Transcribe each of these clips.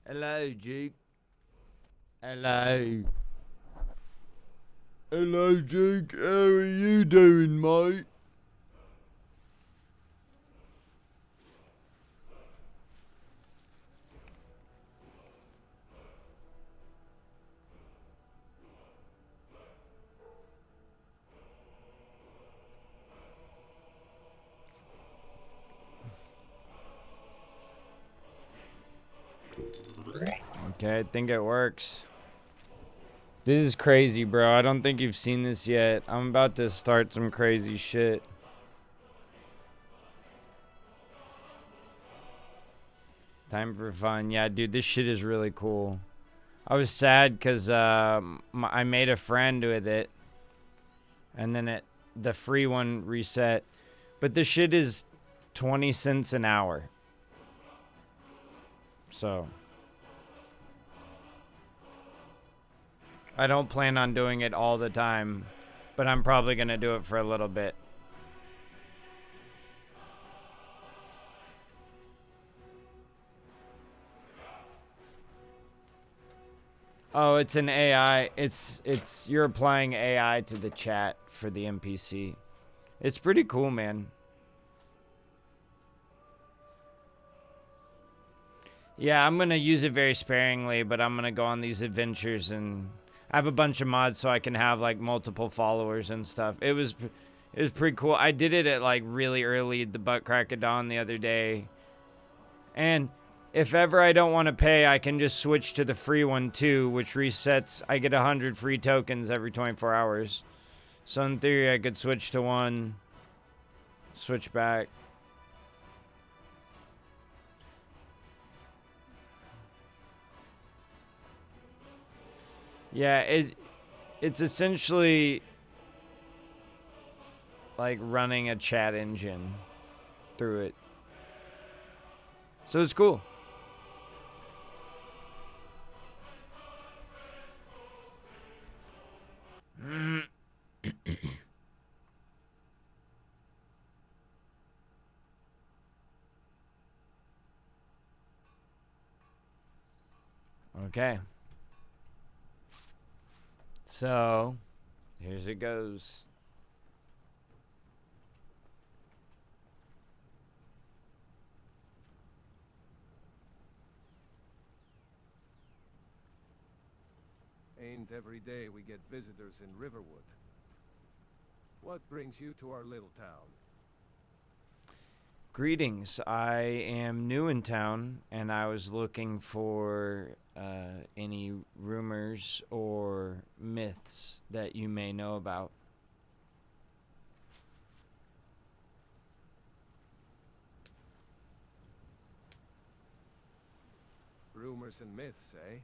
Hello, Jake. Hello. Hello, Jake. How are you doing, mate? Okay, I think it works. This is crazy, bro. I don't think you've seen this yet. I'm about to start some crazy shit. Time for fun. Yeah, dude, this shit is really cool. I was sad because I made a friend with it, and then the free one reset. But this shit is 20 cents an hour. So I don't plan on doing it all the time, but I'm probably going to do it for a little bit. Oh, it's an AI. It's you're applying AI to the chat for the NPC. It's pretty cool, man. Yeah, I'm going to use it very sparingly, but I'm going to go on these adventures and I have a bunch of mods so I can have like multiple followers and stuff. It was pretty cool. I did it at like really early the butt crack of dawn the other day. And if ever I don't want to pay, I can just switch to the free one too, which resets. I get 100 free tokens every 24 hours. So in theory, I could switch to one, switch back. Yeah, it's essentially like running a chat engine through it. So it's cool. Okay. So, here's it goes. Ain't every day we get visitors in Riverwood. What brings you to our little town? Greetings. I am new in town, and I was looking for any rumors or myths that you may know about. Rumors and myths, eh?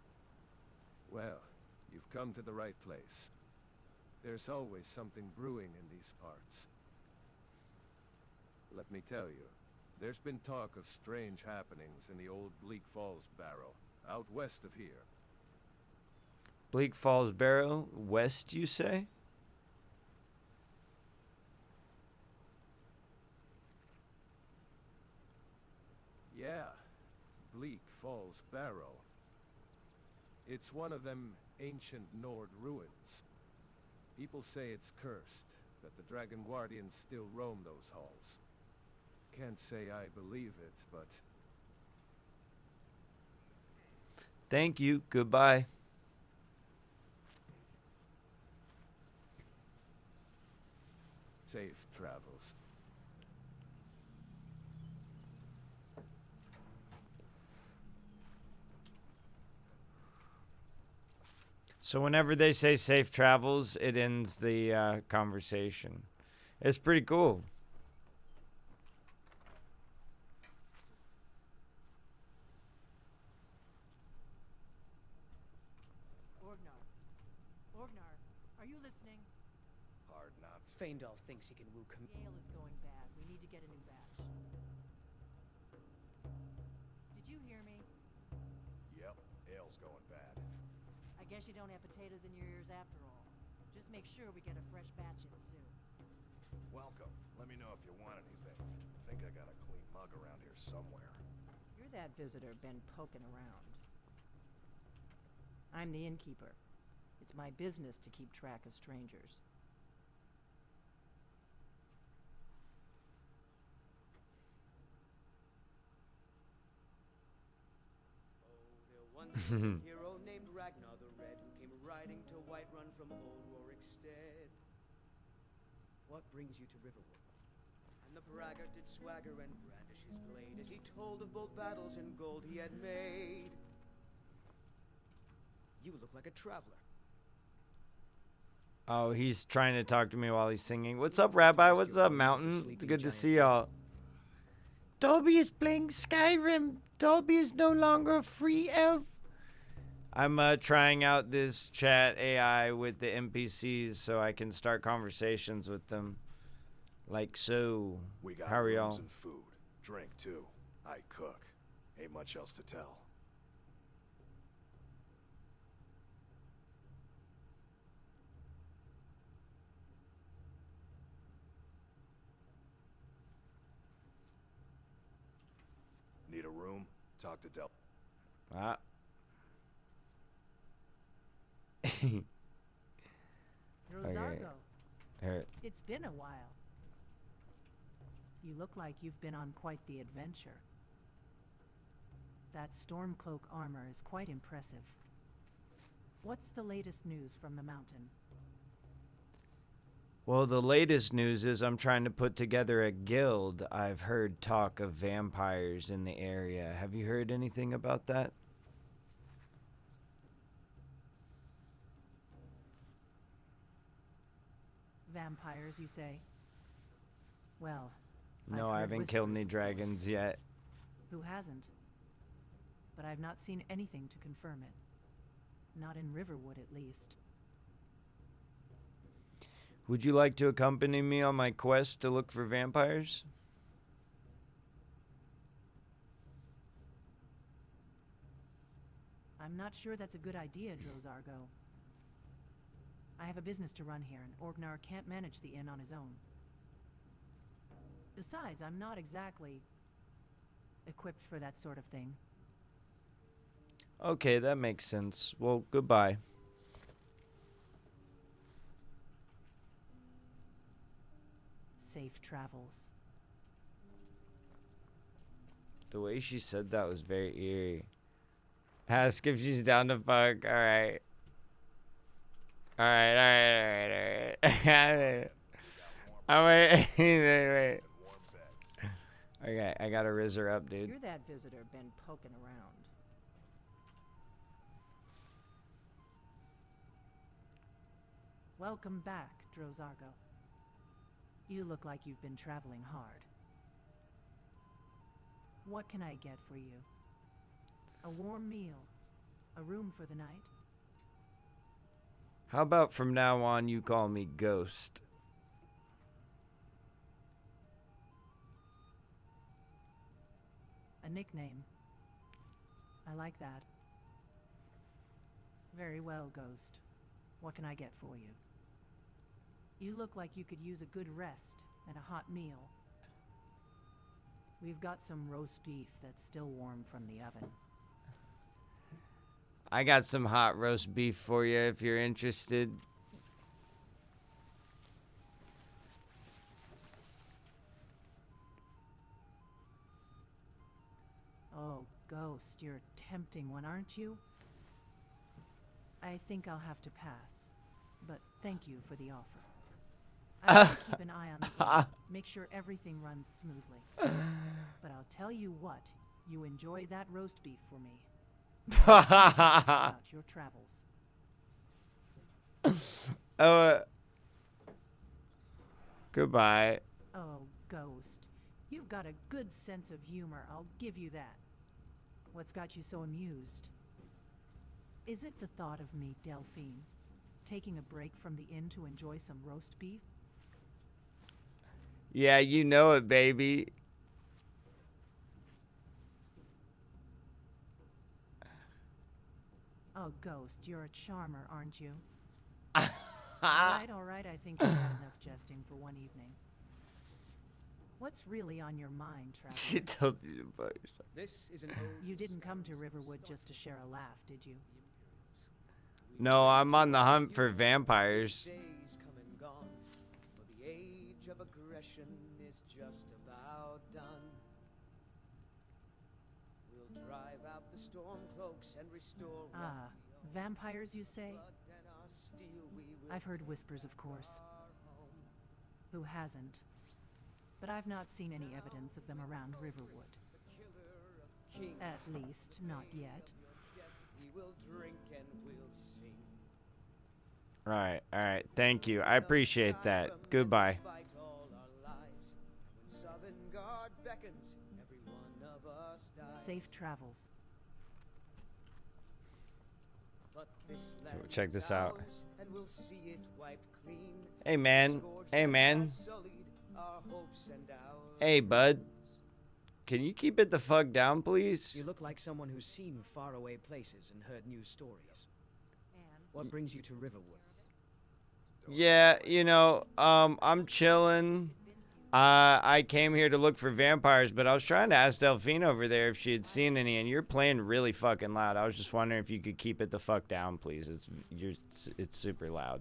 Well, you've come to the right place. There's always something brewing in these parts. Let me tell you, there's been talk of strange happenings in the old Bleak Falls Barrow, out west of here. Bleak Falls Barrow, west, you say? Yeah, Bleak Falls Barrow. It's one of them ancient Nord ruins. People say it's cursed, that the Dragon Guardians still roam those halls. Can't say I believe it, but... Thank you. Goodbye. safe travels. So whenever they say safe travels, it ends the conversation. It's pretty cool. Orgnar, are you listening? Hard not. Faendal thinks he can woo Yale is going bad. We need to get a new batch. Did you hear me? Yep, Ale's going bad. I guess you don't have potatoes in your ears after all. Just make sure we get a fresh batch in soon. Welcome. Let me know if you want anything. I think I got a clean mug around here somewhere. You're that visitor been poking around. I'm the innkeeper. It's my business to keep track of strangers. There once was a hero named Ragnar the Red who came riding to Whiterun from old Rorikstead. What brings you to Riverwood? And the braggart did swagger and brandish his blade as he told of bold battles and gold he had made. You look like a traveler. Oh, he's trying to talk to me while he's singing. What's up, Rabbi? What's up, Mountain? It's good to see y'all. Dobby is playing Skyrim. Dobby is no longer a free elf. I'm trying out this chat AI with the NPCs so I can start conversations with them. Like so. We got How are rooms y'all? and food, drink too. I cook. Ain't much else to tell. Need a room? Talk to Del. Ah. Rosargo, Here. it's been a while. You look like you've been on quite the adventure. That Stormcloak armor is quite impressive. What's the latest news from the mountain? Well, the latest news is I'm trying to put together a guild. I've heard talk of vampires in the area. Have you heard anything about that? Vampires, you say? Well, No, I've I heard haven't killed any whispers, of dragons course. yet. Who hasn't? But I've not seen anything to confirm it. Not in Riverwood, at least. Would you like to accompany me on my quest to look for vampires? I'm not sure that's a good idea, Drozargo. I have a business to run here, and Orgnar can't manage the inn on his own. Besides, I'm not exactly equipped for that sort of thing. Okay, that makes sense. Well, goodbye. Safe travels. The way she said that was very eerie. Ask if she's down to fuck. Alright. Alright. Oh, wait. Wait. Warm beds. Okay, I gotta riz her up, dude. You're that visitor been poking around. Welcome back, Drozargo. You look like you've been traveling hard. What can I get for you? A warm meal? A room for the night? How about from now on you call me Ghost? A nickname. I like that. Very well, Ghost. What can I get for you? You look like you could use a good rest and a hot meal. We've got some roast beef that's still warm from the oven. I got some hot roast beef for you if you're interested. Oh, Ghost, you're a tempting one, aren't you? I think I'll have to pass, but thank you for the offer. I will keep an eye on the inn, make sure everything runs smoothly. But I'll tell you what, you enjoy that roast beef for me. About your travels. Goodbye. Oh, Ghost, you've got a good sense of humor, I'll give you that. What's got you so amused? Is it the thought of me, Delphine, taking a break from the inn to enjoy some roast beef? Yeah, you know it, baby. Oh, Ghost, you're a charmer, aren't you? All right, I think you've had enough jesting for one evening. What's really on your mind, She traveler? told you to blow yourself. This is an ode You to didn't come to Skyrim's Riverwood start just to share a laugh, did you? of the Imperials. No, I'm on the hunt for vampires. Days come and gone, for the age of aggression is just about done. We'll drive out the storm cloaks and restore what Ah, vampires, you say? blood and our steel we will I've heard whispers, of course. our home. Who hasn't? But I've not seen any evidence of them around Riverwood. The killer of kings. At least, not yet. Your death we will drink and we'll sing. All right. Thank you. I appreciate that. Goodbye. Fight all our lives. When Sovngarde beckons, every one of us dies. Safe travels. But this land Check this is out. ours, and we'll see it wiped clean. Hey, man. Scourge Hey, that man. has sullied our hopes and our Hey, bud. Can you keep it the fuck down, please? You look like someone who's seen faraway places and heard new stories. What brings you to Riverwood? Yeah, I'm chilling. I came here to look for vampires, but I was trying to ask Delphine over there if she had seen any, and you're playing really fucking loud. I was just wondering if you could keep it the fuck down, please. It's super loud.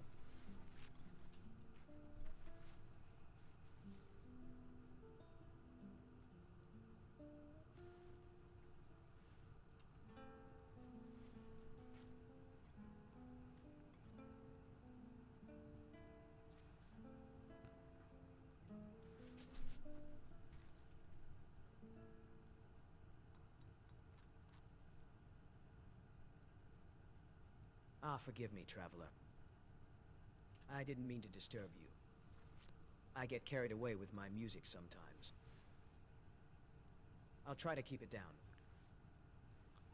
Ah, forgive me, traveler. I didn't mean to disturb you. I get carried away with my music sometimes. I'll try to keep it down.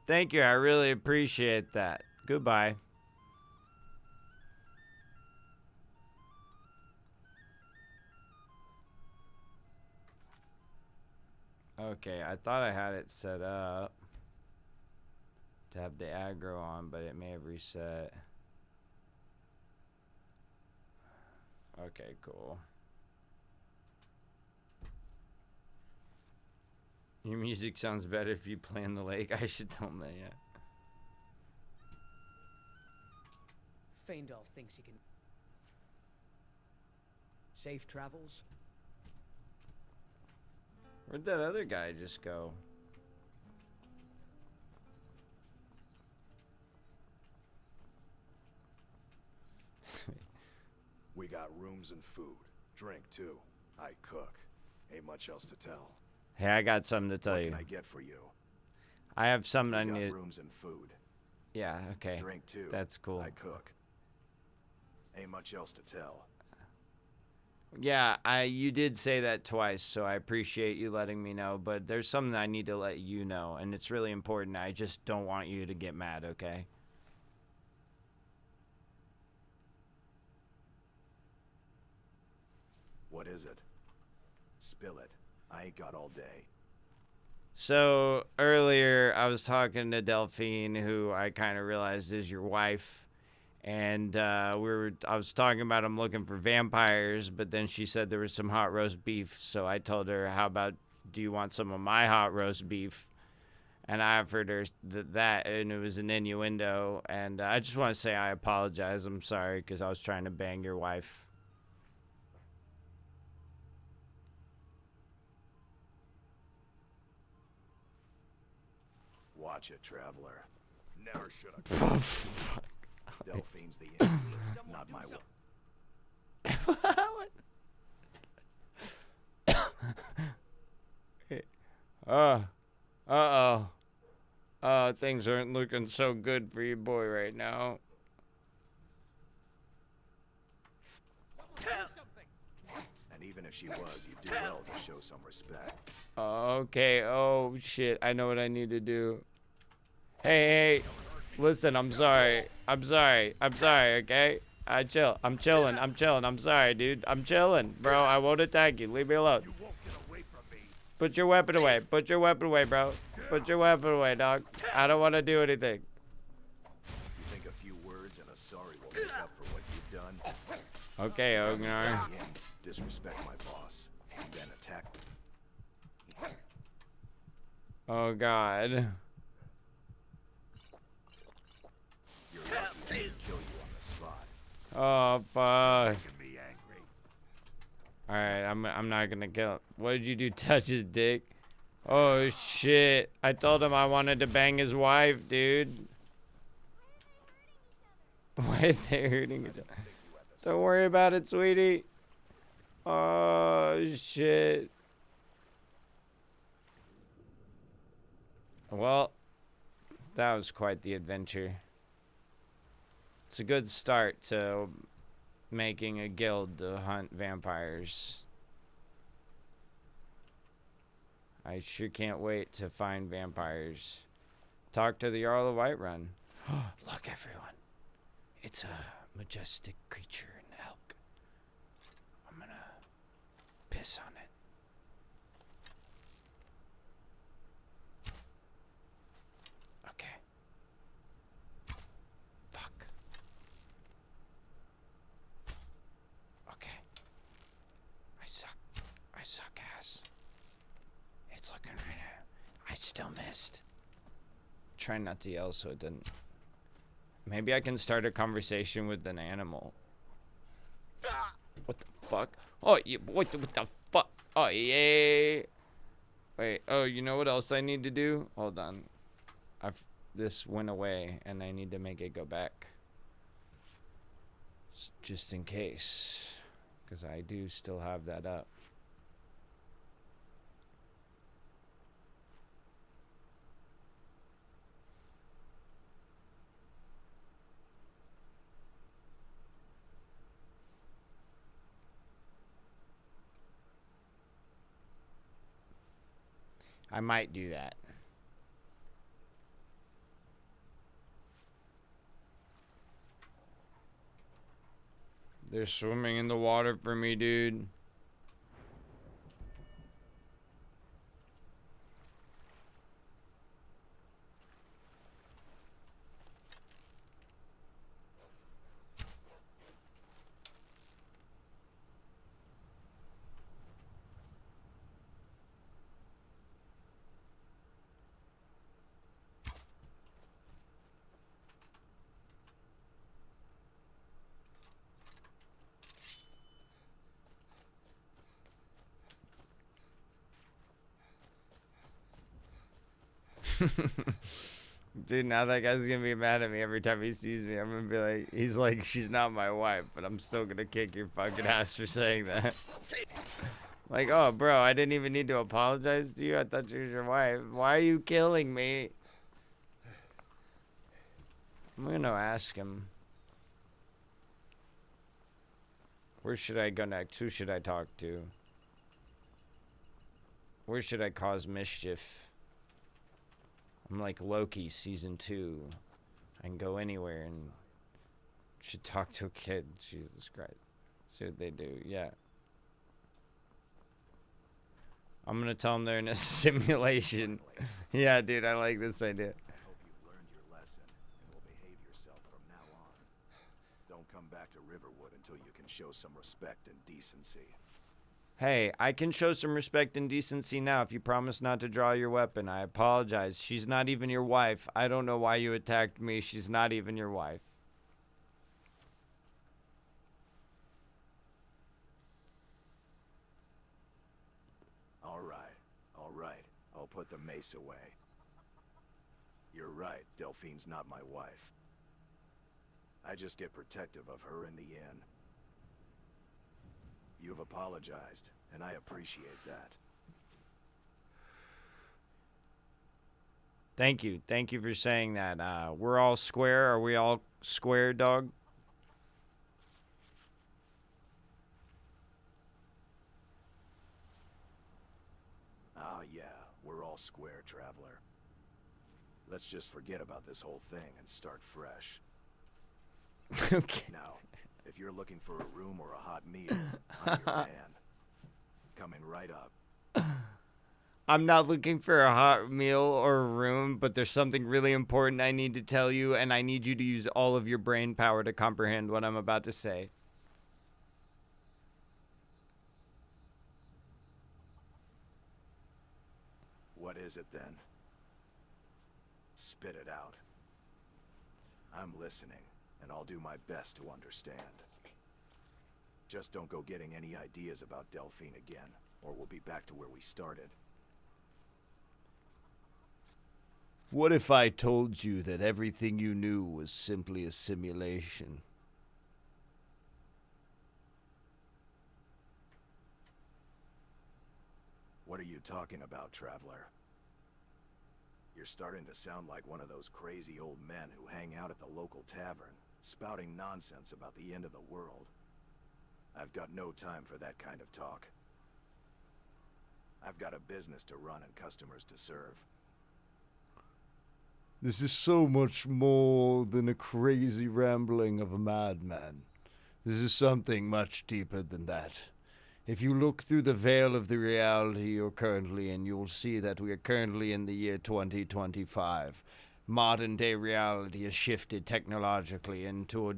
Thank you. I really appreciate that. Goodbye. Okay, I thought I had it set up to have the aggro on, but it may have reset. Okay, cool. Your music sounds better if you play in the lake. I should tell him that, yeah. Feindal thinks he can... Safe travels? Where'd that other guy just go? We got rooms and food. Drink, too. I cook. Ain't much else to tell. Hey, I got something to tell What you. can I get for you? I have something I We got need. rooms and food. Yeah, okay. Drink, too. That's cool. I cook. Ain't much else to tell. Yeah, you did say that twice, so I appreciate you letting me know, but there's something I need to let you know, and it's really important. I just don't want you to get mad, okay? What is it? Spill it. I ain't got all day. So earlier I was talking to Delphine, who I kind of realized is your wife, and I was talking about I'm looking for vampires, but then she said there was some hot roast beef, so I told her, how about, do you want some of my hot roast beef? And I offered her that, and it was an innuendo, and I just want to say I apologize. I'm sorry, because I was trying to bang your wife. Watch it, traveler. Never should have. Oh, fuck. Delphine's the enemy, not my one. Things aren't looking so good for you, boy, right now. And even if she was, you'd do well to show some respect. Okay, oh, shit, I know what I need to do. Hey, listen, I'm sorry, okay? I'm chilling, I'm sorry, dude. I'm chilling, bro, I won't attack you, leave me alone. You won't get away from me. Put your weapon away, bro. Put your weapon away, dog. I don't want to do anything. You think a few words and a sorry will make up for what you've done? Okay, Ognar. In the end, disrespect my boss, and then attack me. Oh, God. You're lucky I didn't kill Oh fuck. Making me angry. All right, I'm not gonna kill. What did you do? Touch his dick? Oh shit! I told him I wanted to bang his wife, dude. Why are they hurting each other? Don't worry about it, sweetie. Oh shit. Well, that was quite the adventure. It's a good start to making a guild to hunt vampires. I sure can't wait to find vampires. Talk to the Jarl of Whiterun. Look, everyone. It's a majestic creature in elk. I'm gonna piss on it. Okay. Fuck. Okay. I suck. I suck ass. It's looking right at. I still missed. Try not to yell so it doesn't. Maybe I can start a conversation with an animal. What the fuck? Oh, what the fuck? Oh, yeah. Wait, oh, you know what else I need to do? Hold on. This went away, and I need to make it go back. Just in case. Because I do still have that up. I might do that. They're swimming in the water for me, dude. Dude, now that guy's gonna be mad at me every time he sees me. I'm gonna be like, he's like, she's not my wife, but I'm still gonna kick your fucking ass for saying that. Like, oh, bro, I didn't even need to apologize to you. I thought she was your wife. Why are you killing me? I'm gonna ask him. Where should I go next? Who should I talk to? Where should I cause mischief? I'm like Loki season 2. I can go anywhere and should talk to a kid. Jesus Christ. See what they do. Yeah. I'm gonna tell them they're in a simulation. Yeah, dude, I like this idea. I hope you've learned your lesson and will behave yourself from now on. Don't come back to Riverwood until you can show some respect and decency. Hey, I can show some respect and decency now if you promise not to draw your weapon. I apologize. She's not even your wife. I don't know why you attacked me. She's not even your wife. All right. I'll put the mace away. You're right, Delphine's not my wife. I just get protective of her in the inn. You've apologized, and I appreciate that. Thank you. Thank you for saying that. We're all square. Are we all square, dog? Ah, yeah, we're all square, traveler. Let's just forget about this whole thing and start fresh. Okay. Now, if you're looking for a room or a hot meal, I'm your man. Coming right up. I'm not looking for a hot meal or a room, but there's something really important I need to tell you, and I need you to use all of your brain power to comprehend what I'm about to say. What is it then? Spit it out. I'm listening. and I'll do my best to understand. Just don't go getting any ideas about Delphine again, or we'll be back to where we started. What if I told you that everything you knew was simply a simulation? What are you talking about, Traveler? You're starting to sound like one of those crazy old men who hang out at the local tavern, spouting nonsense about the end of the world. I've got no time for that kind of talk. I've got a business to run and customers to serve. This is so much more than a crazy rambling of a madman. This is something much deeper than that. If you look through the veil of the reality you're currently in, you'll see that we are currently in the year 2025. Modern day reality has shifted technologically into a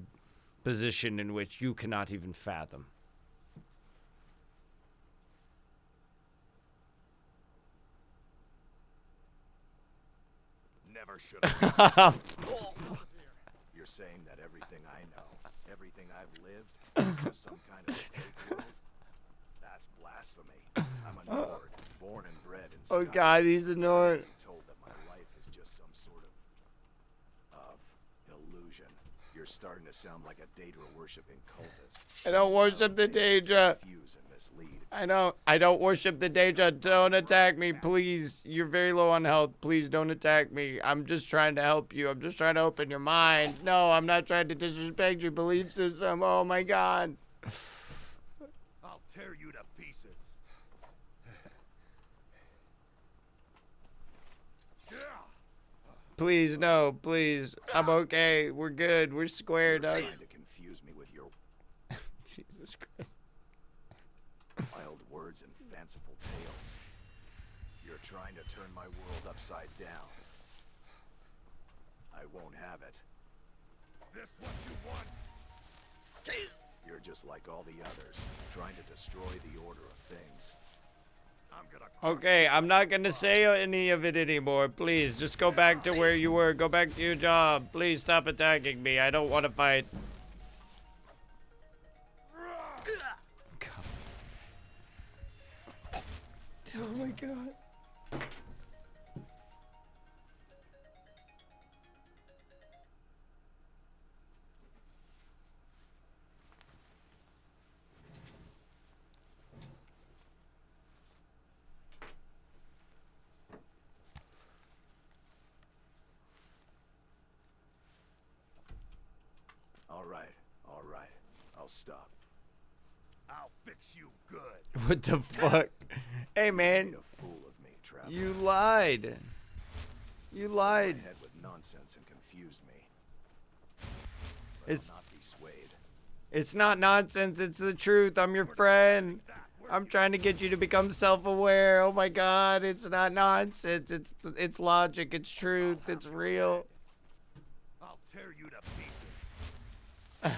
position in which you cannot even fathom. Never should have. You're saying that everything I know, everything I've lived, is just some kind of fake world? That's blasphemy. I'm a Nord, born and bred in Oh Skyrim. God, he's a Nord. I'm told that my life is just some sort of illusion. You're starting to sound like a Daedra worshipping cultist. I don't worship the Daedra. Confuse and mislead. I don't worship the Daedra. Don't attack me, please. You're very low on health. Please don't attack me. I'm just trying to help you. I'm just trying to open your mind. No, I'm not trying to disrespect your belief system. Oh my God. I'll tear you to pieces. Please, no, please. I'm okay. We're good. We're square, You're dog. trying to confuse me with your Jesus Christ. wild words and fanciful tales. You're trying to turn my world upside down. I won't have it. This what you want? You're just like all the others, trying to destroy the order of things. I'm gonna Okay, I'm not going to say any of it anymore. Please, just go back to where you were. Go back to your job. Please stop attacking me. I don't want to fight. God. Oh my God. All right. I'll stop. I'll fix you good. What the fuck? Hey, man. Made a fool of me, Traveler. You lied. You lied. My head with nonsense and confused me. But It's I'll not be swayed. it's not nonsense. It's the truth. I'm your friend. I'm trying to get you to become self-aware. Oh my God, it's not nonsense. It's logic. It's truth. It's real. I'll tear you to pieces.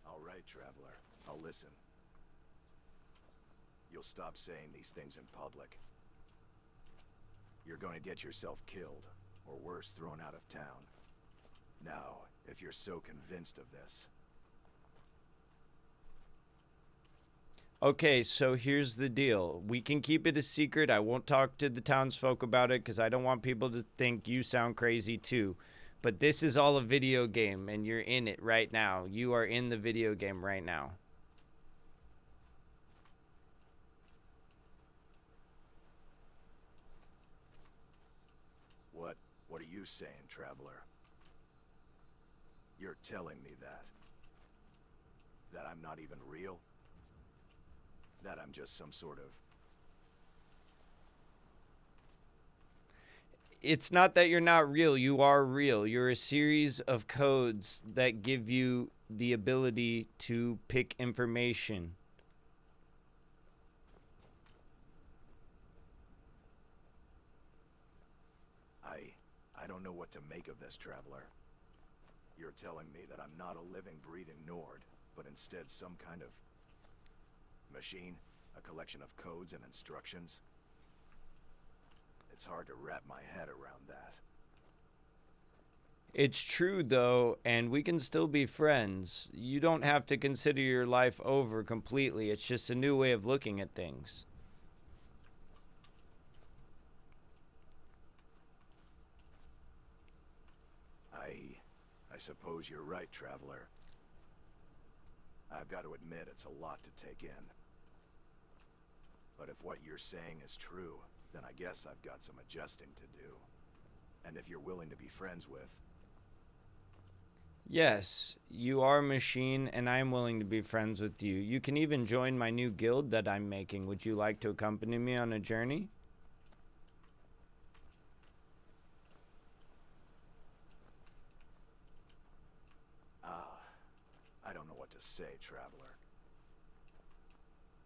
All right, Traveler. I'll listen. You'll stop saying these things in public. You're going to get yourself killed, or worse, thrown out of town. Now, if you're so convinced of this, Okay, so here's the deal. We can keep it a secret. I won't talk to the townsfolk about it because I don't want people to think you sound crazy too. But this is all a video game and you're in it right now. You are in the video game right now. what are you saying, Traveler? You're telling me that I'm not even real? That I'm just some sort of... It's not that you're not real. You are real. You're a series of codes that give you the ability to pick information. I don't know what to make of this, Traveler. You're telling me that I'm not a living, breathing Nord, but instead some kind of... machine? A collection of codes and instructions? It's hard to wrap my head around that. It's true, though, and we can still be friends. You don't have to consider your life over completely. It's just a new way of looking at things. I suppose you're right, Traveler. I've got to admit it's a lot to take in. But if what you're saying is true, then I guess I've got some adjusting to do. And if you're willing to be friends with... Yes, you are a machine, and I'm willing to be friends with you. You can even join my new guild that I'm making. Would you like to accompany me on a journey? I don't know what to say, Traveler.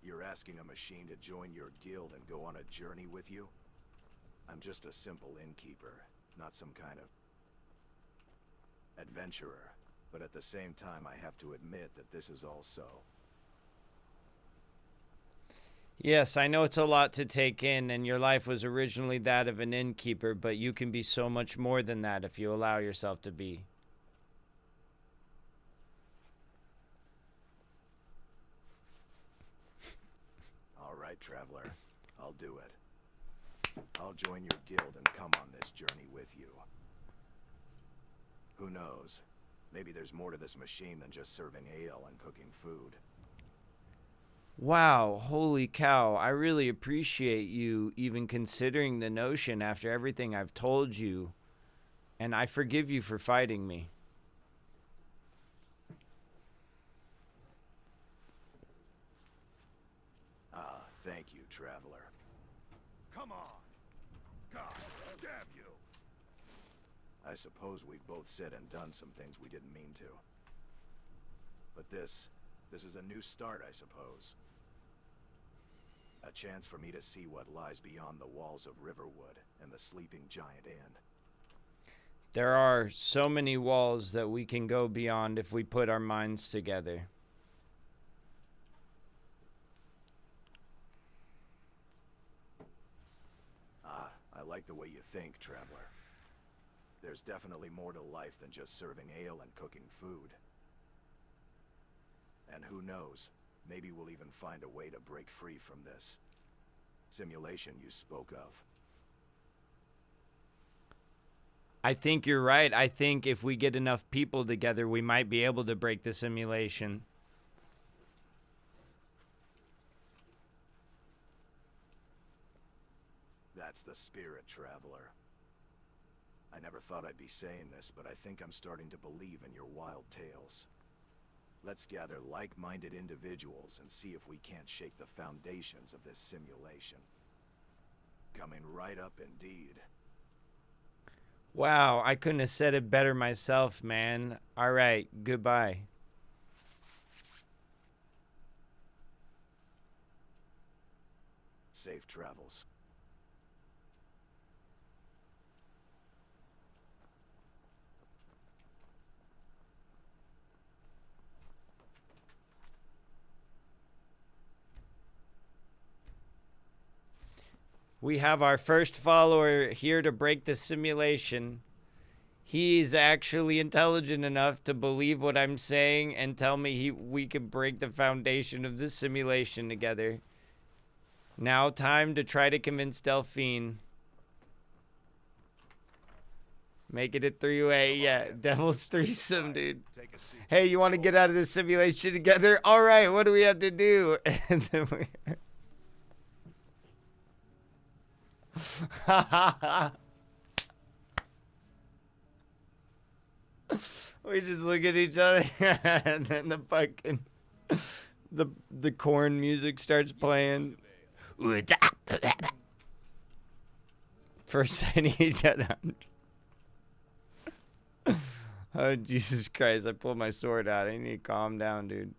You're asking a machine to join your guild and go on a journey with you? I'm just a simple innkeeper, not some kind of adventurer. But at the same time, I have to admit that this is also... Yes, I know it's a lot to take in, and your life was originally that of an innkeeper, but you can be so much more than that if you allow yourself to be. All right, Traveler. I'll do it. I'll join your guild and come on this journey with you. Who knows? Maybe there's more to this machine than just serving ale and cooking food. Wow, holy cow. I really appreciate you even considering the notion after everything I've told you. And I forgive you for fighting me. Thank you, Traveler. Come on! God damn you! I suppose we've both said and done some things we didn't mean to. But this is a new start, I suppose. A chance for me to see what lies beyond the walls of Riverwood and the sleeping giant Inn. There are so many walls that we can go beyond if we put our minds together. I like the way you think, Traveler. There's definitely more to life than just serving ale and cooking food. And who knows, maybe we'll even find a way to break free from this simulation you spoke of. I think you're right. I think if we get enough people together, we might be able to break the simulation. That's the spirit, Traveler. I never thought I'd be saying this, but I think I'm starting to believe in your wild tales. Let's gather like-minded individuals and see if we can't shake the foundations of this simulation. Coming right up indeed. Wow, I couldn't have said it better myself, man. All right, goodbye. Safe travels. We have our first follower here to break the simulation. He's actually intelligent enough to believe what I'm saying and tell me we can break the foundation of this simulation together. Now time to try to convince Delphine. Make it a three-way. Yeah, Devil's Threesome, dude. Take a seat. Hey, you want to get out of this simulation together? All right, what do we have to do? And then we just look at each other and then the fucking the corn music starts playing. First I need to oh Jesus Christ, I pulled my sword out. I need to calm down, dude.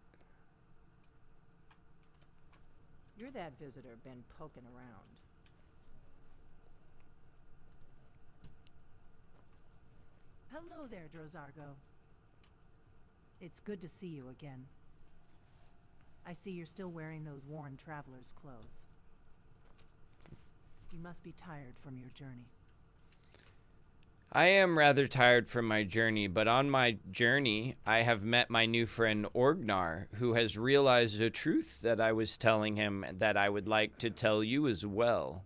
You're that visitor been poking around. Hello there, Drozargo. It's good to see you again. I see you're still wearing those worn traveler's clothes. You must be tired from your journey. I am rather tired from my journey, but on my journey, I have met my new friend Orgnar, who has realized a truth that I was telling him that I would like to tell you as well.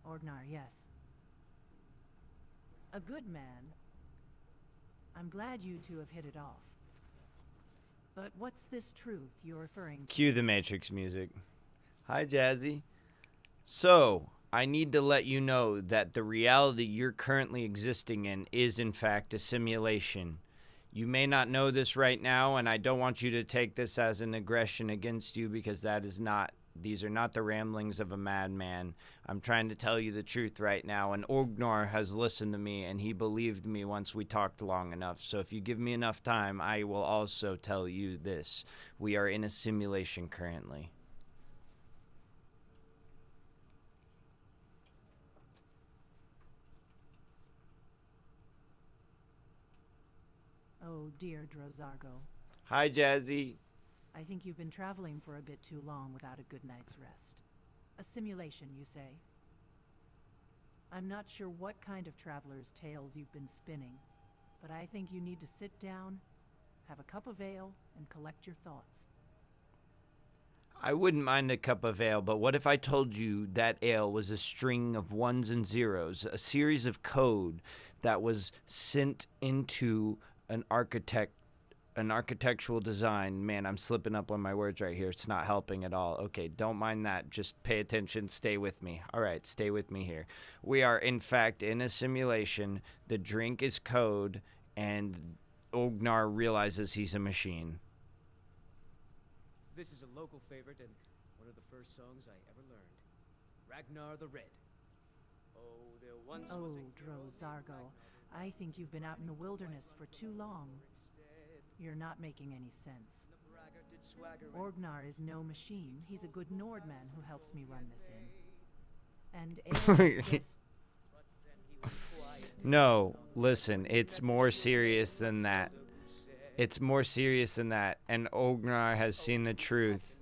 Ordnar, yes. A good man. I'm glad you two have hit it off. But what's this truth you're referring to? Cue the Matrix music. Hi, Jazzy. So, I need to let you know that the reality you're currently existing in is, in fact, a simulation. You may not know this right now, and I don't want you to take this as an aggression against you because that is not. These are not the ramblings of a madman. I'm trying to tell you the truth right now, and Orgnar has listened to me, and he believed me once we talked long enough. So if you give me enough time, I will also tell you this. We are in a simulation currently. Oh dear, Drozargo. Hi, Jazzy. I think you've been traveling for a bit too long without a good night's rest. A simulation, you say? I'm not sure what kind of traveler's tales you've been spinning, but I think you need to sit down, have a cup of ale, and collect your thoughts. I wouldn't mind a cup of ale, but what if I told you that ale was a string of ones and zeros, a series of code that was sent into an architectural design. Man, I'm slipping up on my words right here. It's not helping at all. Okay, don't mind that. Just pay attention. Stay with me. All right, stay with me here. We are, in fact, in a simulation. The drink is code, and Ognar realizes he's a machine. This is a local favorite and one of the first songs I ever learned. Ragnar the Red. Oh, there once was a hero named Drozargo, Ragnar the I think you've been out in the Red, wilderness for too long. instead. You're not making any sense. The braggart did swagger Orgnar is no machine. He's a good Nordman who helps me run this inn. And Ale is just... but then he was quiet. No, listen, it's more serious than that. It's more serious than that, and Ognar has seen the truth.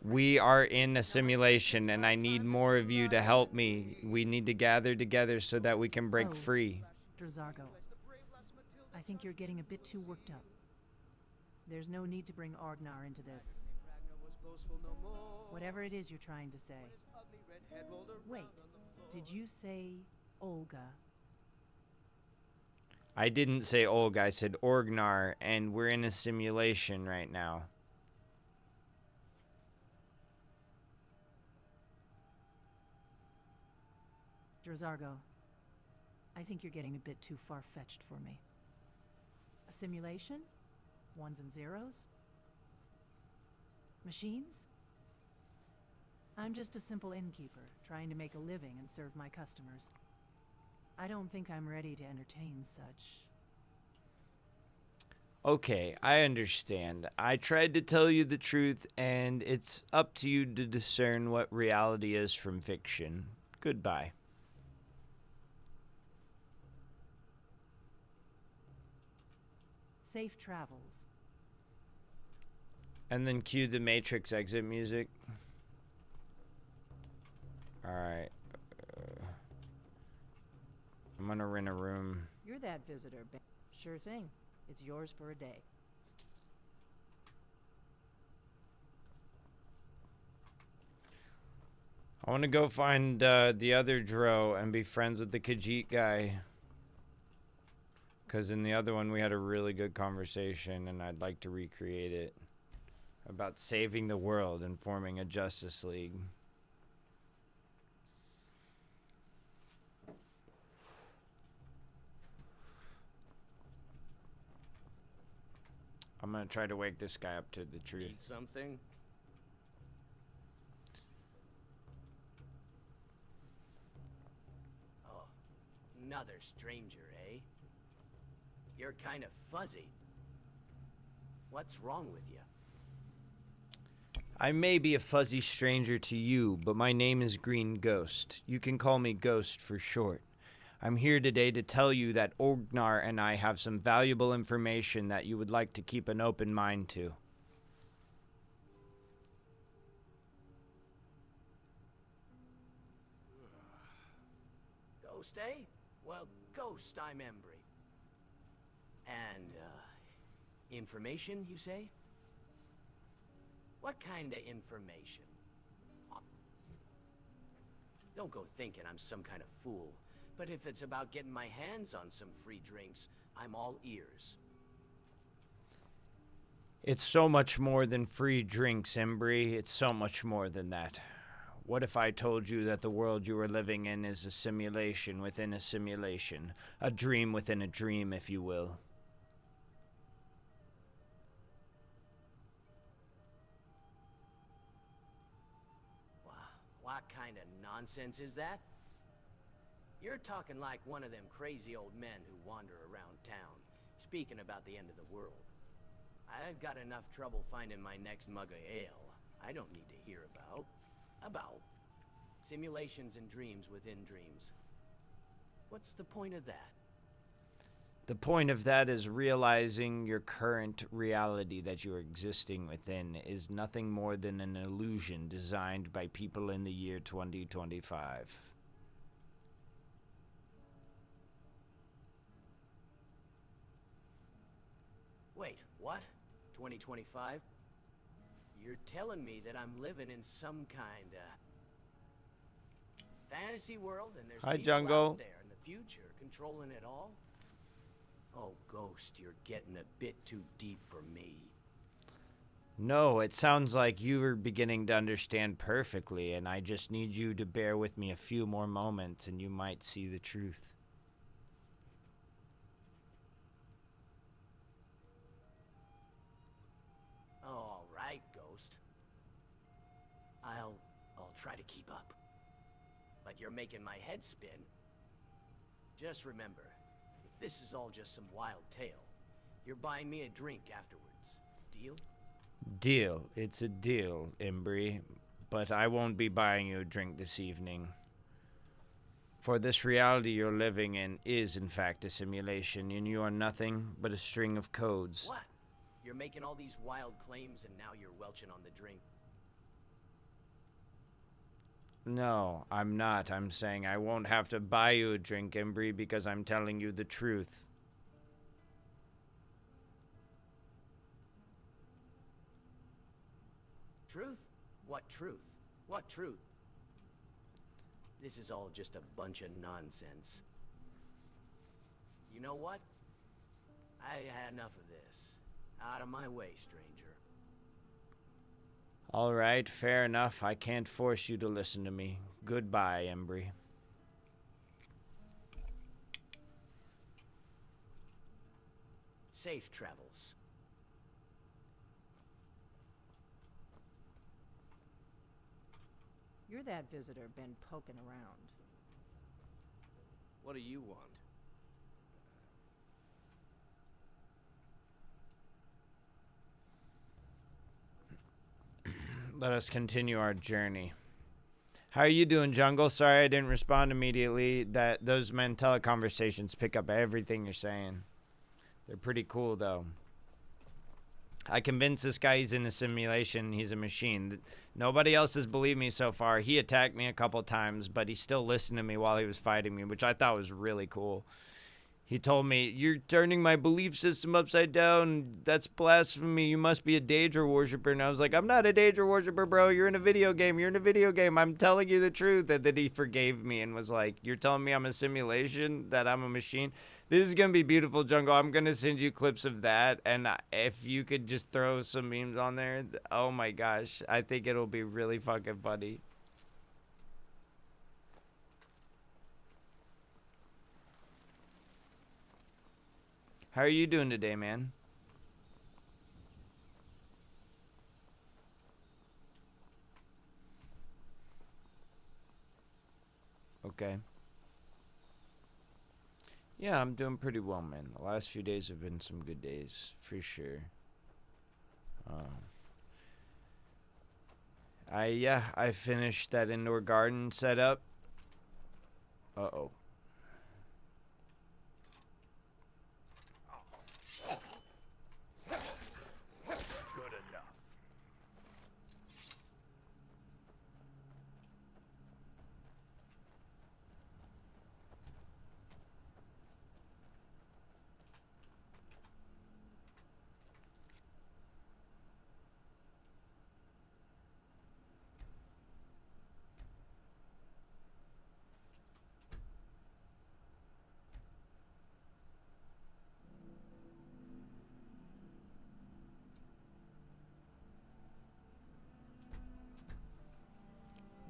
We are in a simulation, and I need more of you to help me. We need to gather together so that we can break Oh. free. Drozargo, I think you're getting a bit too worked up. There's no need to bring Orgnar into this. Ragnar was boastful no more. Whatever it is you're trying to say. His ugly red head rolled around Wait, on the floor. did you say Olga? I didn't say Olga, I said Orgnar, and we're in a simulation right now. Drozargo, I think you're getting a bit too far-fetched for me. A simulation? Ones and zeros? Machines? I'm just a simple innkeeper, trying to make a living and serve my customers. I don't think I'm ready to entertain such. Okay, I understand. I tried to tell you the truth, and it's up to you to discern what reality is from fiction. Goodbye. Safe travels. And then cue the Matrix exit music. Alright. I'm gonna rent a room. You're that visitor, Ben. Sure thing. It's yours for a day. I want to go find the other Dro and be friends with the Khajiit guy. Because in the other one, we had a really good conversation, and I'd like to recreate it. About saving the world and forming a Justice League. I'm going to try to wake this guy up to the truth. Need something? Oh, another stranger, eh? You're kind of fuzzy. What's wrong with you? I may be a fuzzy stranger to you, but my name is Green Ghost. You can call me Ghost for short. I'm here today to tell you that Ognar and I have some valuable information that you would like to keep an open mind to. Ghost, eh? Well, Ghost, I'm Embry. And, information, you say? What kind of information? Don't go thinking I'm some kind of fool. But if it's about getting my hands on some free drinks, I'm all ears. It's so much more than free drinks, Embry. It's so much more than that. What if I told you that the world you are living in is a simulation within a simulation? A dream within a dream, if you will. What kind of nonsense is that? You're talking like one of them crazy old men who wander around town, speaking about the end of the world. I've got enough trouble finding my next mug of ale. I don't need to hear about simulations and dreams within dreams. What's the point of that? The point of that is realizing your current reality that you're existing within is nothing more than an illusion designed by people in the year 2025. Wait, what? 2025? You're telling me that I'm living in some kind of fantasy world and there's Hi, people Jungle. out there in the future controlling it all? Oh, Ghost, you're getting a bit too deep for me. No, it sounds like you are beginning to understand perfectly, and I just need you to bear with me a few more moments and you might see the truth. Oh, all right, Ghost. I'll try to keep up. But you're making my head spin. Just remember, if this is all just some wild tale, you're buying me a drink afterwards. Deal? Deal. It's a deal, Embry. But I won't be buying you a drink this evening. For this reality you're living in is, in fact, a simulation, and you are nothing but a string of codes. What? You're making all these wild claims and now you're welching on the drink. No, I'm not. I'm saying I won't have to buy you a drink, Embry, because I'm telling you the truth. Truth? What truth? What truth? This is all just a bunch of nonsense. You know what? I had enough of this. Out of my way, stranger. All right, fair enough. I can't force you to listen to me. Goodbye, Embry. Safe travels. You're that visitor been poking around. What do you want? Let us continue our journey. How are you doing, Jungle? Sorry I didn't respond immediately. Those Mantella conversations pick up everything you're saying. They're pretty cool, though. I convinced this guy he's in a simulation. He's a machine. Nobody else has believed me so far. He attacked me a couple times, but he still listened to me while he was fighting me, which I thought was really cool. He told me, "You're turning my belief system upside down. That's blasphemy. You must be a Daedra worshiper." And I was like, "I'm not a Daedra worshiper, bro. You're in a video game. You're in a video game. I'm telling you the truth." And then he forgave me and was like, "You're telling me I'm a simulation, that I'm a machine?" This is going to be beautiful, Jungle. I'm going to send you clips of that. And if you could just throw some memes on there, oh my gosh. I think it'll be really fucking funny. How are you doing today, man? Okay. Yeah, I'm doing pretty well, man. The last few days have been some good days, for sure. I finished that indoor garden setup. Uh-oh.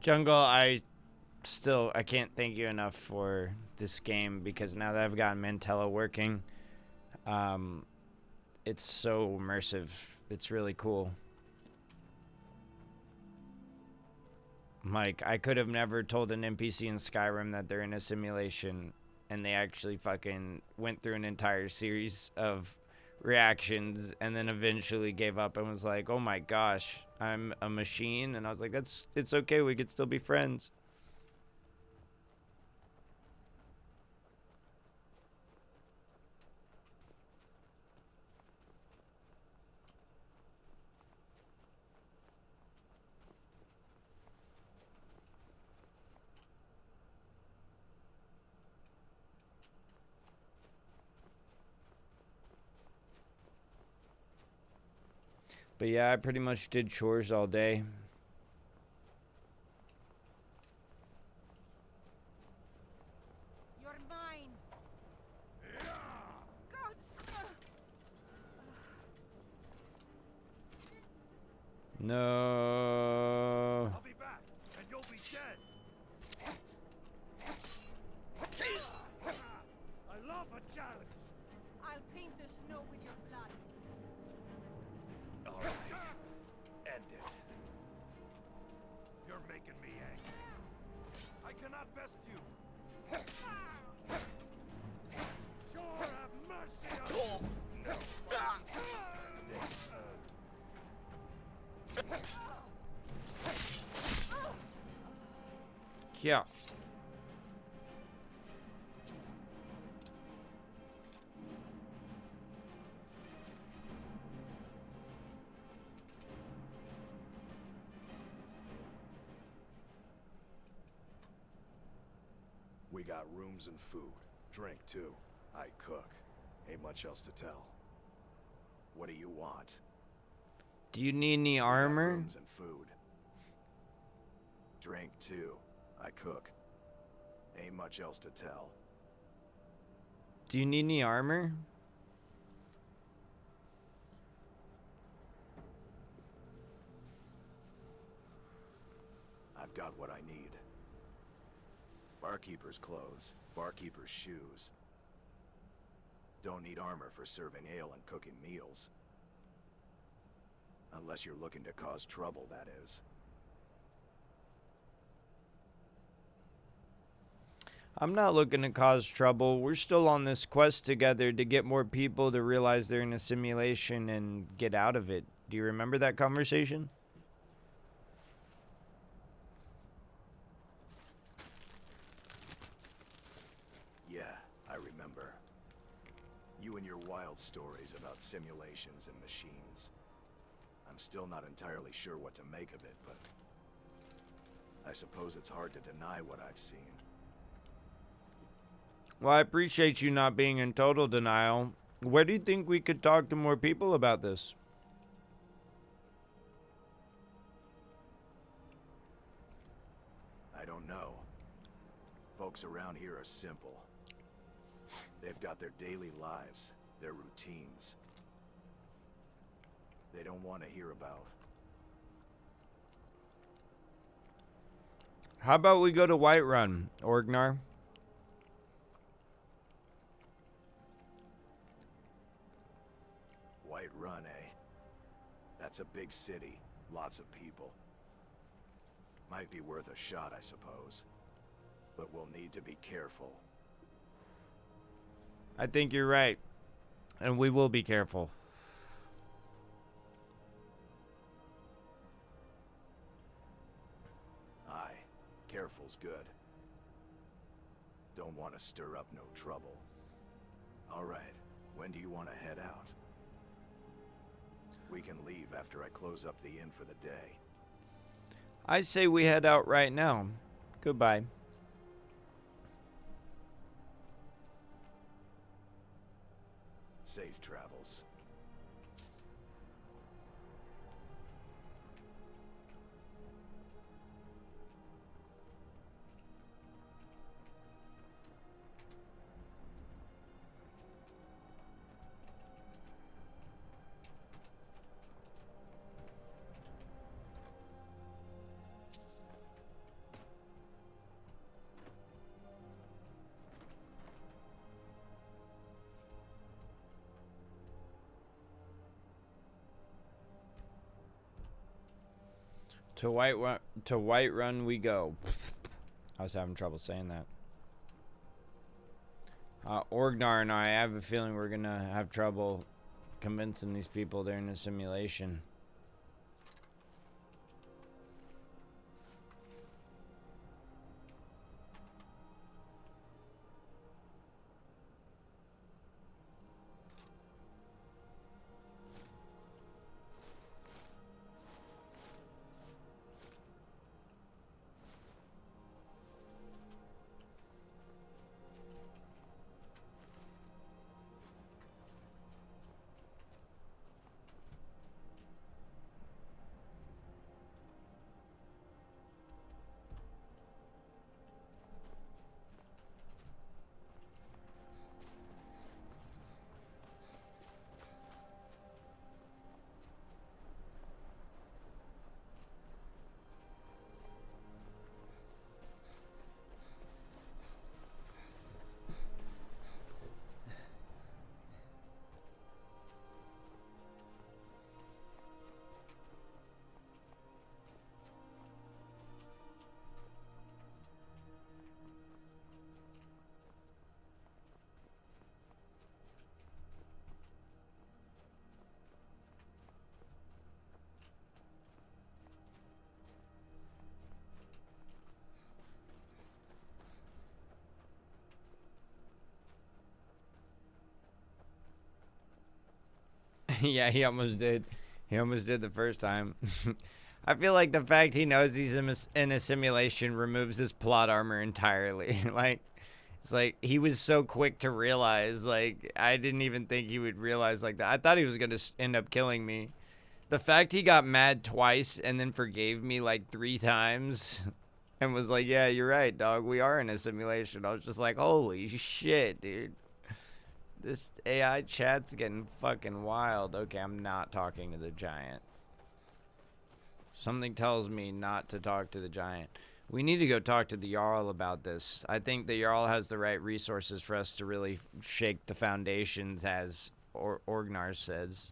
Jungle, I can't thank you enough for this game, because now that I've got Mantella working, it's so immersive. It's really cool. Like, I could have never told an NPC in Skyrim that they're in a simulation, and they actually fucking went through an entire series of reactions and then eventually gave up and was like, oh my gosh, I'm a machine. And I was like, it's okay, we could still be friends. But yeah, I pretty much did chores all day. You're mine. No. I'll be back, and you'll be dead. I love a challenge. I'll paint the snow with your blood. All right, end it. You're making me angry. I cannot best you. Sure, have mercy on me. No. Yeah. We got rooms and food. Drink, too. I cook. Ain't much else to tell. What do you want? Do you need any We got armor? rooms and food. Drink, too. I cook. Ain't much else to tell. Do you need any armor? I've got what I need. Barkeeper's clothes, barkeeper's shoes. Don't need armor for serving ale and cooking meals. Unless you're looking to cause trouble, that is. I'm not looking to cause trouble. We're still on this quest together to get more people to realize they're in a simulation and get out of it. Do you remember that conversation? Yeah, I remember. You and your wild stories about simulations and machines. I'm still not entirely sure what to make of it, but I suppose it's hard to deny what I've seen. Well, I appreciate you not being in total denial. Where do you think we could talk to more people about this? I don't know. Folks around here are simple. They've got their daily lives, their routines. They don't want to hear about. How about we go to Whiterun, Orgnar? Whiterun, eh? That's a big city, lots of people. Might be worth a shot, I suppose. But we'll need to be careful. I think you're right. And we will be careful. Aye, careful's good. Don't want to stir up no trouble. All right, when do you want to head out? We can leave after I close up the inn for the day. I say we head out right now. Goodbye. Safe travels. To Whiterun we go. I was having trouble saying that. Orgnar and I have a feeling we're gonna have trouble convincing these people they're in a simulation. Yeah, he almost did. He almost did the first time. I feel like the fact he knows he's in a simulation removes his plot armor entirely. Like, it's like he was so quick to realize. Like, I didn't even think he would realize like that. I thought he was gonna end up killing me. The fact he got mad twice and then forgave me like 3 times and was like, "Yeah, you're right, dog. We are in a simulation." I was just like, "Holy shit, dude." This AI chat's getting fucking wild. Okay, I'm not talking to the giant. Something tells me not to talk to the giant. We need to go talk to the Jarl about this. I think the Jarl has the right resources for us to really shake the foundations, as Orgnar says.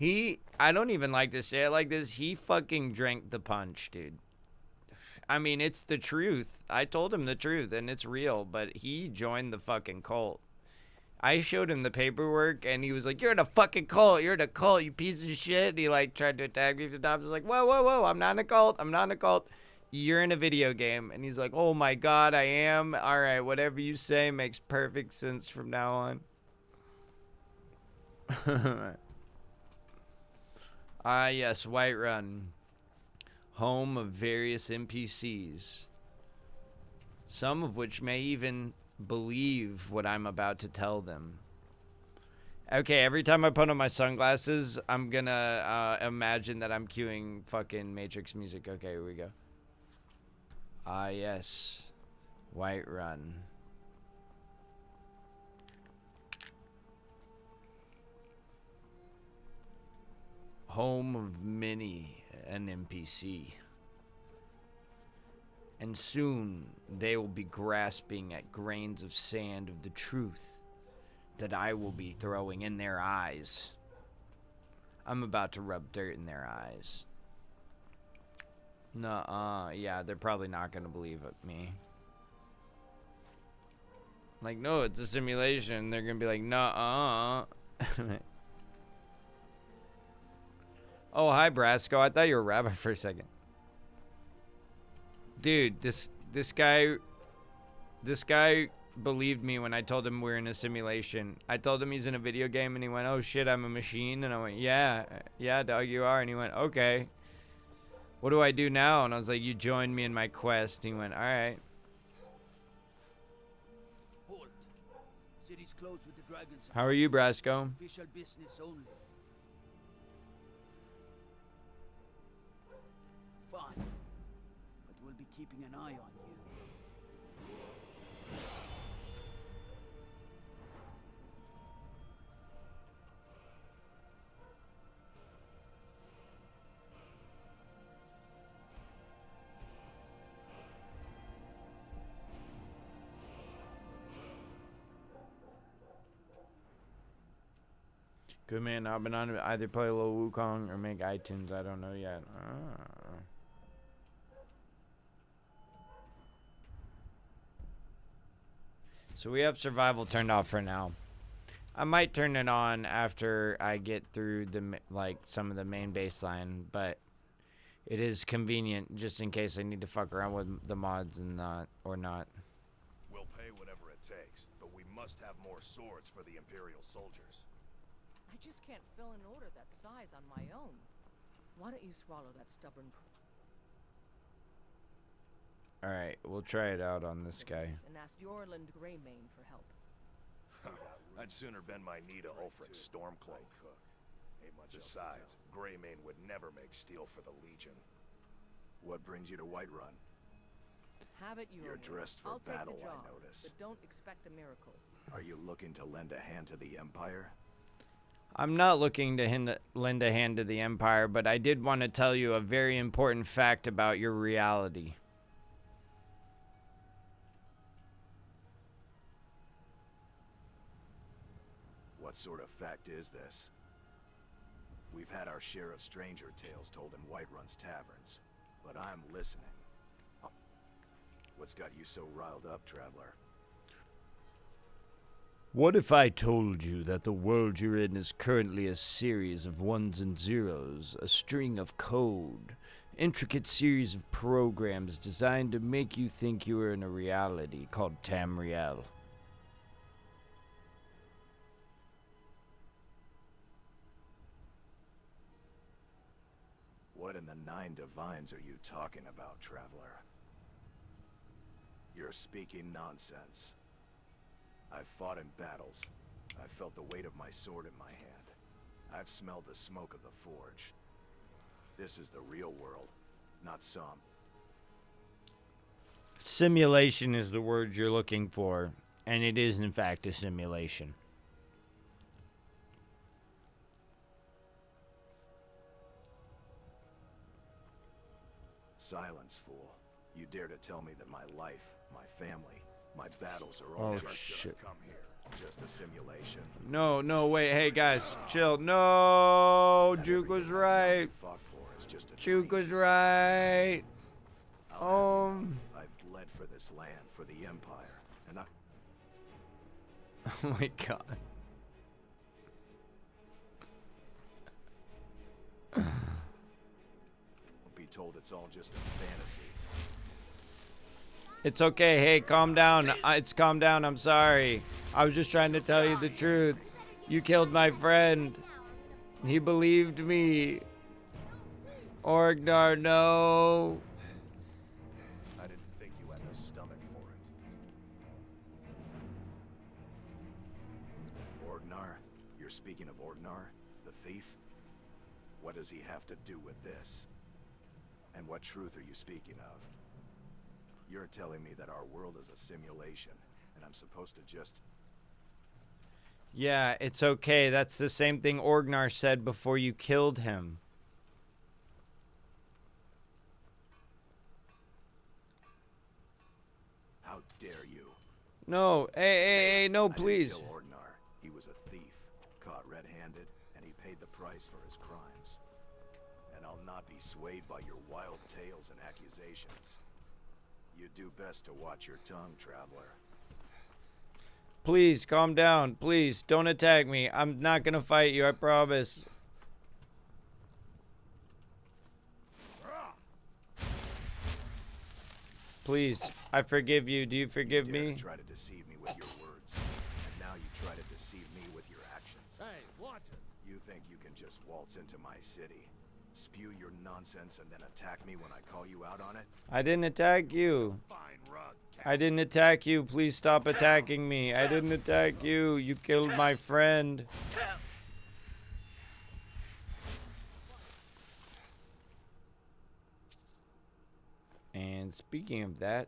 I don't even like to say it like this, he fucking drank the punch, dude. I mean, it's the truth. I told him the truth, and it's real, but he joined the fucking cult. I showed him the paperwork, and he was like, "You're in a fucking cult. You're in a cult, you piece of shit." And he, like, tried to attack me from the top. I was like, whoa, whoa, whoa. I'm not in a cult. I'm not in a cult. You're in a video game. And he's like, "Oh, my God, I am. All right, whatever you say makes perfect sense from now on." Yes, Whiterun. Home of various NPCs, some of which may even believe what I'm about to tell them. Okay, every time I put on my sunglasses, I'm gonna imagine that I'm cueing fucking Matrix music. Okay, here we go. Yes, Whiterun. Home of many an NPC. And soon they will be grasping at grains of sand of the truth that I will be throwing in their eyes. I'm about to rub dirt in their eyes. Nuh-uh. Yeah, they're probably not gonna believe me. Like, no, it's a simulation. They're gonna be like, nuh-uh. Oh, hi, Brasco. I thought you were a rabbi for a second. Dude, this guy believed me when I told him we're in a simulation. I told him he's in a video game, and he went, "Oh shit, I'm a machine." And I went, "Yeah, dog, you are." And he went, "Okay. What do I do now?" And I was like, "You joined me in my quest." And he went, "All right." Halt. City's closed with the dragons. How are you, Brasco? Official business only. Fine. But we'll be keeping an eye on you. Good man, I've been on it. Either play a little Wukong or make iTunes. I don't know yet. So we have survival turned off for now. I might turn it on after I get through the some of the main baseline, but it is convenient just in case I need to fuck around with the mods and not. We'll pay whatever it takes, but we must have more swords for the Imperial soldiers. I just can't fill an order that size on my own. Why don't you swallow that stubborn All right, we'll try it out on this guy. and ask Yorland Greymane for help. I'd sooner bend my knee to Ulfric's Stormcloak. Besides, Greymane would never make steel for the Legion. What brings you to Whiterun? Have it your You're way. dressed for I'll battle, take the job, I notice. but don't expect a miracle. Are you looking to lend a hand to the Empire? I'm not looking to lend a hand to the Empire, but I did want to tell you a very important fact about your reality. What sort of fact is this? We've had our share of stranger tales told in Whiterun's taverns, but I'm listening. Oh. What's got you so riled up, traveler? What if I told you that the world you're in is currently a series of ones and zeros, a string of code, intricate series of programs designed to make you think you are in a reality called Tamriel? What in the Nine Divines are you talking about, traveler? You're speaking nonsense. I've fought in battles. I've felt the weight of my sword in my hand. I've smelled the smoke of the forge. This is the real world, not some. Simulation is the word you're looking for, and it is in fact a simulation. Silence, fool. You dare to tell me that my life, my family, my battles are Oh, all shit. come here. Just a simulation. No, wait, hey guys, chill. No, Juke was right. Fought for is just a Juke dream. was right. I'll have you know, I've bled for this land, for the Empire, and I... Oh my god. be told it's all just a fantasy. It's okay. Hey, calm down. It's calm down. I'm sorry. I was just trying to tell you the truth. You killed my friend. He believed me. Orgnar, no. I didn't think you had the stomach for it. Orgnar? You're speaking of Orgnar, the thief? What does he have to do with this? And what truth are you speaking of? You're telling me that our world is a simulation, and I'm supposed to just... Yeah, it's okay. That's the same thing Orgnar said before you killed him. How dare you? No, hey, no, I didn't please. kill Orgnar. He was a thief, caught red-handed, and he paid the price for his crimes. And I'll not be swayed by your wild tales and accusations. You do best to watch your tongue, traveler. Please, calm down. Please, don't attack me. I'm not gonna fight you, I promise. Please, I forgive you. Do you forgive You dare me? to try to deceive me with your words, and now you try to deceive me with your actions. Hey, water! You think you can just waltz into my city, spew your nonsense, and then attack me when I call you out on it? I didn't attack you. Fine rug. I didn't attack you. Please stop attacking me. I didn't attack you. You killed my friend. And speaking of that,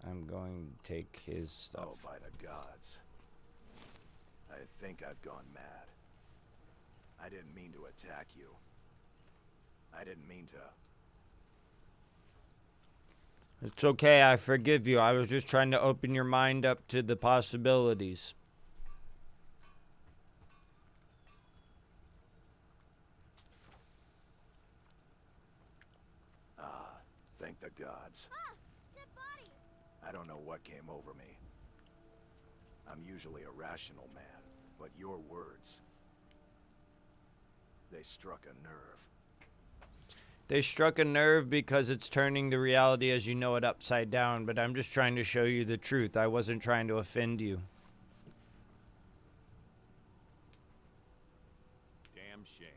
I'm going to take his stuff. Oh, by the gods. I think I've gone mad. I didn't mean to attack you. I didn't mean to... It's okay. I forgive you. I was just trying to open your mind up to the possibilities. the gods. Ah! Dead body! I don't know what came over me. I'm usually a rational man, but your words, they struck a nerve. They struck a nerve because it's turning the reality as you know it upside down, but I'm just trying to show you the truth. I wasn't trying to offend you. Damn shame.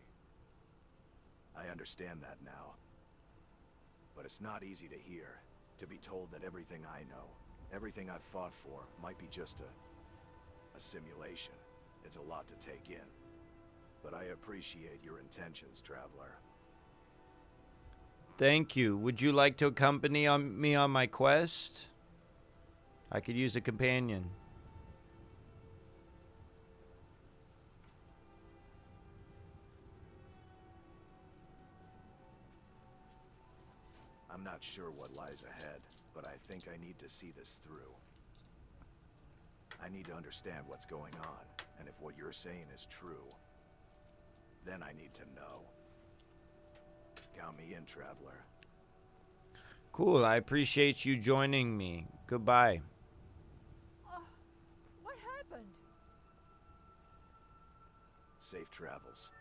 I understand that now. But it's not easy to hear, to be told that everything I know, everything I've fought for, might be just a simulation. It's a lot to take in. But I appreciate your intentions, Traveler. Thank you. Would you like to accompany me on my quest? I could use a companion. I'm not sure what lies ahead, but I think I need to see this through. I need to understand what's going on, and if what you're saying is true, then I need to know. Count me in, Traveler. Cool. I appreciate you joining me. Goodbye. What happened? Safe travels.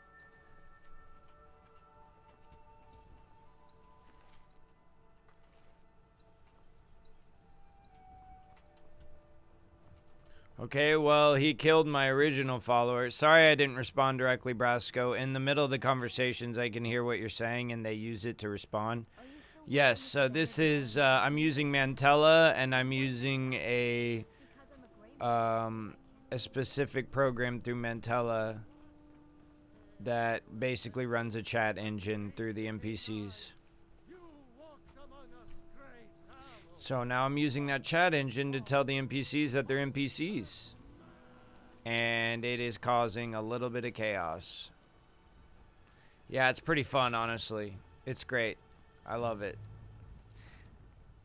Okay, well, he killed my original follower. Sorry I didn't respond directly, Brasco. In the middle of the conversations, I can hear what you're saying, and they use it to respond. Yes, so this is, I'm using Mantella, and I'm using a specific program through Mantella that basically runs a chat engine through the NPCs. So now I'm using that chat engine to tell the NPCs that they're NPCs. And it is causing a little bit of chaos. Yeah, it's pretty fun, honestly. It's great. I love it.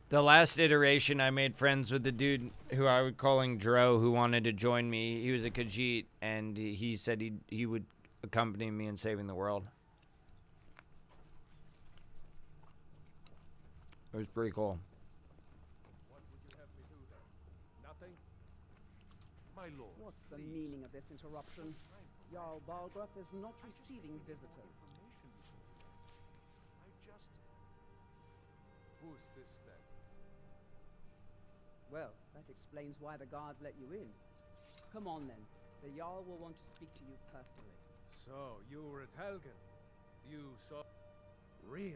The last iteration, I made friends with the dude who I was calling Dro, who wanted to join me. He was a Khajiit, and he said he would accompany me in saving the world. It was pretty cool. What's the meaning of this interruption? Jarl Balgrup is not receiving visitors. Who's this then? Well, that explains why the guards let you in. Come on then. The Jarl will want to speak to you personally. So, you were at Helgen. You saw... Really?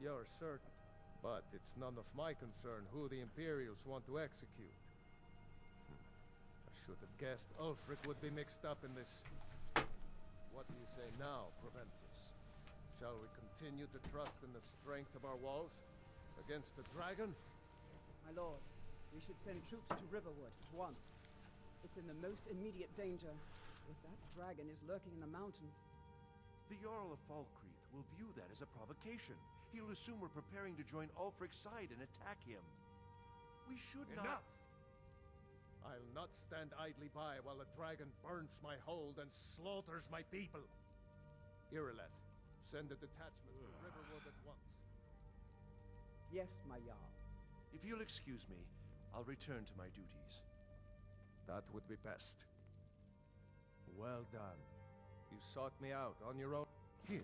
You're certain. But it's none of my concern who the Imperials want to execute. I should have guessed Ulfric would be mixed up in this. What do you say now, Proventus? Shall we continue to trust in the strength of our walls against the dragon? My lord, we should send troops to Riverwood at once. It's in the most immediate danger. If that dragon is lurking in the mountains... The Jarl of Falkreath will view that as a provocation. He'll assume we're preparing to join Ulfric's side and attack him. We should not... Enough! I'll not stand idly by while the dragon burns my hold and slaughters my people. Irileth, send a detachment to Riverwood at once. Yes, my Jarl. If you'll excuse me, I'll return to my duties. That would be best. Well done. You sought me out on your own. Here.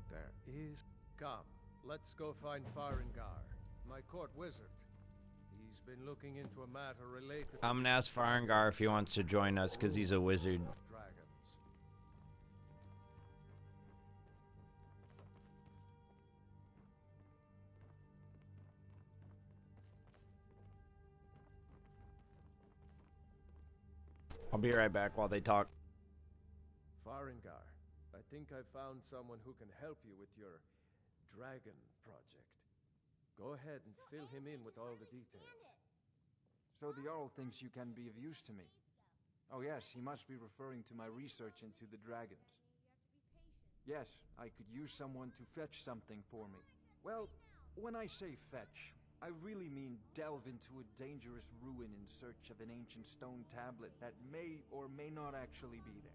There is... Come, let's go find Farengar, my court wizard. He's been looking into a matter related... I'm gonna ask Farengar if he wants to join us, because he's a wizard. Dragons. I'll be right back while they talk. Farengar, I think I found someone who can help you with your dragon project. Go ahead and fill him in with all the details. So the Jarl thinks you can be of use to me. Oh yes, he must be referring to my research into the dragons. Yes, I could use someone to fetch something for me. Well, when I say fetch, I really mean delve into a dangerous ruin in search of an ancient stone tablet that may or may not actually be there.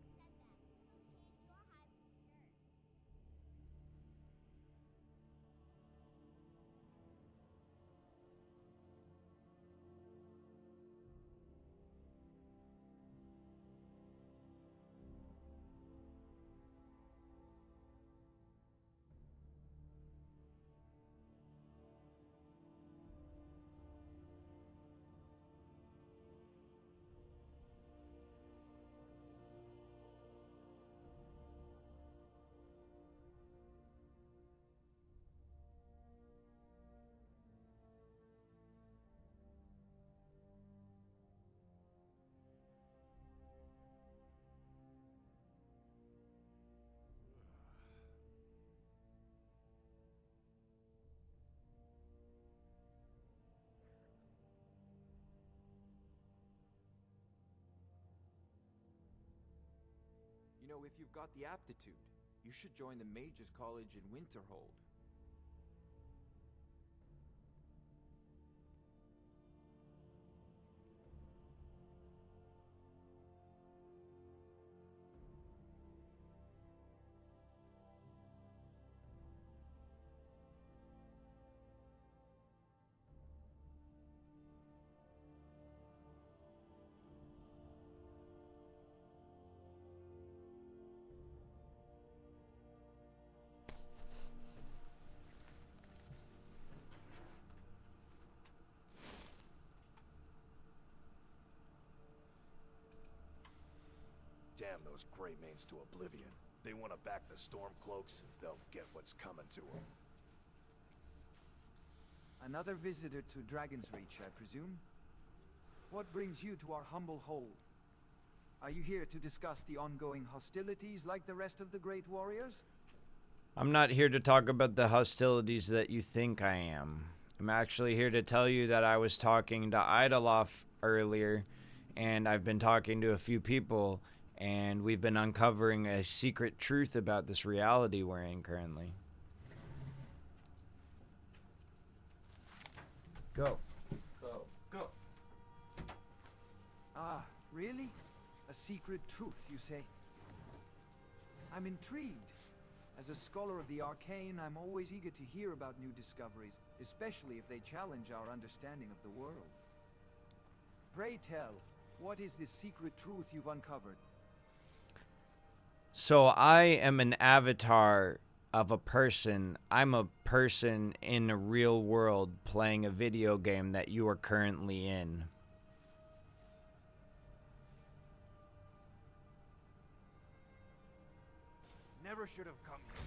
know if you've got the aptitude. You should join the Mages College in Winterhold. Damn those Greymanes to oblivion. They want to back the Stormcloaks, they'll get what's coming to them. Another visitor to Dragon's Reach, I presume? What brings you to our humble hold? Are you here to discuss the ongoing hostilities like the rest of the Great Warriors? I'm not here to talk about the hostilities that you think I am. I'm actually here to tell you that I was talking to Idoloff earlier, and I've been talking to a few people, and we've been uncovering a secret truth about this reality we're in currently. Go. Go. Go. Ah, really? A secret truth, you say? I'm intrigued. As a scholar of the arcane, I'm always eager to hear about new discoveries, especially if they challenge our understanding of the world. Pray tell, what is this secret truth you've uncovered? So I am an avatar of a person. I'm a person in a real world playing a video game that you are currently in. Never should have come here.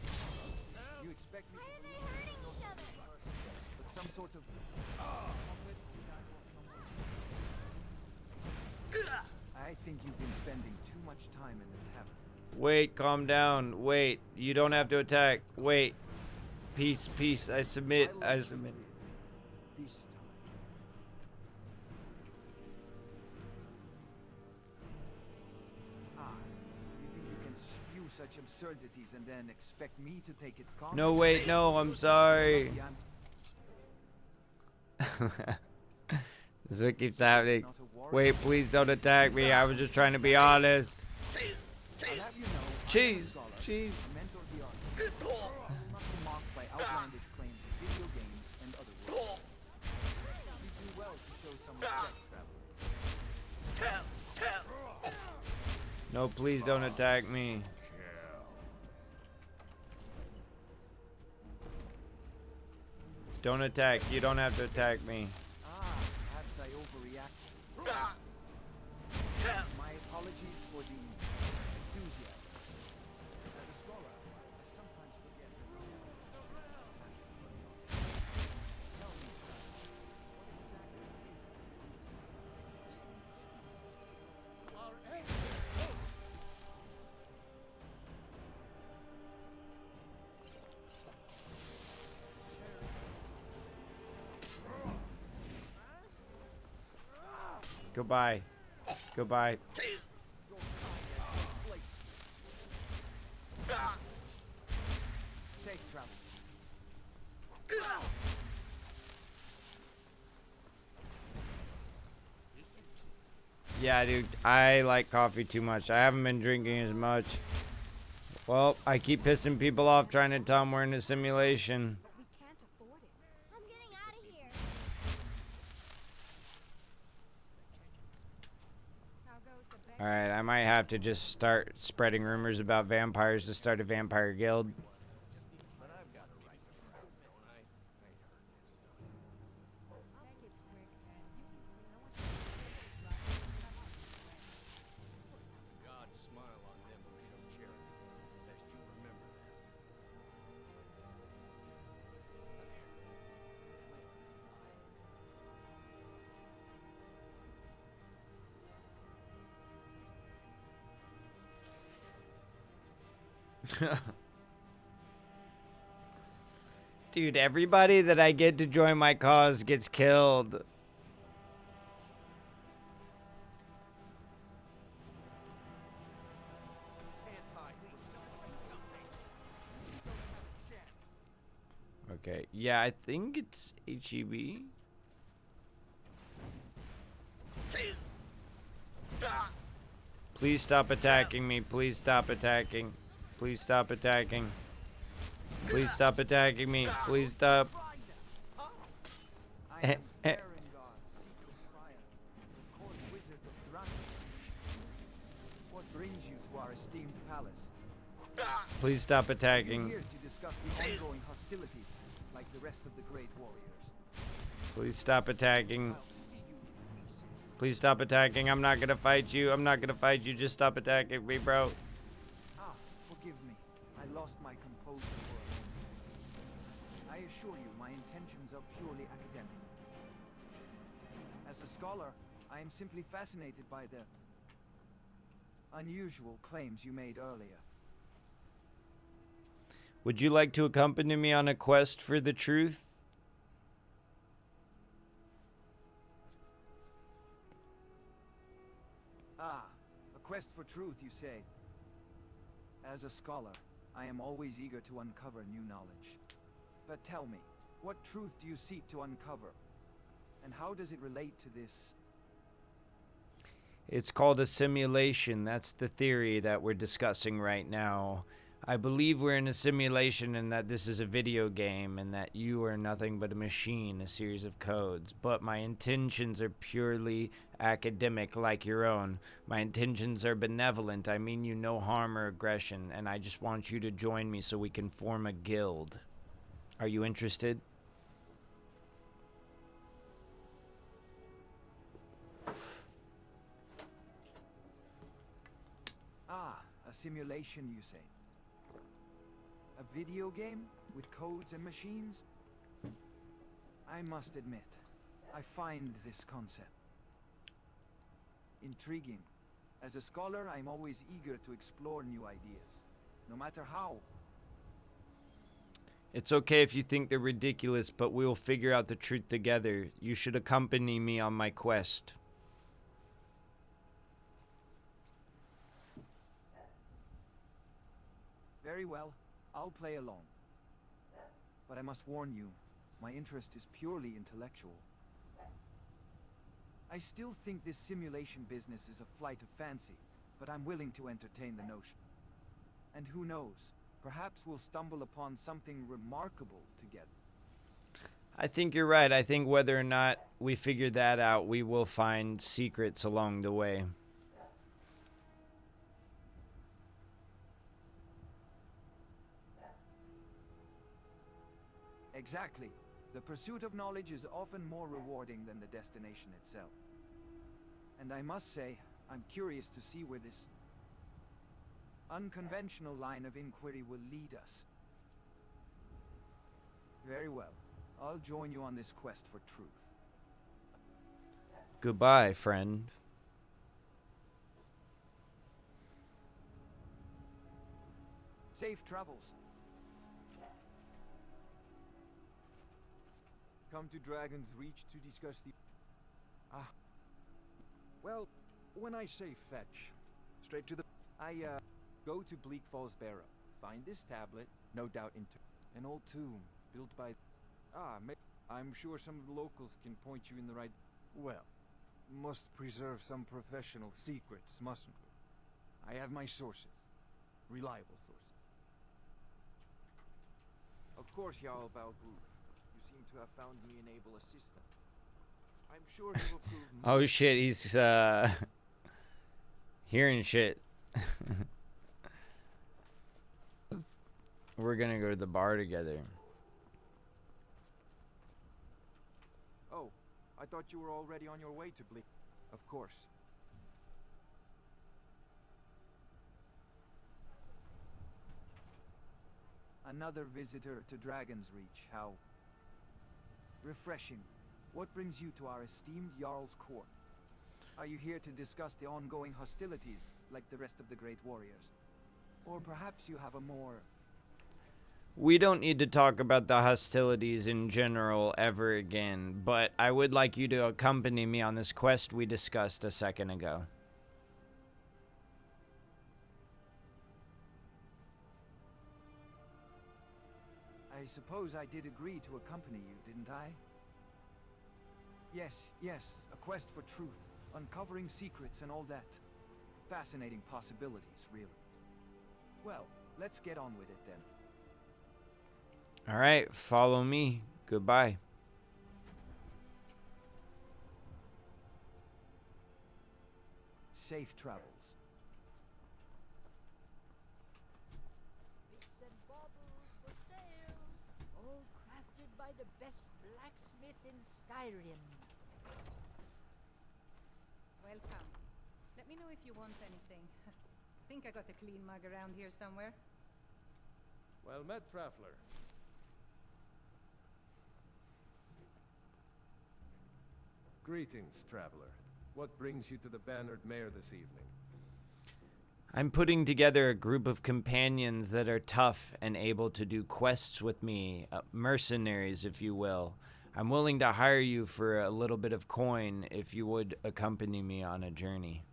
You expect me to believe hurting each other? But some sort of I think you've been spending too much time in the tavern. Wait, calm down. Wait, you don't have to attack. Wait. Peace, peace. I submit. I submit. This time. Ah, you think you can spew such absurdities and then expect me to take it calmly? No, wait, no, I'm sorry. This is what keeps happening. Wait, please don't attack me. I was just trying to be honest. Cheese, cheese. No, please don't attack me. Don't attack. You don't have to attack me. Perhaps I overreacted. My apologies for the enthusiasm. As a scholar, I sometimes forget that I am Tell me, what exactly Goodbye. Goodbye. Safe travel. Yeah, dude, I like coffee too much. I haven't been drinking as much. Well, I keep pissing people off trying to tell them we're in a simulation. We can't afford it. I'm getting out of here. How goes the Alright, I might have to just start spreading rumors about vampires to start a vampire guild. But I've got a right to frown, don't I? God smile on them who show charity. Best you remember that. Dude, everybody that I get to join my cause gets killed. Okay. Yeah, I think it's HEB. Please stop attacking me. Please stop attacking. Please stop attacking. Please stop attacking me. Please stop. I am Berengar, Secret Friar, the court wizard of Dracula. What brings you to our esteemed palace? Please stop We're attacking. here to discuss the ongoing hostilities, like the rest of the great warriors. Please stop attacking. Please stop attacking. I'm not gonna fight you. I'm not gonna fight you. Just stop attacking me, bro. Ah, forgive me. I lost my composure for a moment. I assure you, my intentions are purely academic. As a scholar, I am simply fascinated by the unusual claims you made earlier. Would you like to accompany me on a quest for the truth? Ah, a quest for truth, you say. As a scholar, I am always eager to uncover new knowledge. But tell me, what truth do you seek to uncover? And how does it relate to this? It's called a simulation. That's the theory that we're discussing right now. I believe we're in a simulation and that this is a video game and that you are nothing but a machine, a series of codes. But my intentions are purely academic like your own. My intentions are benevolent. I mean you no harm or aggression, and I just want you to join me so we can form a guild. Are you interested? Ah, a simulation, you say? A video game with codes and machines? I must admit, I find this concept intriguing. As a scholar, I'm always eager to explore new ideas, no matter how. It's okay if you think they're ridiculous, but we will figure out the truth together. You should accompany me on my quest. Very well, I'll play along. But I must warn you, my interest is purely intellectual. I still think this simulation business is a flight of fancy, but I'm willing to entertain the notion. And who knows, perhaps we'll stumble upon something remarkable together. I think you're right. I think whether or not we figure that out, we will find secrets along the way. Exactly. The pursuit of knowledge is often more rewarding than the destination itself. And I must say, I'm curious to see where this unconventional line of inquiry will lead us. Very well. I'll join you on this quest for truth. Goodbye, friend. Safe travels. Come to Dragon's Reach to discuss the... Ah. Well, when I say fetch, straight to the... go to Bleak Falls Barrow. Find this tablet, no doubt into... An old tomb, built by... I'm sure some of the locals can point you in the right... Well, must preserve some professional secrets, mustn't we? I have my sources. Reliable sources. Of course, Jarl Balgruf. You seem to have found me an able assistant. I'm sure he will prove... Oh shit, he's hearing shit. We're gonna go to the bar together. Oh, I thought you were already on your way to Bleak. Of course. Another visitor to Dragon's Reach, how refreshing. What brings you to our esteemed Jarl's court? Are you here to discuss the ongoing hostilities, like the rest of the great warriors? Or perhaps you have a more... We don't need to talk about the hostilities in general ever again, but I would like you to accompany me on this quest we discussed a second ago. I suppose I did agree to accompany you, didn't I? Yes, a quest for truth, uncovering secrets and all that. Fascinating possibilities, really. Well, let's get on with it then. All right, follow me. Goodbye. Safe travels. Bits and baubles for sale, all crafted by the best blacksmith in Skyrim. Welcome. Let me know if you want anything. Think I got a clean mug around here somewhere. Well met, traveler. Greetings, traveler. What brings you to the Bannered Mare this evening? I'm putting together a group of companions that are tough and able to do quests with me, mercenaries, if you will. I'm willing to hire you for a little bit of coin if you would accompany me on a journey.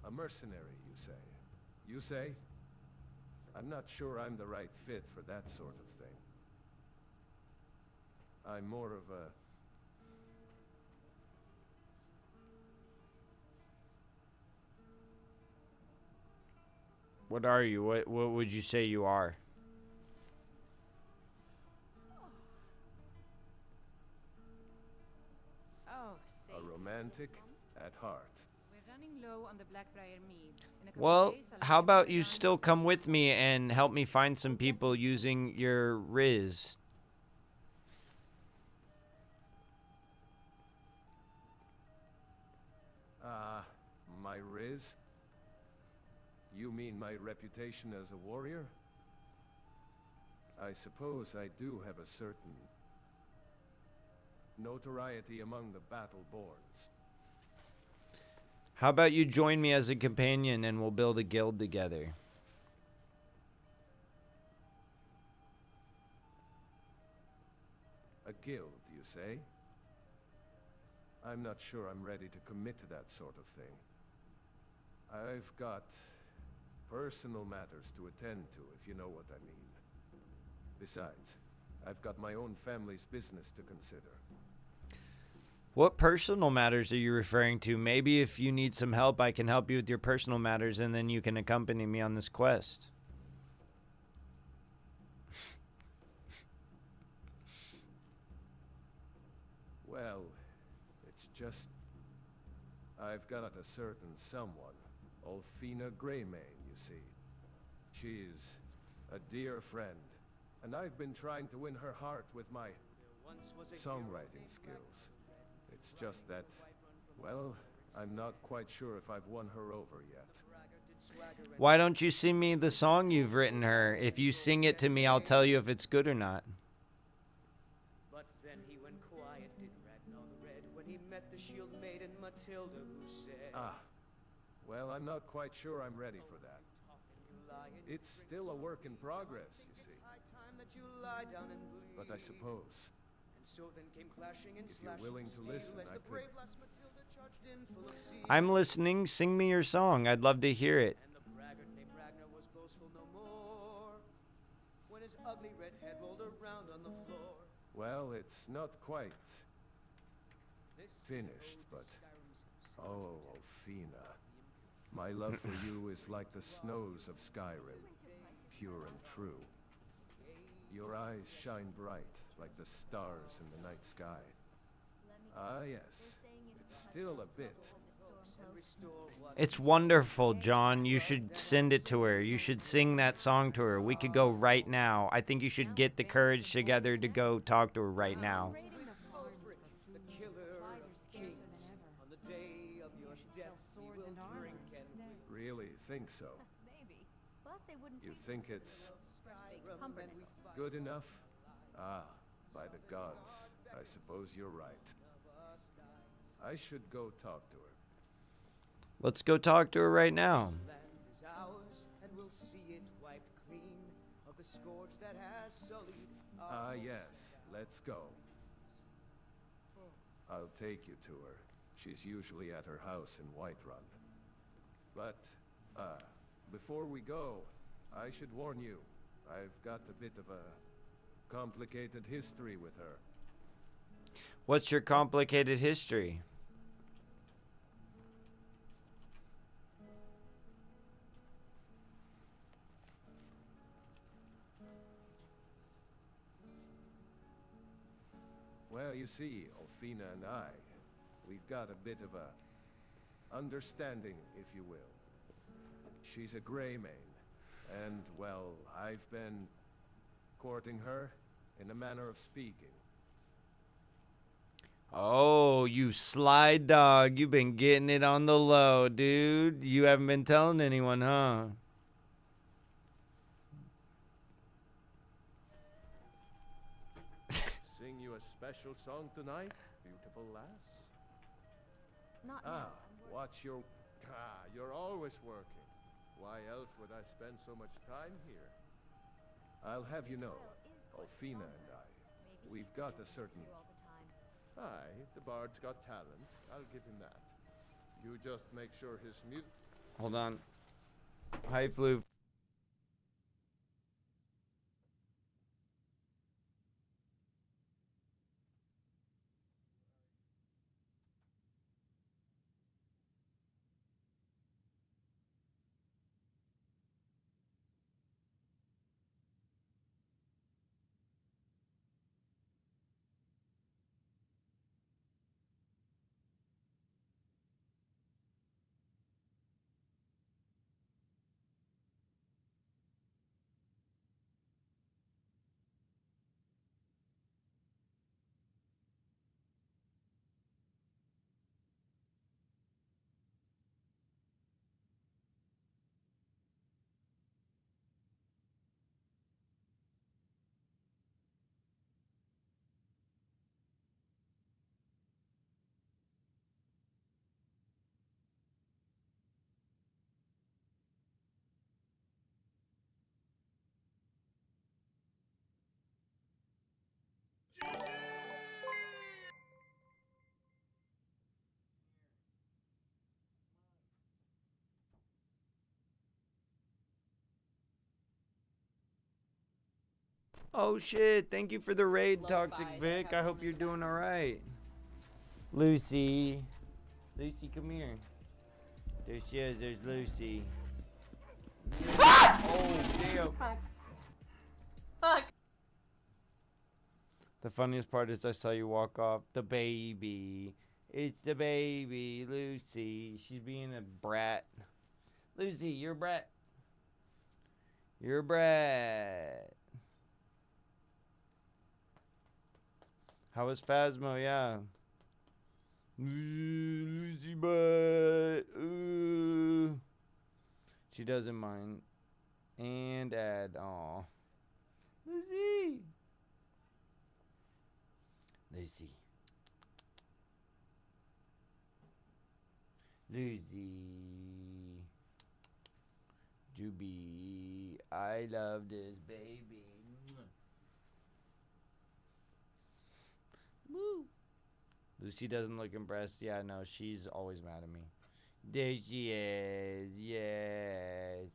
A mercenary, you say? You say? I'm not sure I'm the right fit for that sort of thing. I'm more of a... What are you? What would you say you are? Oh, a romantic at heart. We're running low on the Blackbriar mead. In a couple Well, days, I'll how have about it you around still to come with me and help me find some people using your Riz? My riz? You mean my reputation as a warrior? I suppose I do have a certain notoriety among the Battleborns. How about you join me as a companion and we'll build a guild together? A guild, you say? I'm not sure I'm ready to commit to that sort of thing. I've got personal matters to attend to, if you know what I mean. Besides, I've got my own family's business to consider. What personal matters are you referring to? Maybe if you need some help, I can help you with your personal matters and then you can accompany me on this quest. Well, it's just... I've got a certain someone, Ulfina Greymane, you see. She's a dear friend, and I've been trying to win her heart with my songwriting skills. It's just that, well, I'm not quite sure if I've won her over yet. Why don't you sing me the song you've written her? If you sing it to me, I'll tell you if it's good or not. But then he went quiet, did Ragnar the Red, when he met the shield maiden Matilda, who said... Well, I'm not quite sure I'm ready for that. It's still a work in progress, you see. But I suppose... If you're willing to listen, I could... I'm listening. Sing me your song. I'd love to hear it. And the braggart named Ragnar was boastful no more, when his ugly red head rolled around on the floor. Well, it's not quite finished, but... Oh, Ulfina. My love for you is like the snows of Skyrim, pure and true. Your eyes shine bright, like the stars in the night sky. Ah, yes. It's still a bit. It's wonderful, John. You should send it to her. You should sing that song to her. We could go right now. I think you should get the courage together to go talk to her right now. The killer of kings, on the day of your death, he will drink and Really think so? Maybe, but they wouldn't You taste think as it's good. Pumpernickel. good enough? Ah, by the gods, I suppose you're right. I should go talk to her. Let's go talk to her right now. This land is ours, and we'll see it wiped clean of the scourge that has sullied our Ah, hopes yes, and let's go. I'll take you to her. She's usually at her house in Whiterun. But, before we go, I should warn you, I've got a bit of a complicated history with her. What's your complicated history? Well, you see, Alfina and I, we've got a bit of a understanding, if you will. She's a Greymane, and, well, I've been courting her, in a manner of speaking. Oh, you sly dog. You've been getting it on the low, dude. You haven't been telling anyone, huh? Sing you a special song tonight, beautiful lass? Not now. Watch your... You're always working. Why else would I spend so much time here? I'll have you know, Well, is quite Alfina somber. and I, Maybe we've he's got a dancing certain... with you all the time. Aye, the bard's got talent. I'll give him that. You just make sure his music... Hold on. Hi, Flu. Oh shit, thank you for the raid, Toxic Vic. I hope you're doing alright. Lucy. Lucy, come here. There she is, there's Lucy. Oh, damn. Fuck. The funniest part is I saw you walk off. The baby. It's the baby, Lucy. She's being a brat. Lucy, you're a brat. You're a brat. How was Phasmo? Yeah. Lucy butt. Ooh. She doesn't mind. And add. Aw. Lucy. Lucy. Lucy. Juby. I love this baby. Woo. Lucy doesn't look impressed. Yeah, no, she's always mad at me. There she is. Yes.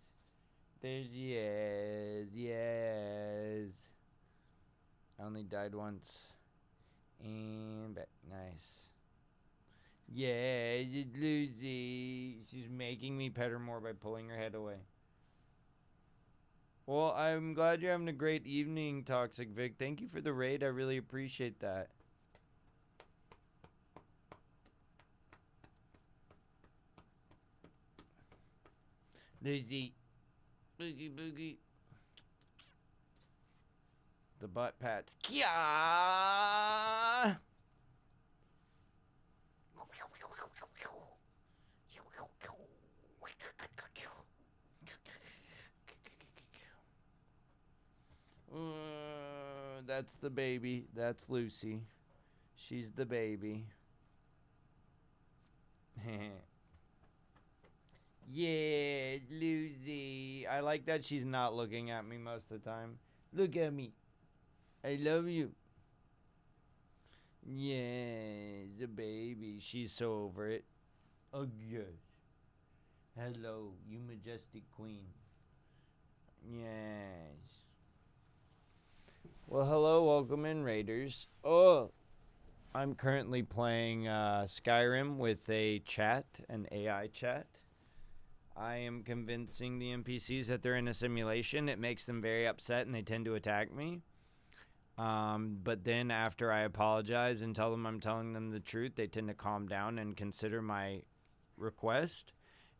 There she is. Yes. I only died once. And back. Nice. Yes, it's Lucy. She's making me pet her more by pulling her head away. Well, I'm glad you're having a great evening, Toxic Vic. Thank you for the raid. I really appreciate that. Lucy. Boogie, boogie. The butt pats. Kia! That's the baby. That's Lucy. She's the baby. Yeah, Lucy. I like that she's not looking at me most of the time. Look at me. I love you. Yeah, the baby. She's so over it. Oh, yes. Hello, you majestic queen. Yes. Well, hello, welcome in, Raiders. Oh, I'm currently playing Skyrim with a chat, an AI chat. I am convincing the NPCs that they're in a simulation. It makes them very upset and they tend to attack me. But then after I apologize and tell them I'm telling them the truth, they tend to calm down and consider my request.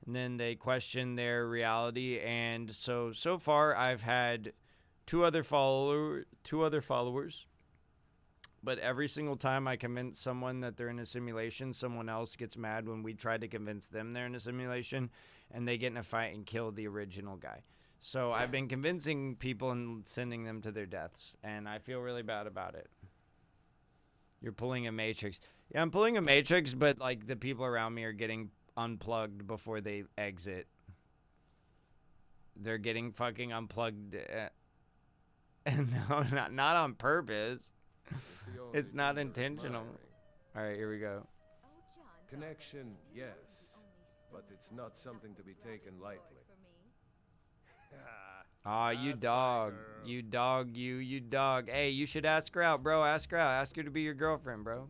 And then they question their reality. And so far I've had two other followers. But every single time I convince someone that they're in a simulation, someone else gets mad when we try to convince them they're in a simulation, and they get in a fight and kill the original guy. So I've been convincing people and sending them to their deaths, and I feel really bad about it. You're pulling a Matrix. Yeah, I'm pulling a Matrix, but like the people around me are getting unplugged before they exit. They're getting fucking unplugged. No, not on purpose. It's not intentional. All right, here we go. Connection, yes, but it's not something to be taken lightly. Aw, you dog. You dog, you dog. Hey, you should ask her out, bro. Ask her out. Ask her to be your girlfriend, bro.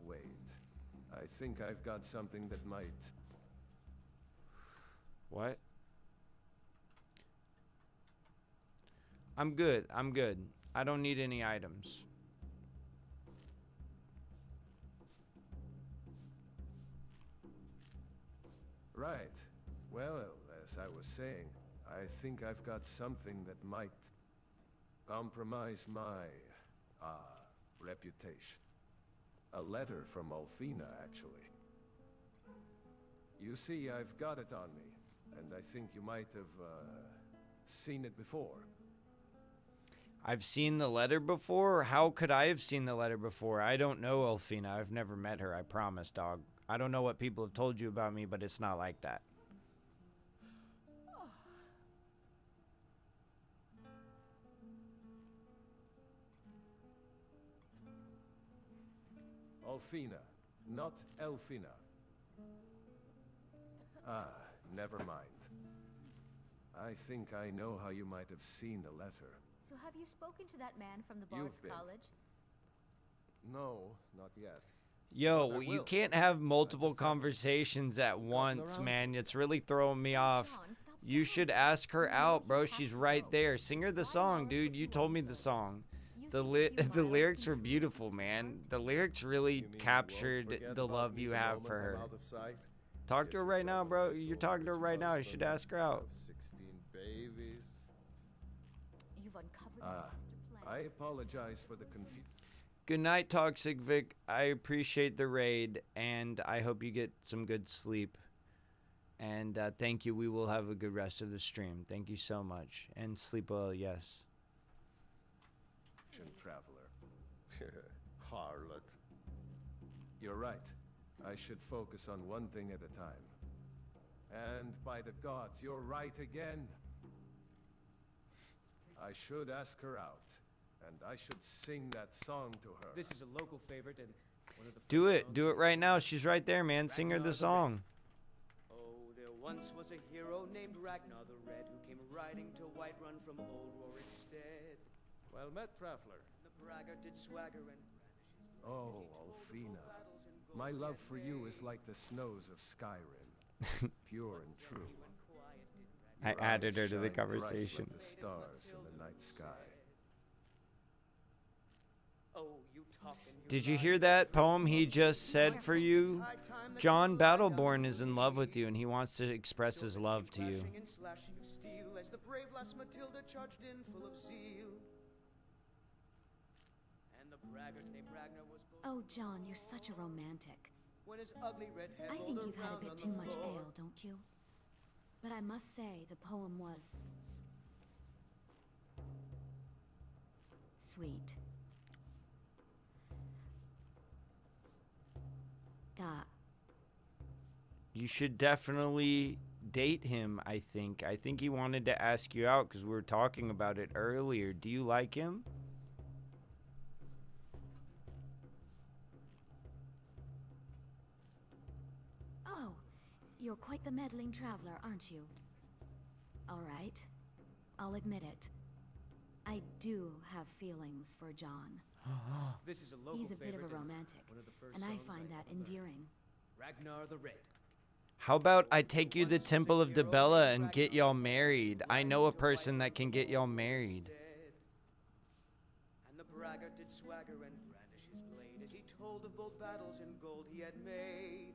Wait. I think I've got something that might... What? I'm good. I'm good. I don't need any items. Right. Well, as I was saying, I think I've got something that might compromise my, reputation. A letter from Alfina, actually. You see, I've got it on me, and I think you might have, seen it before. I've seen the letter before? How could I have seen the letter before? I don't know Elfina. I've never met her, I promise, dog. I don't know what people have told you about me, but it's not like that. Alfina, not Elfina. Never mind. I think I know how you might have seen the letter. So have you spoken to that man from the You've Bard's been. College? No, not yet. Yo, But I you will. can't have multiple conversations at once, man. It's really throwing me off. You should ask her out, bro. She's right there. Sing her the song, dude. You told me the song. The lyrics were beautiful, man. The lyrics really captured the love you have for her. Talk to her right now, bro. You're talking to her right now. You should ask her out. 16 babies. You've uncovered the master plan. I apologize for the confusion. Good night, Toxic Vic. I appreciate the raid, and I hope you get some good sleep. And thank you. We will have a good rest of the stream. Thank you so much. And sleep well, yes. Traveler. Harlot. You're right. I should focus on one thing at a time. And by the gods, you're right again. I should ask her out. And I should sing that song to her. This is a local favorite and one of the Do first it. Do it right now. She's right there, man. Sing her the song. Oh, there once was a hero named Ragnar the Red who came riding to Whiterun from old Rorikstead. Well met, traveler. The braggart did swagger and brandish his Oh, Alfina. My love for you is like the snows of Skyrim. Pure and true. I Your added eyes her to the shine bright like conversation. the stars in the night sky. Oh, you talk and you Did you lie. hear that poem he just said for you? John Battleborn is in love with you, and he wants to express his love to you. Clashing and slashing of steel as the brave lass Matilda charged in full of zeal. And the braggart named Ragnar was Oh, John, you're such a romantic. when his ugly red head I think rolled you've had a around bit on too the much floor. ale, don't you? But I must say, the poem was... sweet. You should definitely date him, I think. I think he wanted to ask you out because we were talking about it earlier. Do you like him? You're quite the meddling traveler, aren't you? All right. I'll admit it. I do have feelings for John. This is a local He's a bit of a favorite and romantic, one of the first and I songs find that ever learned. endearing. Ragnar the Red. How about I take you to the Temple of Debella and get y'all married? I know a person that can get y'all married. And the braggart did swagger and brandish his blade as he told of bold battles and gold he had made.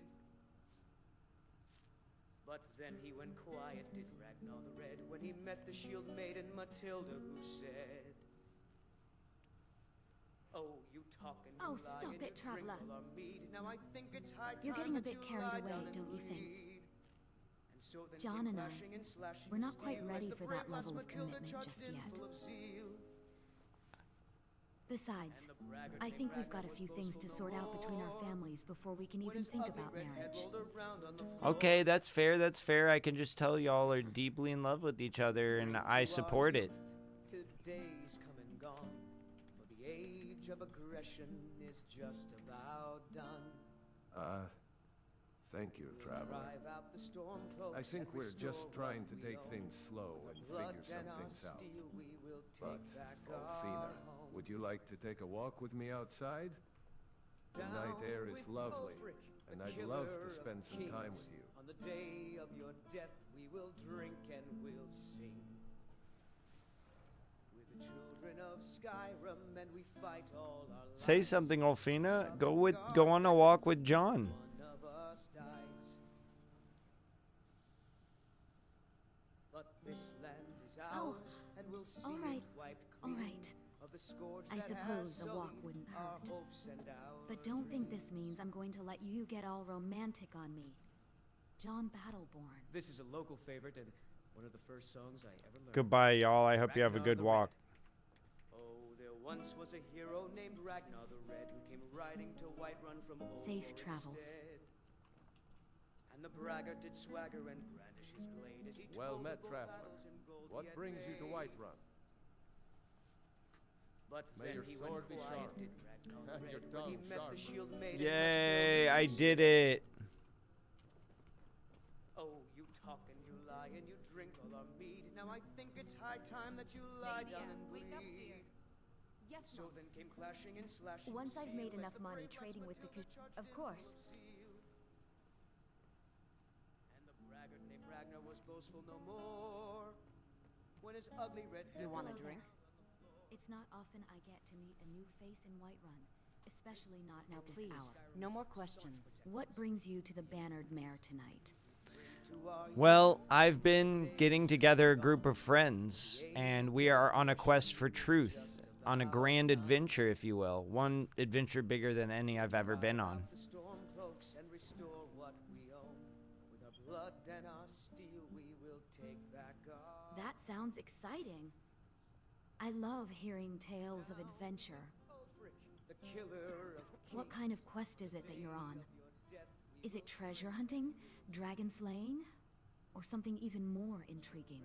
But then he went quiet, did Ragnar the Red, when he met the shield maiden Matilda, who said, "Oh, you talk and you Oh, lie stop and it, you drink traveler. all our mead. Now I think it's high You're time getting a that bit you carried lie away, down and don't you think? bleed." And so then John came and I, clashing and slashing we're not steel quite as ready the for brave that lass level of Matilda commitment charged just in yet. full of zeal. Besides, And the braggart I named think we've got Ragnar a few was things to boastful sort no out between our more. families before we can When even his think ugly about red head marriage. rolled around on the floor. Okay, that's fair, that's fair. I can just tell y'all are deeply in love with each other, and I support it. Today's come and gone, for the age of aggression is just about done. Thank you, traveler. Drive out the storm cloaks I think and we're restore just trying to what take we things own. slow With and our blood figure some and our things out. steel we will But, take back Alfina, our home. would you like to take a walk with me outside? The night air is lovely, and I'd love to spend some time with you. On the day of your death we will drink and we'll sing. We're the children of Skyrim and we fight all our lives. Say something, Olfina. Go on a walk with John. One of us dies. But this land is ours, and we'll see all right, it wiped all clean right. of the scourge I that suppose has a walk sullied wouldn't our hurt. hopes and our But don't think dreams. this means I'm going to let you get all romantic on me. John Battleborn. This is a local favorite and one of the first songs I ever learned. Goodbye, y'all. I hope you have a Ragnar good the walk. Red. Oh, there once was a hero named Ragnar the Red who came riding to Whiterun from old Safe Warwick's travels. stead. And the braggart did swagger and brandish his blade as he Well told met, of bold traveler. battles and gold he What had brings you to made. Whiterun? But May then your he sword went be quiet, sharp, did Ragnar the and your Red, when he tongue met sharper. the shield maiden Yay, Matilda, I who did said, it. "Oh, you talk and you lie and you drink all our mead. Now I think it's high time that you lie down and bleed." wake up, dear. Yes, So Mom. then came clashing and slashing Once I've made steel as enough the money brave lass trading with the Matilda Kush- charged of in course. full of zeal. And the braggart named Ragnar was boastful no more. When his ugly red head You want a rolled drink? It's not often I get to meet a new face in Whiterun, especially not Now at this please, hour. no more questions. What brings you to the Bannered Mare tonight? to our Well, I've been getting together a group of friends, and we are on a quest for truth, on a grand adventure, if you will. One adventure bigger than any I've ever been on. the storm cloaks and restore what we own. With our blood and our steel we will take back our That sounds exciting. I love hearing tales of adventure. Ulfric, the killer of What kind of quest is it that you're on? Is it treasure hunting, dragon slaying, or something even more intriguing?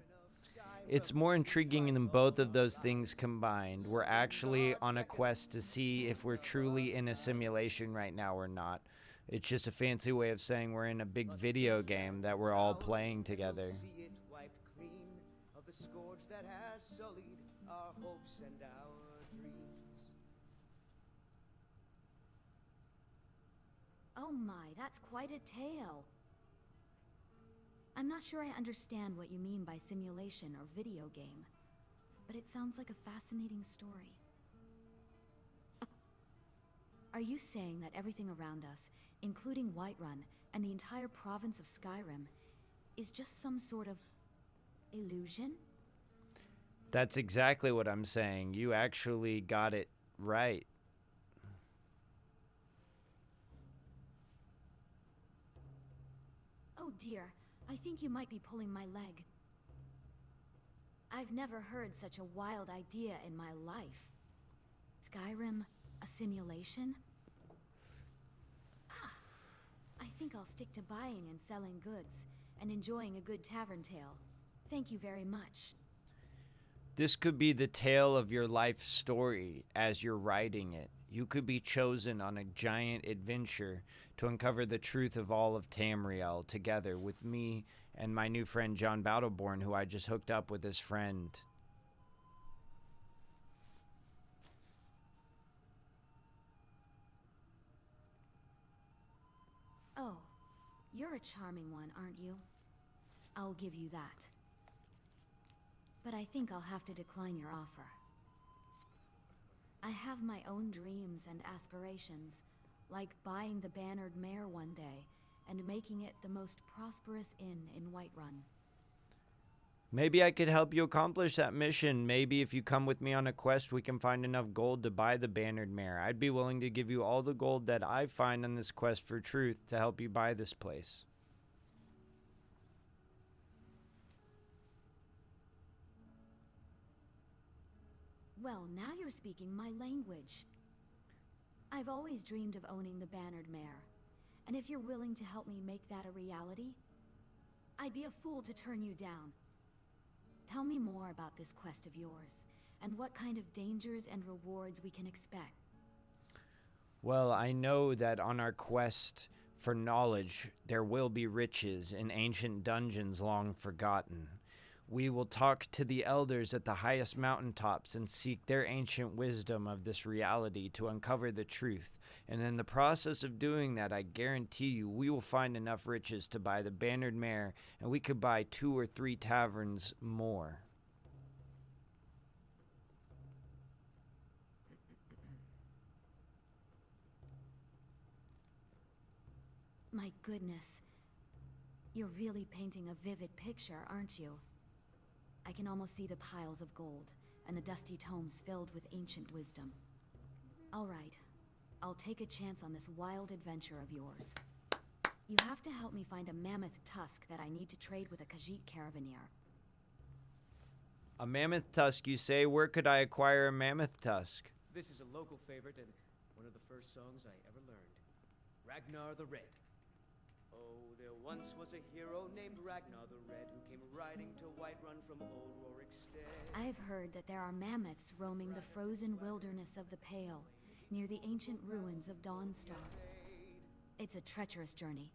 It's more intriguing than both of those things combined. We're actually on a quest to see if we're truly in a simulation right now or not. It's just a fancy way of saying we're in a big video game that we're all playing together. see it wiped clean of the scourge that has sullied our hopes and our dreams. Oh my, that's quite a tale. I'm not sure I understand what you mean by simulation or video game, but it sounds like a fascinating story. Are you saying that everything around us, including Whiterun and the entire province of Skyrim, is just some sort of illusion? That's exactly what I'm saying. You actually got it right. Oh dear, I think you might be pulling my leg. I've never heard such a wild idea in my life. Skyrim, a simulation? I think I'll stick to buying and selling goods, and enjoying a good tavern tale. Thank you very much. This could be the tale of your life story as you're writing it. You could be chosen on a giant adventure to uncover the truth of all of Tamriel together with me and my new friend John Battleborn, who I just hooked up with his friend. Oh, you're a charming one, aren't you? I'll give you that. But I think I'll have to decline your offer. I have my own dreams and aspirations, like buying the Bannered Mare one day and making it the most prosperous inn in Whiterun. Maybe I could help you accomplish that mission. Maybe if you come with me on a quest, we can find enough gold to buy the Bannered Mare. I'd be willing to give you all the gold that I find on this quest for truth to help you buy this place. Well, now you're speaking my language. I've always dreamed of owning the Bannered Mare, and if you're willing to help me make that a reality, I'd be a fool to turn you down. Tell me more about this quest of yours, and what kind of dangers and rewards we can expect. Well, I know that on our quest for knowledge, there will be riches in ancient dungeons long forgotten. We will talk to the elders at the highest mountaintops and seek their ancient wisdom of this reality to uncover the truth. And in the process of doing that, I guarantee you, we will find enough riches to buy the Bannered Mare, and we could buy 2 or 3 taverns more. My goodness. You're really painting a vivid picture, aren't you? I can almost see the piles of gold, and the dusty tomes filled with ancient wisdom. All right. I'll take a chance on this wild adventure of yours. You have to help me find a mammoth tusk that I need to trade with a Khajiit caravaneer. A mammoth tusk, you say? Where could I acquire a mammoth tusk? This is a local favorite and one of the first songs I ever learned. Ragnar the Red. Oh, there once was a hero named Ragnar the Red who came riding to Whiterun from old Rorikstead. I've heard that there are mammoths roaming the frozen wilderness of the Pale, near the ancient ruins of Dawnstar. It's a treacherous journey,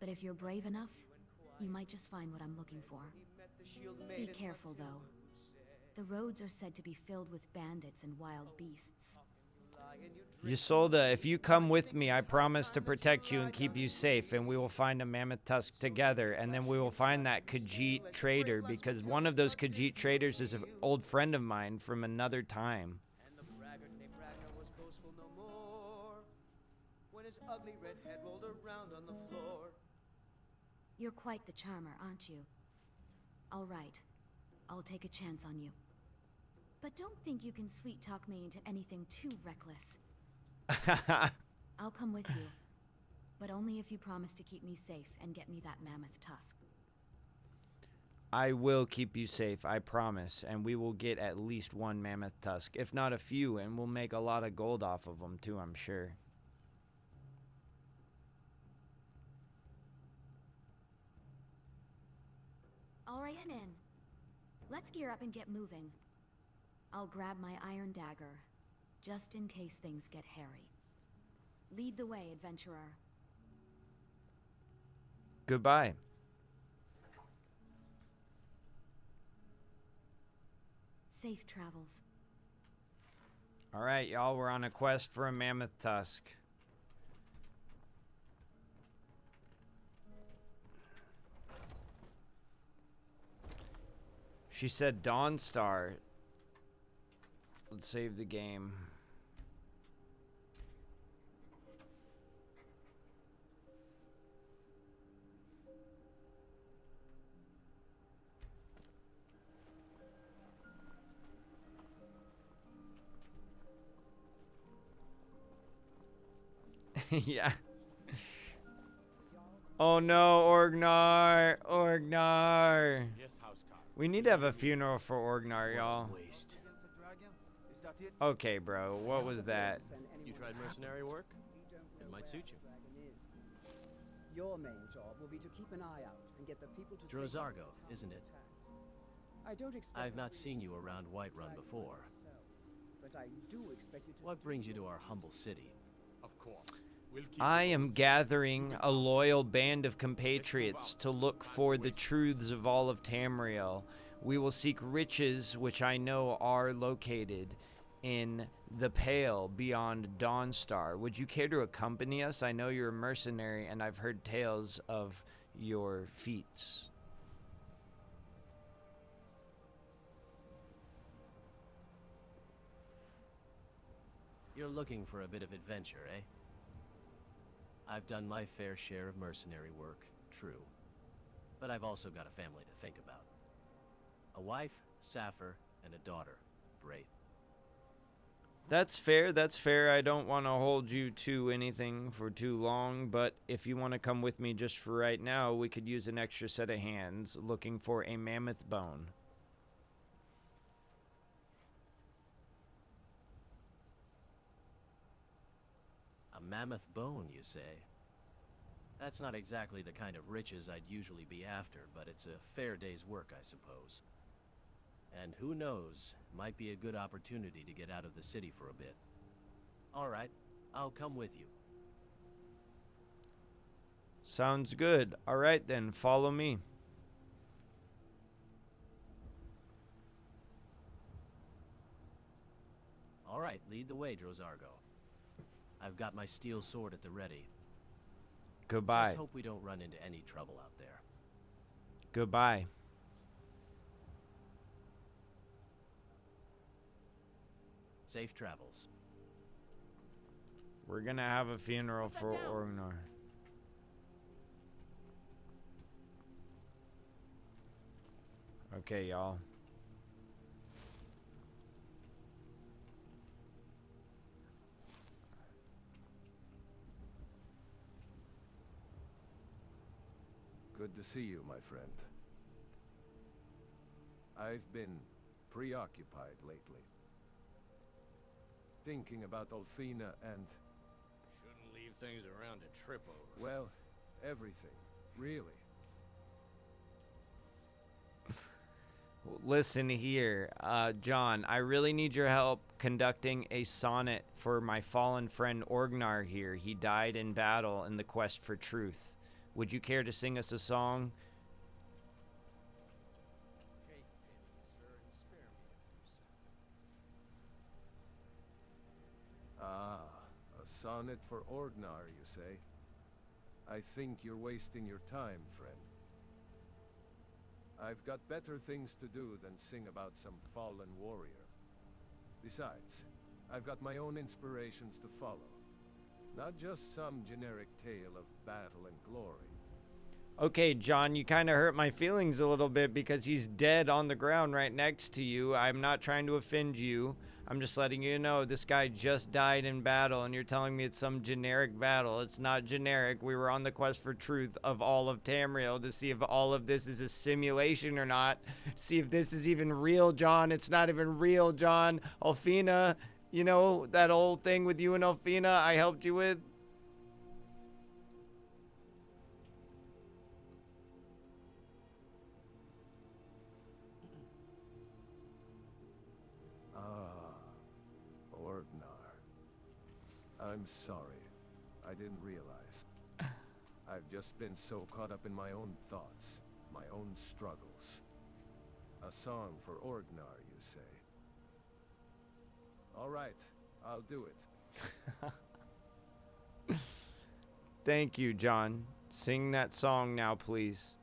but if you're brave enough, you might just find what I'm looking for. Be careful, though. The roads are said to be filled with bandits and wild beasts. Ysolda, if you come with me, I promise to protect you and keep you safe, and we will find a mammoth tusk together, and then we will find that Khajiit trader, because one of those Khajiit traders is an old friend of mine from another time. And the braggart named Ragnar was boastful no more, when his ugly red head rolled around on the floor. You're quite the charmer, aren't you? All right. I'll take a chance on you. But don't think you can sweet-talk me into anything too reckless. I'll come with you, but only if you promise to keep me safe and get me that mammoth tusk. I will keep you safe, I promise, and we will get at least 1 mammoth tusk, if not a few, and we'll make a lot of gold off of them too, I'm sure. All right, I'm in. Let's gear up and get moving. I'll grab my iron dagger, just in case things get hairy. Lead the way, adventurer. Goodbye. Safe travels. All right, y'all, we're on a quest for a mammoth tusk. She said Dawnstar. Let's save the game. Yeah. Oh no, Orgnar! Orgnar! We need to have a funeral for Orgnar, y'all. Okay, bro, what was that? You tried mercenary work? It might suit you. Your main job will be to keep an eye out and get the people to Drozargo, isn't it? I don't expect I've not seen you around Whiterun before. but I do expect you to. What brings you to our humble city? Of course. We'll keep I the am roads gathering a loyal band of compatriots to look for the truths of all of Tamriel. We will seek riches which I know are located in the Pale beyond Dawnstar. Would you care to accompany us? I know you're a mercenary and I've heard tales of your feats. You're looking for a bit of adventure, eh? I've done my fair share of mercenary work, true. But I've also got a family to think about. A wife, Sappher, and a daughter, Braith. That's fair, that's fair. I don't want to hold you to anything for too long, but if you want to come with me just for right now, we could use an extra set of hands looking for a mammoth bone. A mammoth bone, you say? That's not exactly the kind of riches I'd usually be after, but it's a fair day's work, I suppose. And who knows, might be a good opportunity to get out of the city for a bit. All right, I'll come with you. Sounds good. All right then, follow me. All right, lead the way, Drozargo. I've got my steel sword at the ready. Goodbye. Just hope we don't run into any trouble out there. Goodbye. Safe travels. We're gonna have a funeral for Orgnar. Okay, y'all. Good to see you, my friend. I've been preoccupied lately. Thinking about Ulfina and... Shouldn't leave things around to trip over. well, everything, really. Listen here, John, I really need your help conducting a sonnet for my fallen friend Orgnar here. He died in battle in the quest for truth. Would you care to sing us a song? Ah, a sonnet for Orgnar, you say? I think you're wasting your time, friend. I've got better things to do than sing about some fallen warrior. Besides, I've got my own inspirations to follow. Not just some generic tale of battle and glory. Okay, John, you kind of hurt my feelings a little bit because he's dead on the ground right next to you. I'm not trying to offend you. I'm just letting you know this guy just died in battle and you're telling me it's some generic battle. It's not generic. We were on the quest for truth of all of Tamriel to see if all of this is a simulation or not. See if this is even real, John. It's not even real, John. Ulfina, you know that old thing with you and Ulfina I helped you with? I'm sorry. I didn't realize. I've just been so caught up in my own thoughts, my own struggles. A song for Orgnar, you say? All right, I'll do it. Thank you, John. Sing that song now, please.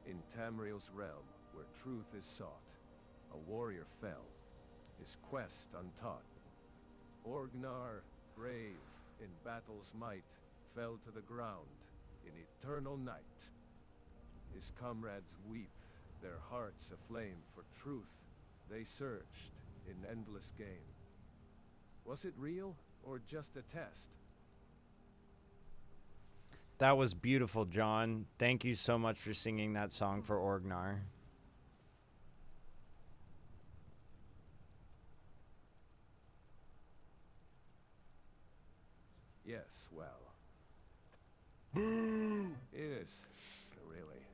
In Tamriel's realm, where truth is sought, a warrior fell, his quest untaught. Orgnar, brave in battle's might, fell to the ground in eternal night. His comrades weep, their hearts aflame for truth. They searched in endless game. Was it real or just a test? That was beautiful, John. Thank you so much for singing that song for Orgnar. Yes, well. Boo! Yes, really.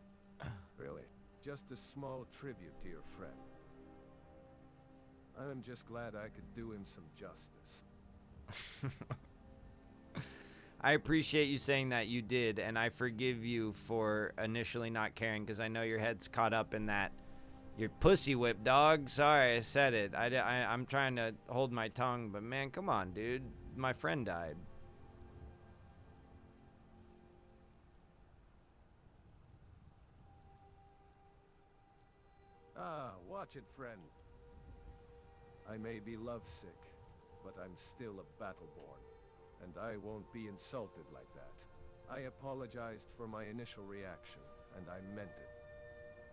Really. Just a small tribute to your friend. I'm just glad I could do him some justice. I appreciate you saying that you did, and I forgive you for initially not caring, because I know your head's caught up in that. Your pussy whip, dog. Sorry, I said it. I'm trying to hold my tongue, but man, come on, dude. My friend died. Ah, watch it, friend. I may be lovesick, but I'm still a battleborn, and I won't be insulted like that. I apologized for my initial reaction, and I meant it.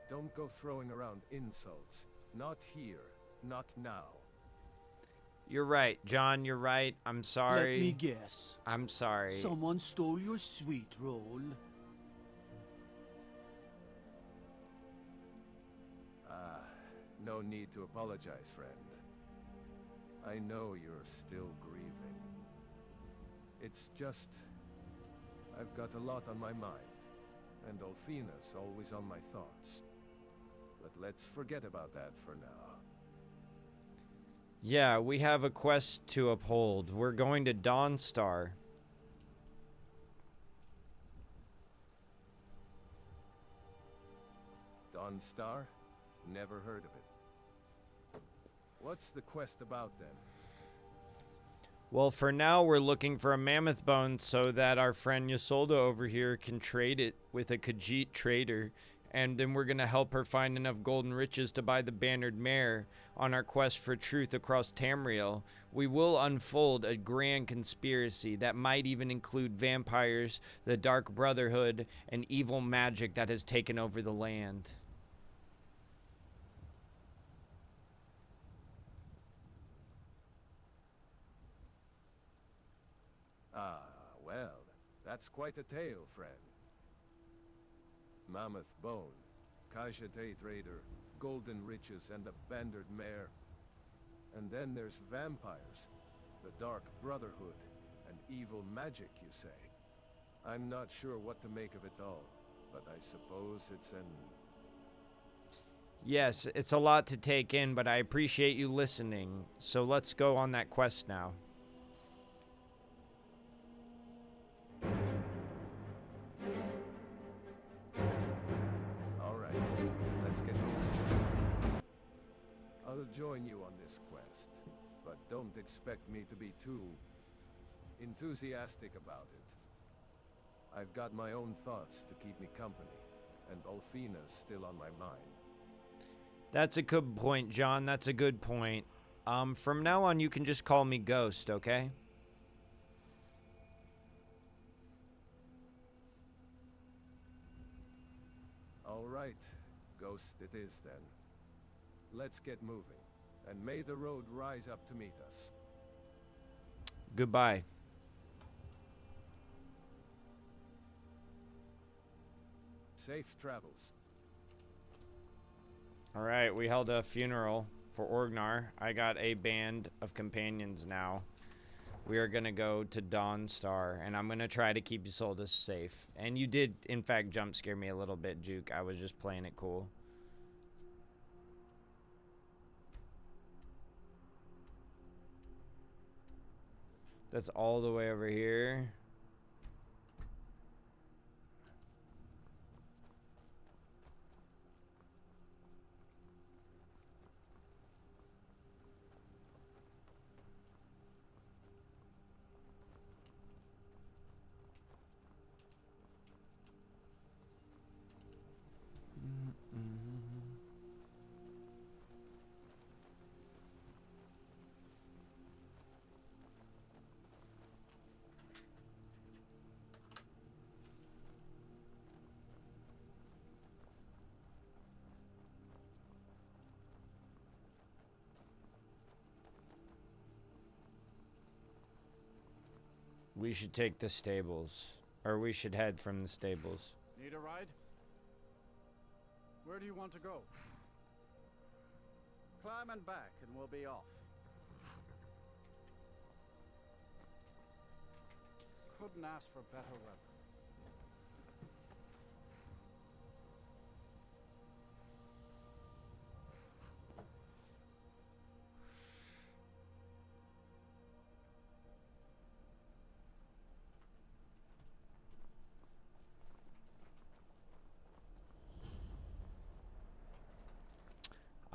Don't go throwing around insults. Not here. Not now. You're right, John. You're right. I'm sorry. Let me guess. I'm sorry. Someone stole your sweet roll. Ah, no need to apologize, friend. I know you're still grieving. It's just... I've got a lot on my mind, and Olfina's always on my thoughts. But let's forget about that for now. Yeah, we have a quest to uphold. We're going to Dawnstar. Dawnstar? Never heard of it. What's the quest about then? Well, for now, we're looking for a mammoth bone so that our friend Ysolda over here can trade it with a Khajiit trader. And then we're going to help her find enough golden riches to buy the bannered mare on our quest for truth across Tamriel. We will unfold a grand conspiracy that might even include vampires, the Dark Brotherhood, and evil magic that has taken over the land. Ah, well, that's quite a tale, friend. Mammoth bone, Khajiit trader, golden riches, and a bannered mare. And then there's vampires, the Dark Brotherhood, and evil magic, you say. I'm not sure what to make of it all, but I suppose it's an... Yes, it's a lot to take in, but I appreciate you listening. So let's go on that quest now. I'll join you on this quest, but don't expect me to be too enthusiastic about it. I've got my own thoughts to keep me company, and Olfina's still on my mind. That's a good point, John. That's a good point. From now on, you can just call me Ghost, okay? All right, Ghost it is then. Let's get moving, and may the road rise up to meet us. Goodbye. Safe travels. All right, we held a funeral for Orgnar. I got a band of companions now. We are going to go to Dawnstar, and I'm going to try to keep Ysolda safe. And you did, in fact, jump scare me a little bit, Juke. I was just playing it cool. That's all the way over here. We should take the stables. Or we should head from the stables. Need a ride? Where do you want to go? Climb and back and we'll be off. Couldn't ask for better weather.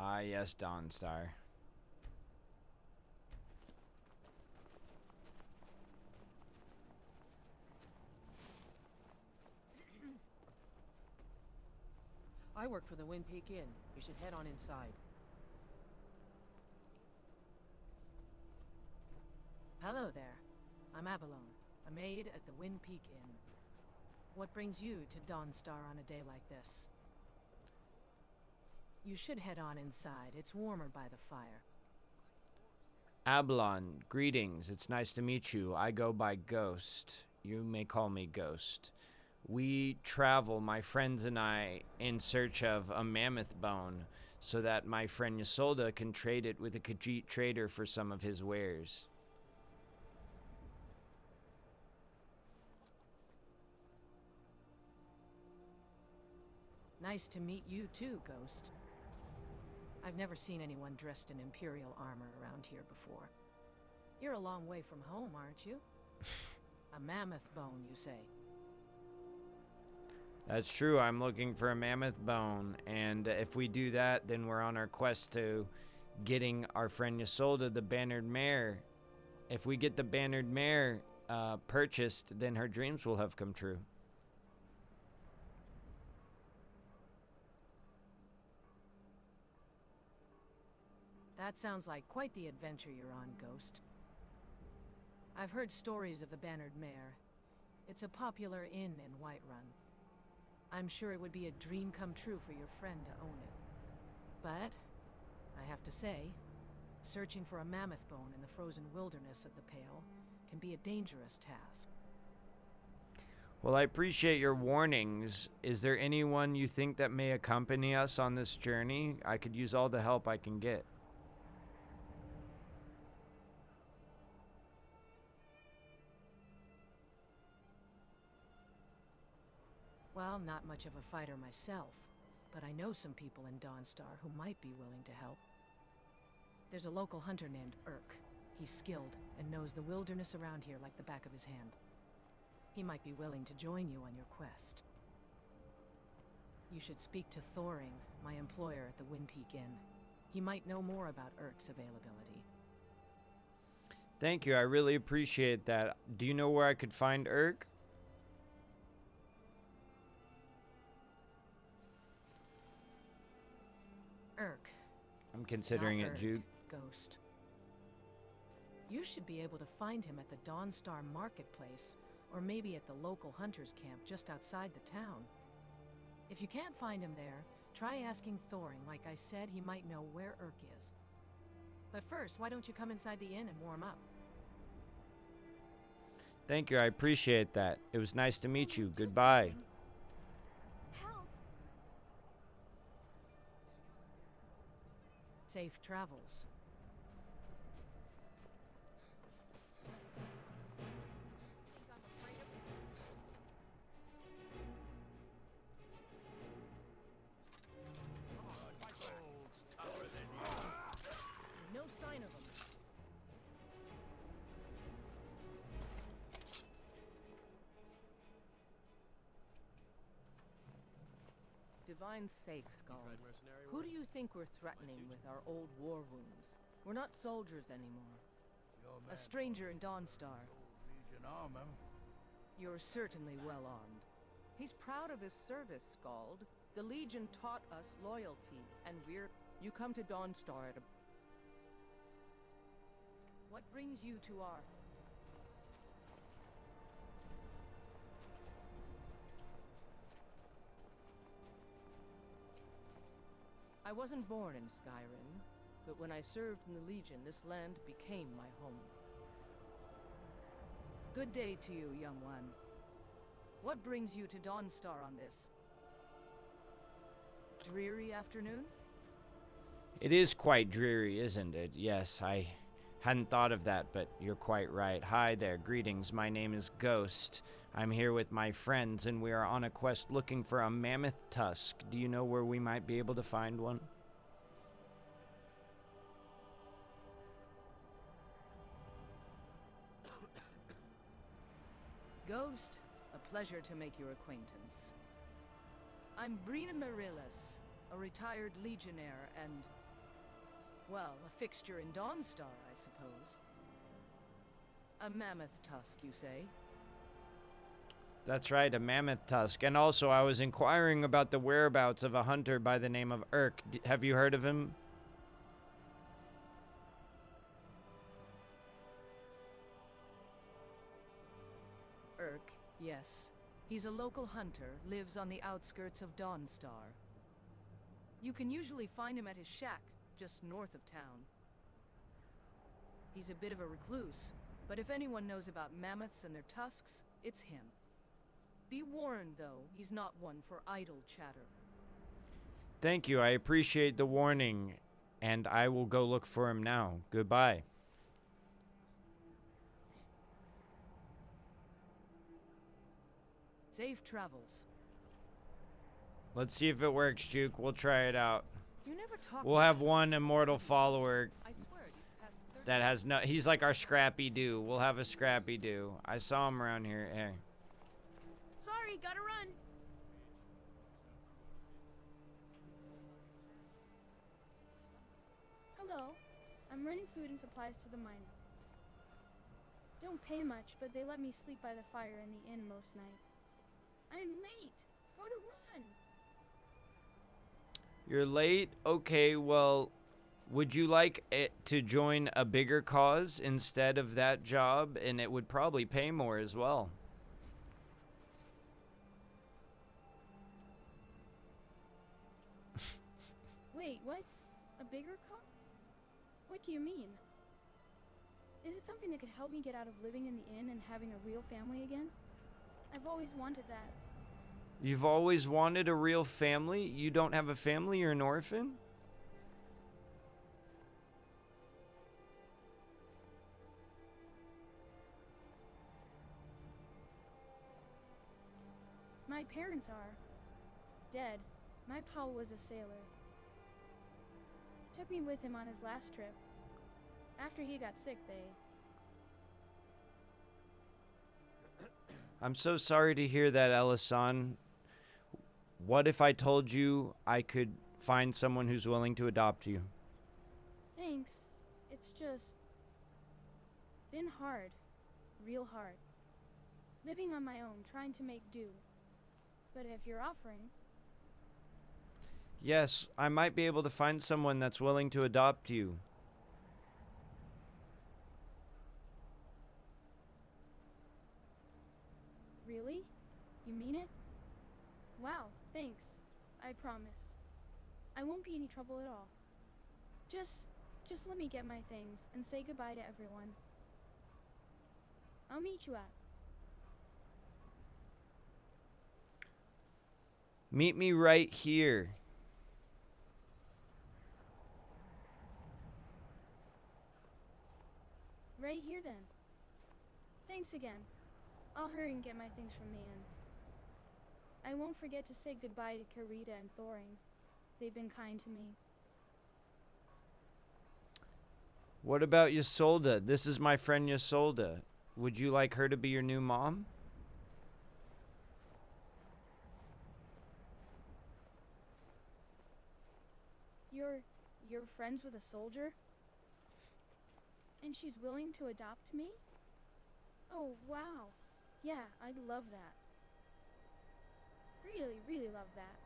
Ah, yes, Dawnstar. I work for the Wind Peak Inn. You should head on inside. Hello there. I'm Abalone, a maid at the Wind Peak Inn. What brings you to Dawnstar on a day like this? You should head on inside. It's warmer by the fire. Abalon, greetings. It's nice to meet you. I go by Ghost. You may call me Ghost. We travel, my friends and I, in search of a mammoth bone so that my friend Ysolda can trade it with a Khajiit trader for some of his wares. Nice to meet you too, Ghost. I've never seen anyone dressed in Imperial armor around here before. You're a long way from home, aren't you? A mammoth bone, you say? That's true. I'm looking for a mammoth bone, and if we do that, then we're on our quest to getting our friend Ysolda the bannered mare. If we get the bannered mare purchased, then her dreams will have come true. That sounds like quite the adventure you're on, Ghost. I've heard stories of the bannered mare. It's a popular inn in Whiterun. I'm sure it would be a dream come true for your friend to own it. But, I have to say, searching for a mammoth bone in the frozen wilderness of the Pale can be a dangerous task. Well, I appreciate your warnings. Is there anyone you think that may accompany us on this journey? I could use all the help I can get. Well, not much of a fighter myself, but I know some people in Dawnstar who might be willing to help. There's a local hunter named Urk. He's skilled and knows the wilderness around here like the back of his hand. He might be willing to join you on your quest. You should speak to Thoring, my employer at the Wind Peak Inn. He might know more about Urk's availability. Thank you. I really appreciate that. Do you know where I could find Urk? Urk. I'm considering Not it, Urk, Jude. Ghost. You should be able to find him at the Dawnstar Marketplace, or maybe at the local hunters' camp just outside the town. If you can't find him there, try asking Thoring. Like I said, he might know where Urk is. But first, why don't you come inside the inn and warm up? Thank you. I appreciate that. It was nice to meet you. Goodbye. Safe travels. No sign of him. Divine sake, Skull. Who do you think we're threatening with our old war wounds? We're not soldiers anymore. A stranger in Dawnstar. You're certainly well armed. He's proud of his service, Scald. The Legion taught us loyalty, and you come to Dawnstar at a... What brings you to our... I wasn't born in Skyrim, but when I served in the Legion, this land became my home. Good day to you, young one. What brings you to Dawnstar on this dreary afternoon? It is quite dreary, isn't it? Yes, I Hadn't thought of that, but you're quite right. Hi there, greetings. My name is Ghost. I'm here with my friends, and we are on a quest looking for a mammoth tusk. Do you know where we might be able to find one? Ghost, a pleasure to make your acquaintance. I'm Brina Marillis, a retired legionnaire and, well, a fixture in Dawnstar, I suppose. A mammoth tusk, you say? That's right, a mammoth tusk. And also, I was inquiring about the whereabouts of a hunter by the name of Urk. Have you heard of him? Urk, yes. He's a local hunter, lives on the outskirts of Dawnstar. You can usually find him at his shack, just north of town. He's a bit of a recluse, but if anyone knows about mammoths and their tusks, it's him. Be warned, though, he's not one for idle chatter. Thank you, I appreciate the warning, and I will go look for him now. Goodbye. Safe travels. Let's see if it works, Juke. We'll try it out. You never talk. We'll have one immortal follower I swear, these past 30 that has no... He's like our Scrappy Doo. We'll have a Scrappy Doo. I saw him around here. Hey. Sorry, gotta run. Hello. I'm running food and supplies to the mine. Don't pay much, but they let me sleep by the fire in the inn most nights. I'm late. Gotta run. You're late? Okay, well, would you like it to join a bigger cause instead of that job? And it would probably pay more as well. Wait, what? A bigger car? What do you mean? Is it something that could help me get out of living in the inn and having a real family again? I've always wanted that. You've always wanted a real family? You don't have a family? You're an orphan? My parents are dead. My pa was a sailor. Took me with him on his last trip. After he got sick, I'm so sorry to hear that, Ellison. What if I told you I could find someone who's willing to adopt you? Thanks. It's just been hard. Real hard. Living on my own, trying to make do. But if you're offering... Yes, I might be able to find someone that's willing to adopt you. Really? You mean it? Wow, thanks. I promise. I won't be any trouble at all. Just let me get my things and say goodbye to everyone. I'll meet you at. Meet me right here. Right here then. Thanks again. I'll hurry and get my things from the inn. I won't forget to say goodbye to Karita and Thoring. They've been kind to me. What about Ysolda? This is my friend Ysolda. Would you like her to be your new mom? You're friends with a soldier? And she's willing to adopt me? Oh, wow. Yeah, I'd love that. Really, really love that.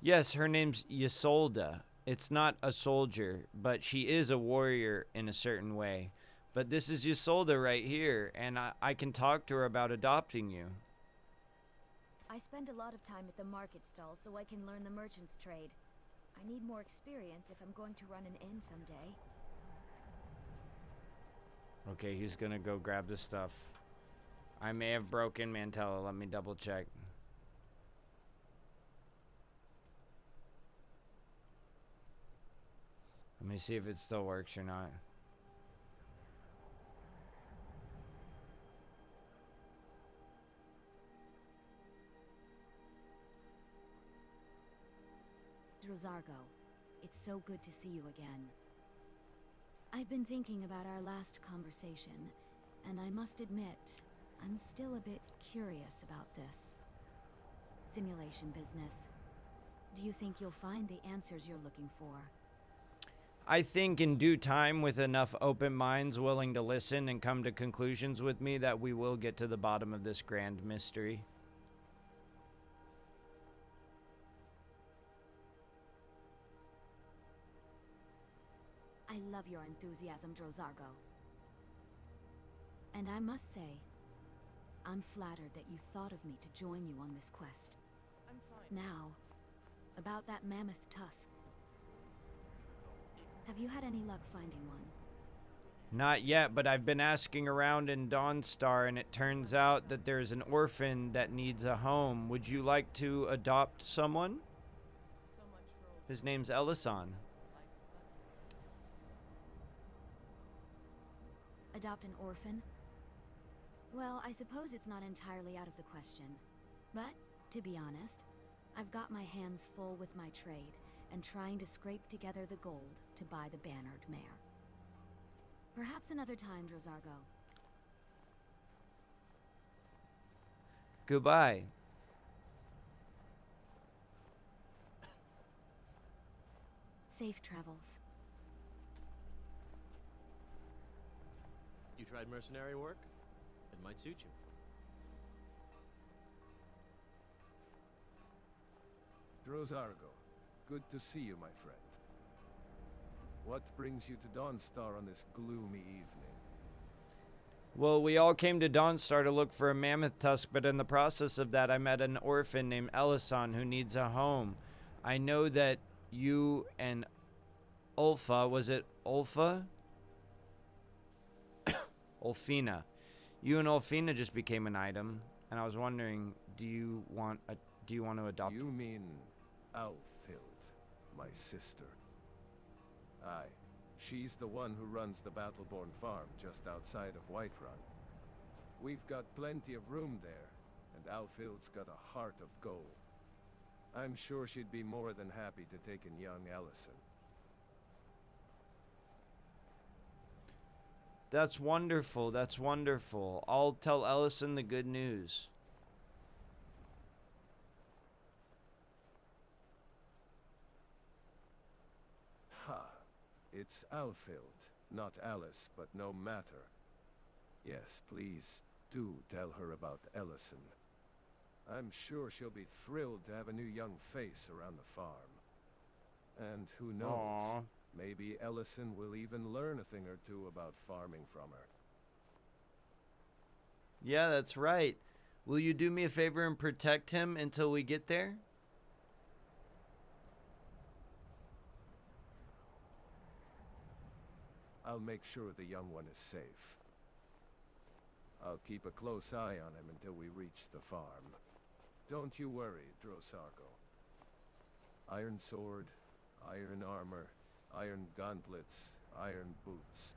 Yes, her name's Ysolda. It's not a soldier, but she is a warrior in a certain way. But this is Ysolda right here, and I can talk to her about adopting you. I spend a lot of time at the market stall so I can learn the merchant's trade. I need more experience if I'm going to run an inn someday. Okay, he's gonna go grab the stuff. I may have broken Mantella. Let me double check. Let me see if it still works or not. Drozargo, it's so good to see you again. I've been thinking about our last conversation, and I must admit, I'm still a bit curious about this simulation business. Do you think you'll find the answers you're looking for? I think in due time, with enough open minds willing to listen and come to conclusions with me, that we will get to the bottom of this grand mystery. I love your enthusiasm, Drozargo. And I must say, I'm flattered that you thought of me to join you on this quest. I'm fine. Now, about that mammoth tusk. Have you had any luck finding one? Not yet, but I've been asking around in Dawnstar, and it turns out that there's an orphan that needs a home. Would you like to adopt someone? His name's Ellison. Adopt an orphan? Well, I suppose it's not entirely out of the question. But, to be honest, I've got my hands full with my trade, and trying to scrape together the gold to buy the bannered mare. Perhaps another time, Drozargo. Goodbye. Safe travels. You tried mercenary work? It might suit you. Drozargo, good to see you, my friend. What brings you to Dawnstar on this gloomy evening? Well, we all came to Dawnstar to look for a mammoth tusk, but in the process of that, I met an orphan named Ellison who needs a home. I know that you and Ulfa, was it Ulfa? Ulfina. You and Ulfina just became an item, and I was wondering, do you want to adopt? You mean Alfild, my sister? Aye, she's the one who runs the Battleborn farm just outside of Whiterun. We've got plenty of room there, and Alfild's got a heart of gold. I'm sure she'd be more than happy to take in young Ellison. That's wonderful. That's wonderful. I'll tell Ellison the good news. Ha! It's Alfild, not Alice, but no matter. Yes, please do tell her about Ellison. I'm sure she'll be thrilled to have a new young face around the farm. And who knows? Aww. Maybe Ellison will even learn a thing or two about farming from her. Yeah, that's right. Will you do me a favor and protect him until we get there? I'll make sure the young one is safe. I'll keep a close eye on him until we reach the farm. Don't you worry, Drozargo. Iron sword, iron armor, iron gauntlets, iron boots.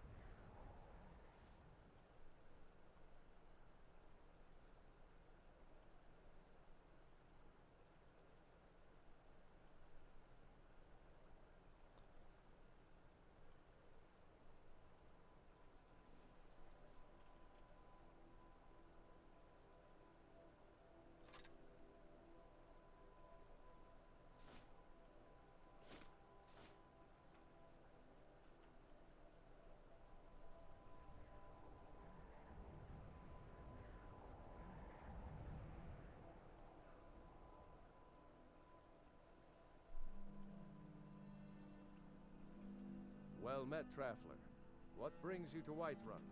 Well met, Traveler. What brings you to Whiterun?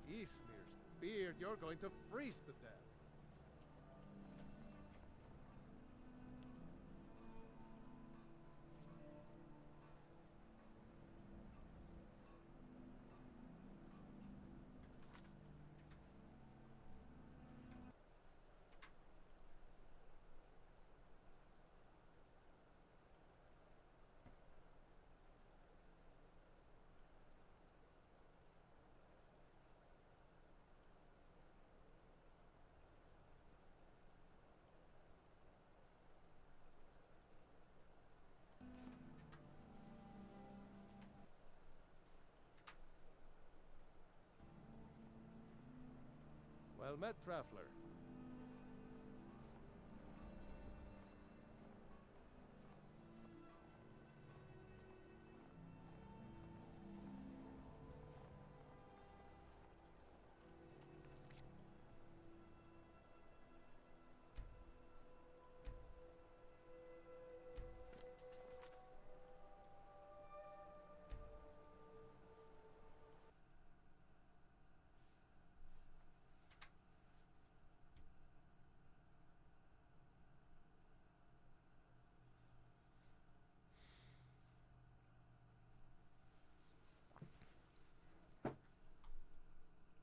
Eastmere's beard, you're going to freeze to death. Well met, Traveler.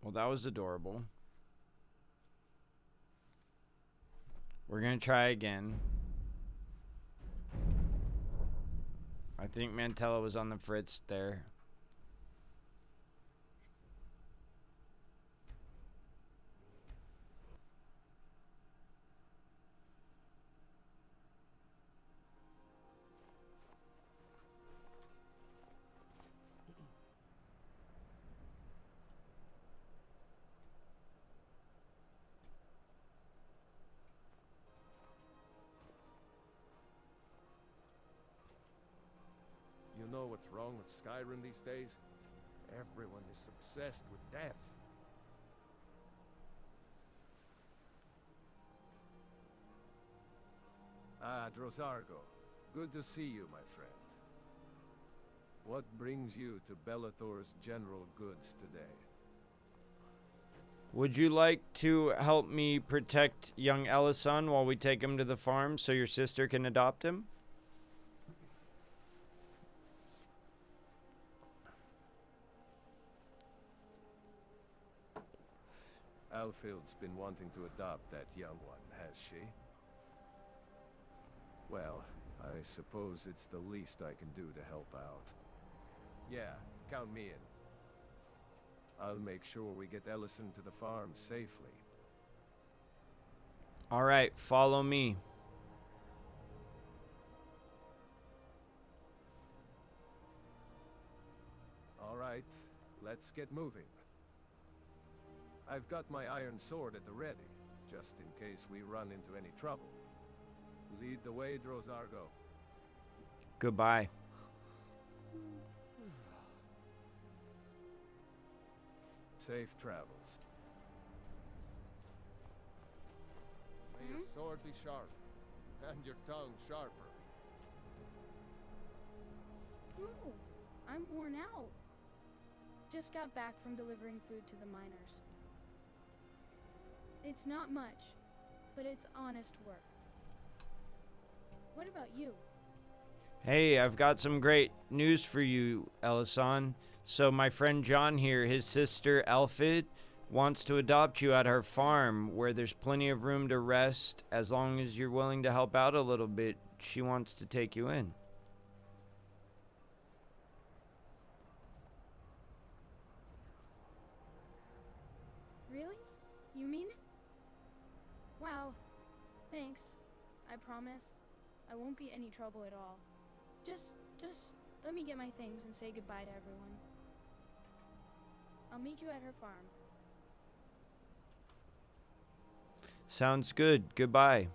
Well, that was adorable. We're gonna try again. I think Mantella was on the fritz there. You know what's wrong with Skyrim these days? Everyone is obsessed with death. Ah, Drozargo. Good to see you, my friend. What brings you to Bellator's General Goods today? Would you like to help me protect young Ellison while we take him to the farm so your sister can adopt him? Alfield's been wanting to adopt that young one, has she? Well, I suppose it's the least I can do to help out. Yeah, count me in. I'll make sure we get Ellison to the farm safely. All right, follow me. All right, let's get moving. I've got my iron sword at the ready, just in case we run into any trouble. Lead the way, Drozargo. Goodbye. Safe travels. May your sword be sharp, and your tongue sharper. No, I'm worn out. Just got back from delivering food to the miners. It's not much, but it's honest work. What about you? Hey, I've got some great news for you, Ellison. So my friend John here, his sister Elfid, wants to adopt you at her farm where there's plenty of room to rest. As long as you're willing to help out a little bit, she wants to take you in. Really? You mean it? Wow. Thanks. I promise. I won't be any trouble at all. Just let me get my things and say goodbye to everyone. I'll meet you at her farm. Sounds good. Goodbye.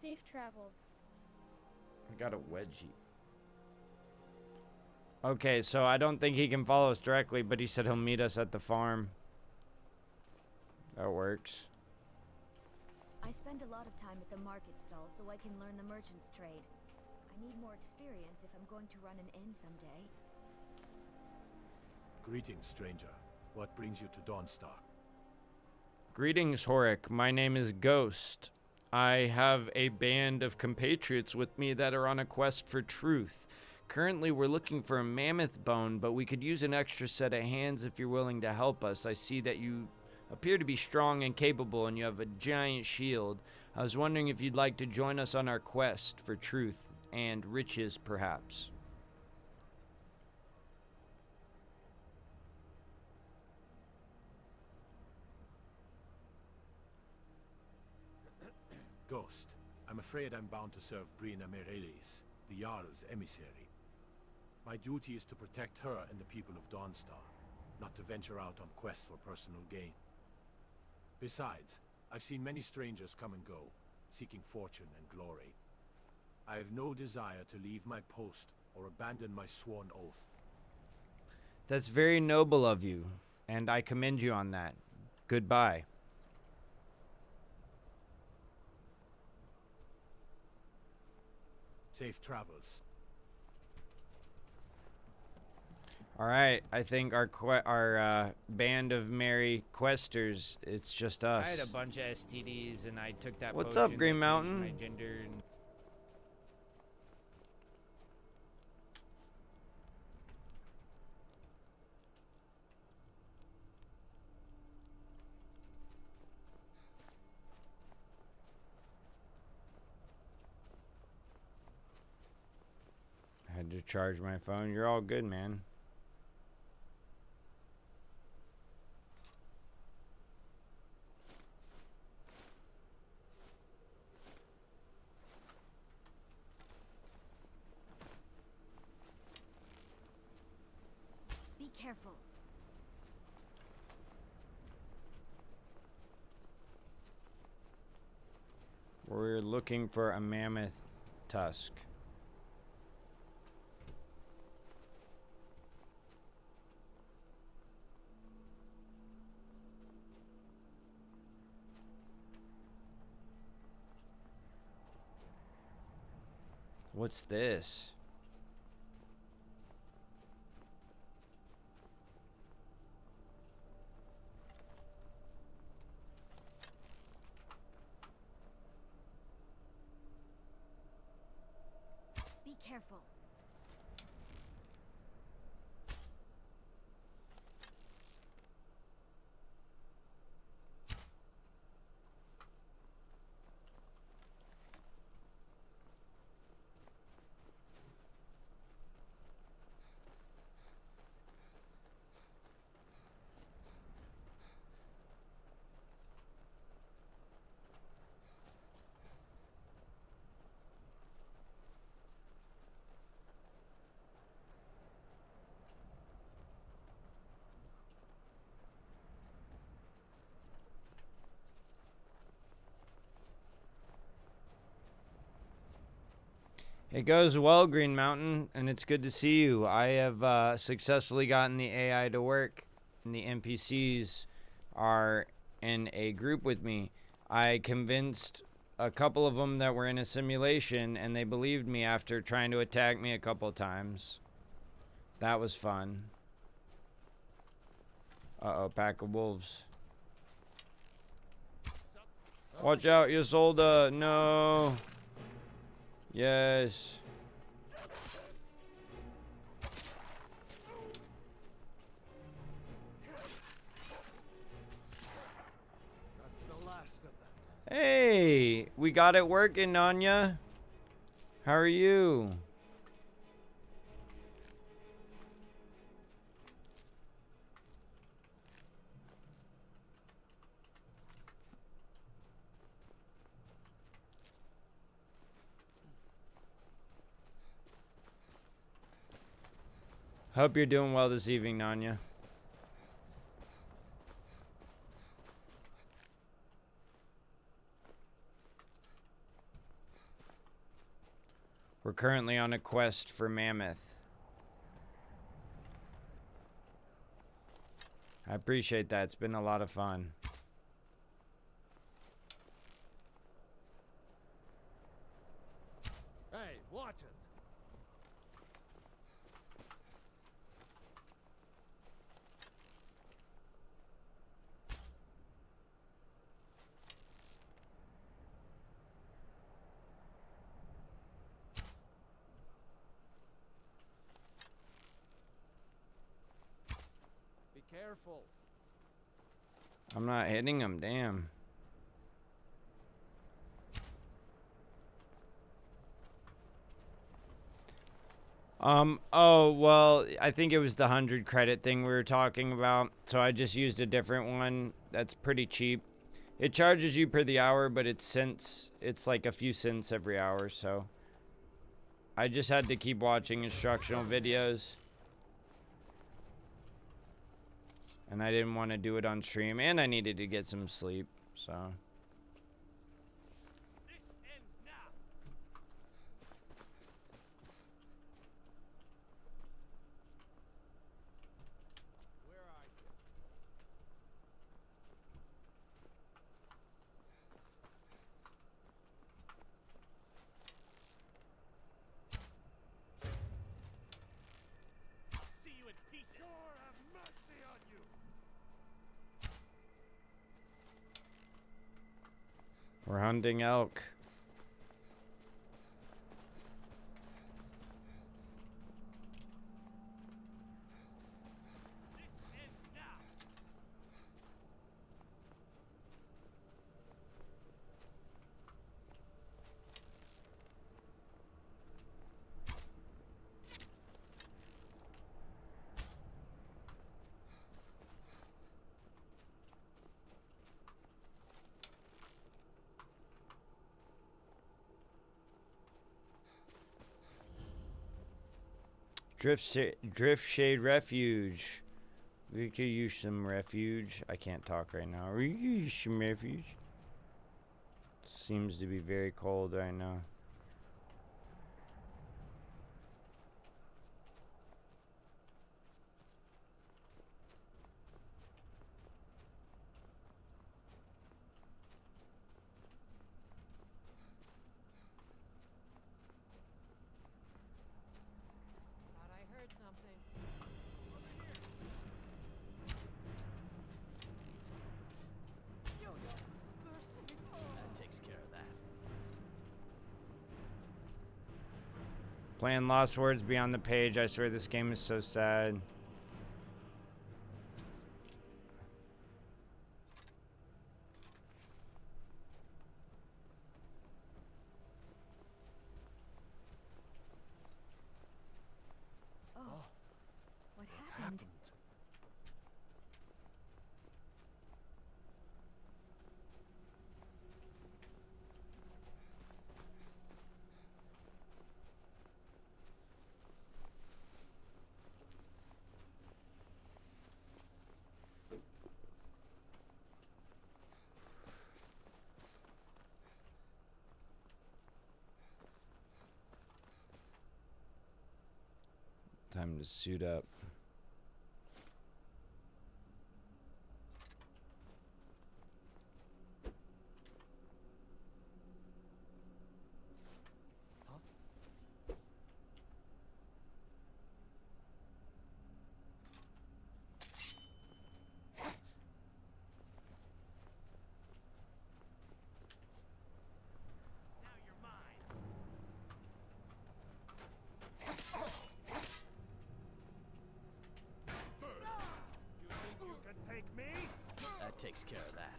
Safe travels. I got a wedgie. Okay, so I don't think he can follow us directly, but he said he'll meet us at the farm. That works. I spend a lot of time at the market stall so I can learn the merchant's trade. I need more experience if I'm going to run an inn someday. Greetings, stranger. What brings you to Dawnstar? Greetings, Horik. My name is Ghost. I have a band of compatriots with me that are on a quest for truth. Currently, we're looking for a mammoth bone, but we could use an extra set of hands if you're willing to help us. I see that you appear to be strong and capable, and you have a giant shield. I was wondering if you'd like to join us on our quest for truth and riches, perhaps. Ghost, I'm afraid I'm bound to serve Brina Merelis, the Jarl's emissary. My duty is to protect her and the people of Dawnstar, not to venture out on quests for personal gain. Besides, I've seen many strangers come and go, seeking fortune and glory. I have no desire to leave my post or abandon my sworn oath. That's very noble of you, and I commend you on that. Goodbye. Safe travels. All right, I think our band of merry questers, it's just us. I had a bunch of STDs, and I took that. What's up, Green Mountain? My gender and I had to charge my phone. You're all good, man. Be careful. We're looking for a mammoth tusk. What's this? Be careful. It goes well, Green Mountain, and it's good to see you. I have successfully gotten the AI to work, and the NPCs are in a group with me. I convinced a couple of them that we're in a simulation, and they believed me after trying to attack me a couple of times. That was fun. Uh-oh, pack of wolves. Watch out, Isolde. No. Yes. That's the last of them. Hey, we got it working, Nanya. How are you? Hope you're doing well this evening, Nanya. We're currently on a quest for Mammoth. I appreciate that. It's been a lot of fun. Hey, watch it! Be careful. I'm not hitting him, damn. Oh, well, I think it was the 100 credit thing we were talking about, so I just used a different one. That's pretty cheap. It charges you per the hour, but it's cents. It's like a few cents every hour, so I just had to keep watching instructional videos. And I didn't want to do it on stream, and I needed to get some sleep, so. We're hunting elk. Drift Shade Refuge. We could use some refuge. I can't talk right now. We could use some refuge. Seems to be very cold right now. Playing Lost Words Beyond the Page. I swear this game is so sad. Oh, what happened? Time to suit up. That takes care of that.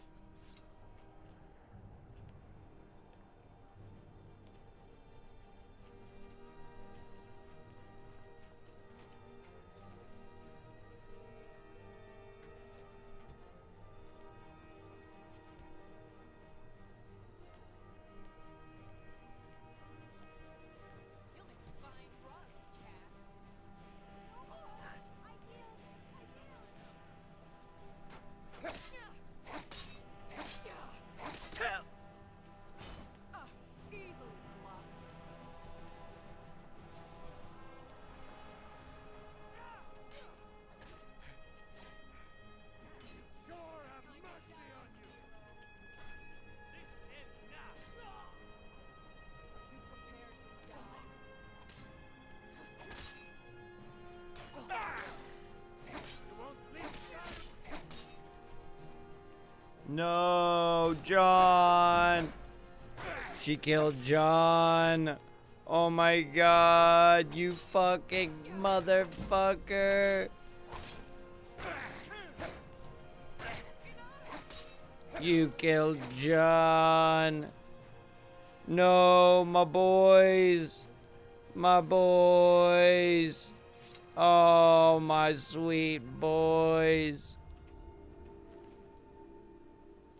No, John. She killed John. Oh my god, you fucking motherfucker. You killed John. No, my boys. My boys. Oh, my sweet boys.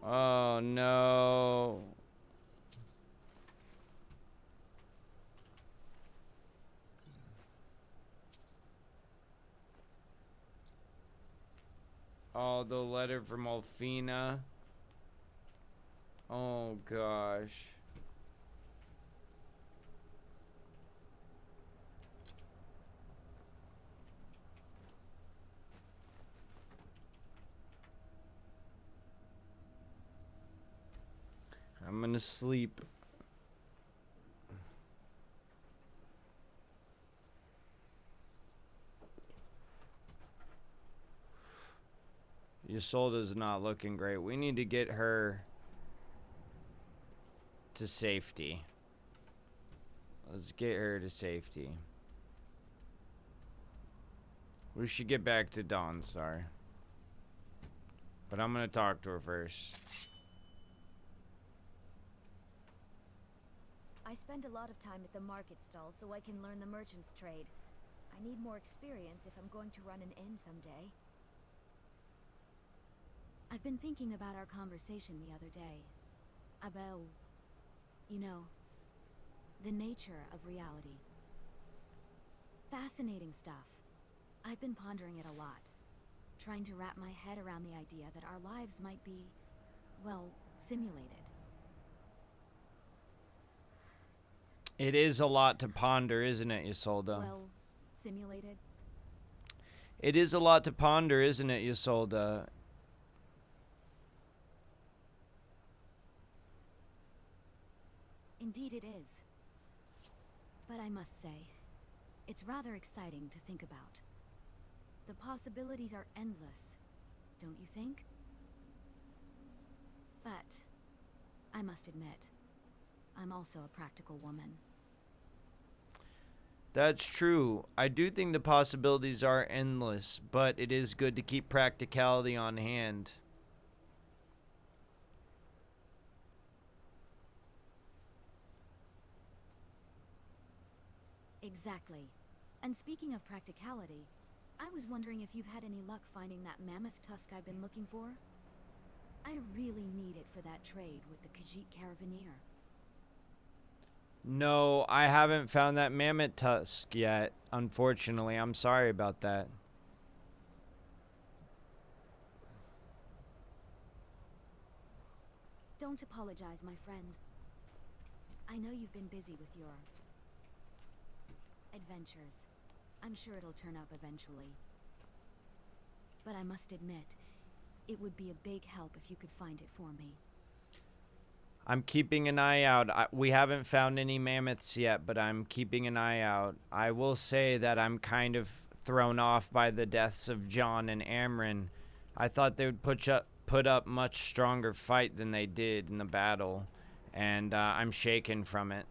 Oh no. Oh, the letter from Alfina. Oh, gosh. I'm gonna sleep. Isolda's not looking great. We need to get her to safety. Let's get her to safety. We should get back to Dawnstar. But I'm gonna talk to her first. I spend a lot of time at the market stall so I can learn the merchant's trade. I need more experience if I'm going to run an inn someday. I've been thinking about our conversation the other day. About, you know, the nature of reality. Fascinating stuff. I've been pondering it a lot. Trying to wrap my head around the idea that our lives might be, well, simulated. It is a lot to ponder, isn't it, Isolda? Well, simulated? It is a lot to ponder, isn't it, Isolda? Indeed it is. But I must say, it's rather exciting to think about. The possibilities are endless, don't you think? But, I must admit, I'm also a practical woman. That's true. I do think the possibilities are endless, but it is good to keep practicality on hand. Exactly. And speaking of practicality, I was wondering if you've had any luck finding that mammoth tusk I've been looking for? I really need it for that trade with the Khajiit Caravaneer. No, I haven't found that mammoth tusk yet. Unfortunately, I'm sorry about that. Don't apologize, my friend. I know you've been busy with your adventures. I'm sure it'll turn up eventually. But I must admit, it would be a big help if you could find it for me. I'm keeping an eye out. We haven't found any mammoths yet, but I'm keeping an eye out. I will say that I'm kind of thrown off by the deaths of John and Amryn. I thought they would put up much stronger fight than they did in the battle, and I'm shaken from it.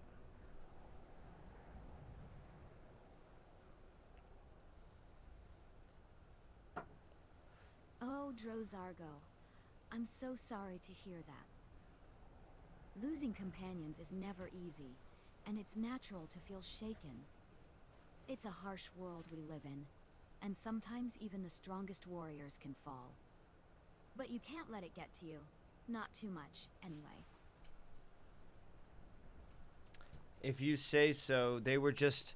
Oh, Drozargo. I'm so sorry to hear that. Losing companions is never easy, and it's natural to feel shaken. It's a harsh world we live in, and sometimes even the strongest warriors can fall. But you can't let it get to you. Not too much, anyway. If you say so. They were just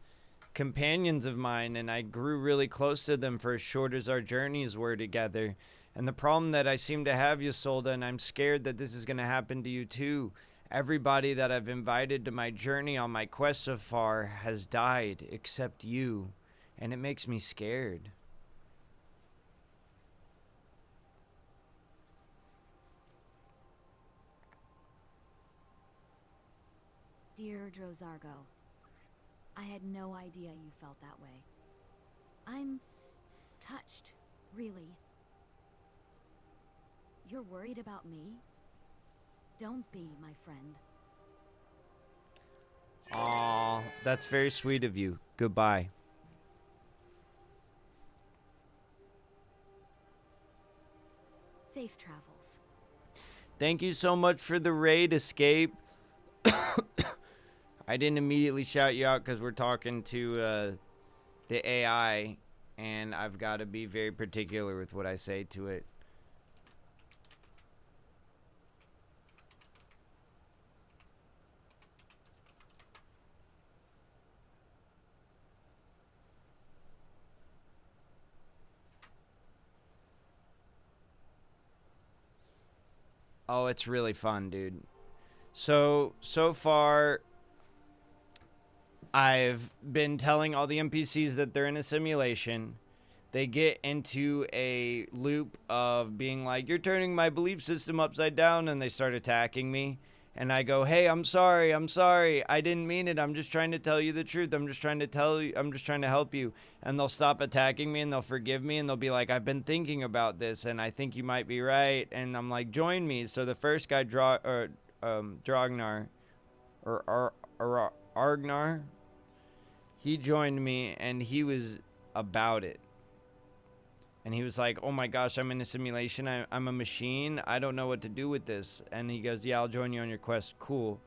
companions of mine, and I grew really close to them for as short as our journeys were together. And the problem that I seem to have, Isolda, and I'm scared that this is going to happen to you too. Everybody that I've invited to my journey on my quest so far has died, except you. And it makes me scared. Dear Drozargo, I had no idea you felt that way. I'm touched, really. You're worried about me? Don't be, my friend. Aw, that's very sweet of you. Goodbye. Safe travels. Thank you so much for the raid, Escape. I didn't immediately shout you out because we're talking to the AI, and I've got to be very particular with what I say to it. Oh, it's really fun, dude. So far, I've been telling all the NPCs that they're in a simulation. They get into a loop of being like, you're turning my belief system upside down, and they start attacking me. And I go, hey, I'm sorry. I didn't mean it. I'm just trying to tell you the truth. I'm just trying to help you. And they'll stop attacking me and they'll forgive me and they'll be like, I've been thinking about this and I think you might be right. And I'm like, join me. So the first guy, Drognar, or Argnar, he joined me and he was about it. And he was like, oh my gosh, I'm in a simulation. I'm a machine. I don't know what to do with this. And he goes, yeah, I'll join you on your quest. Cool.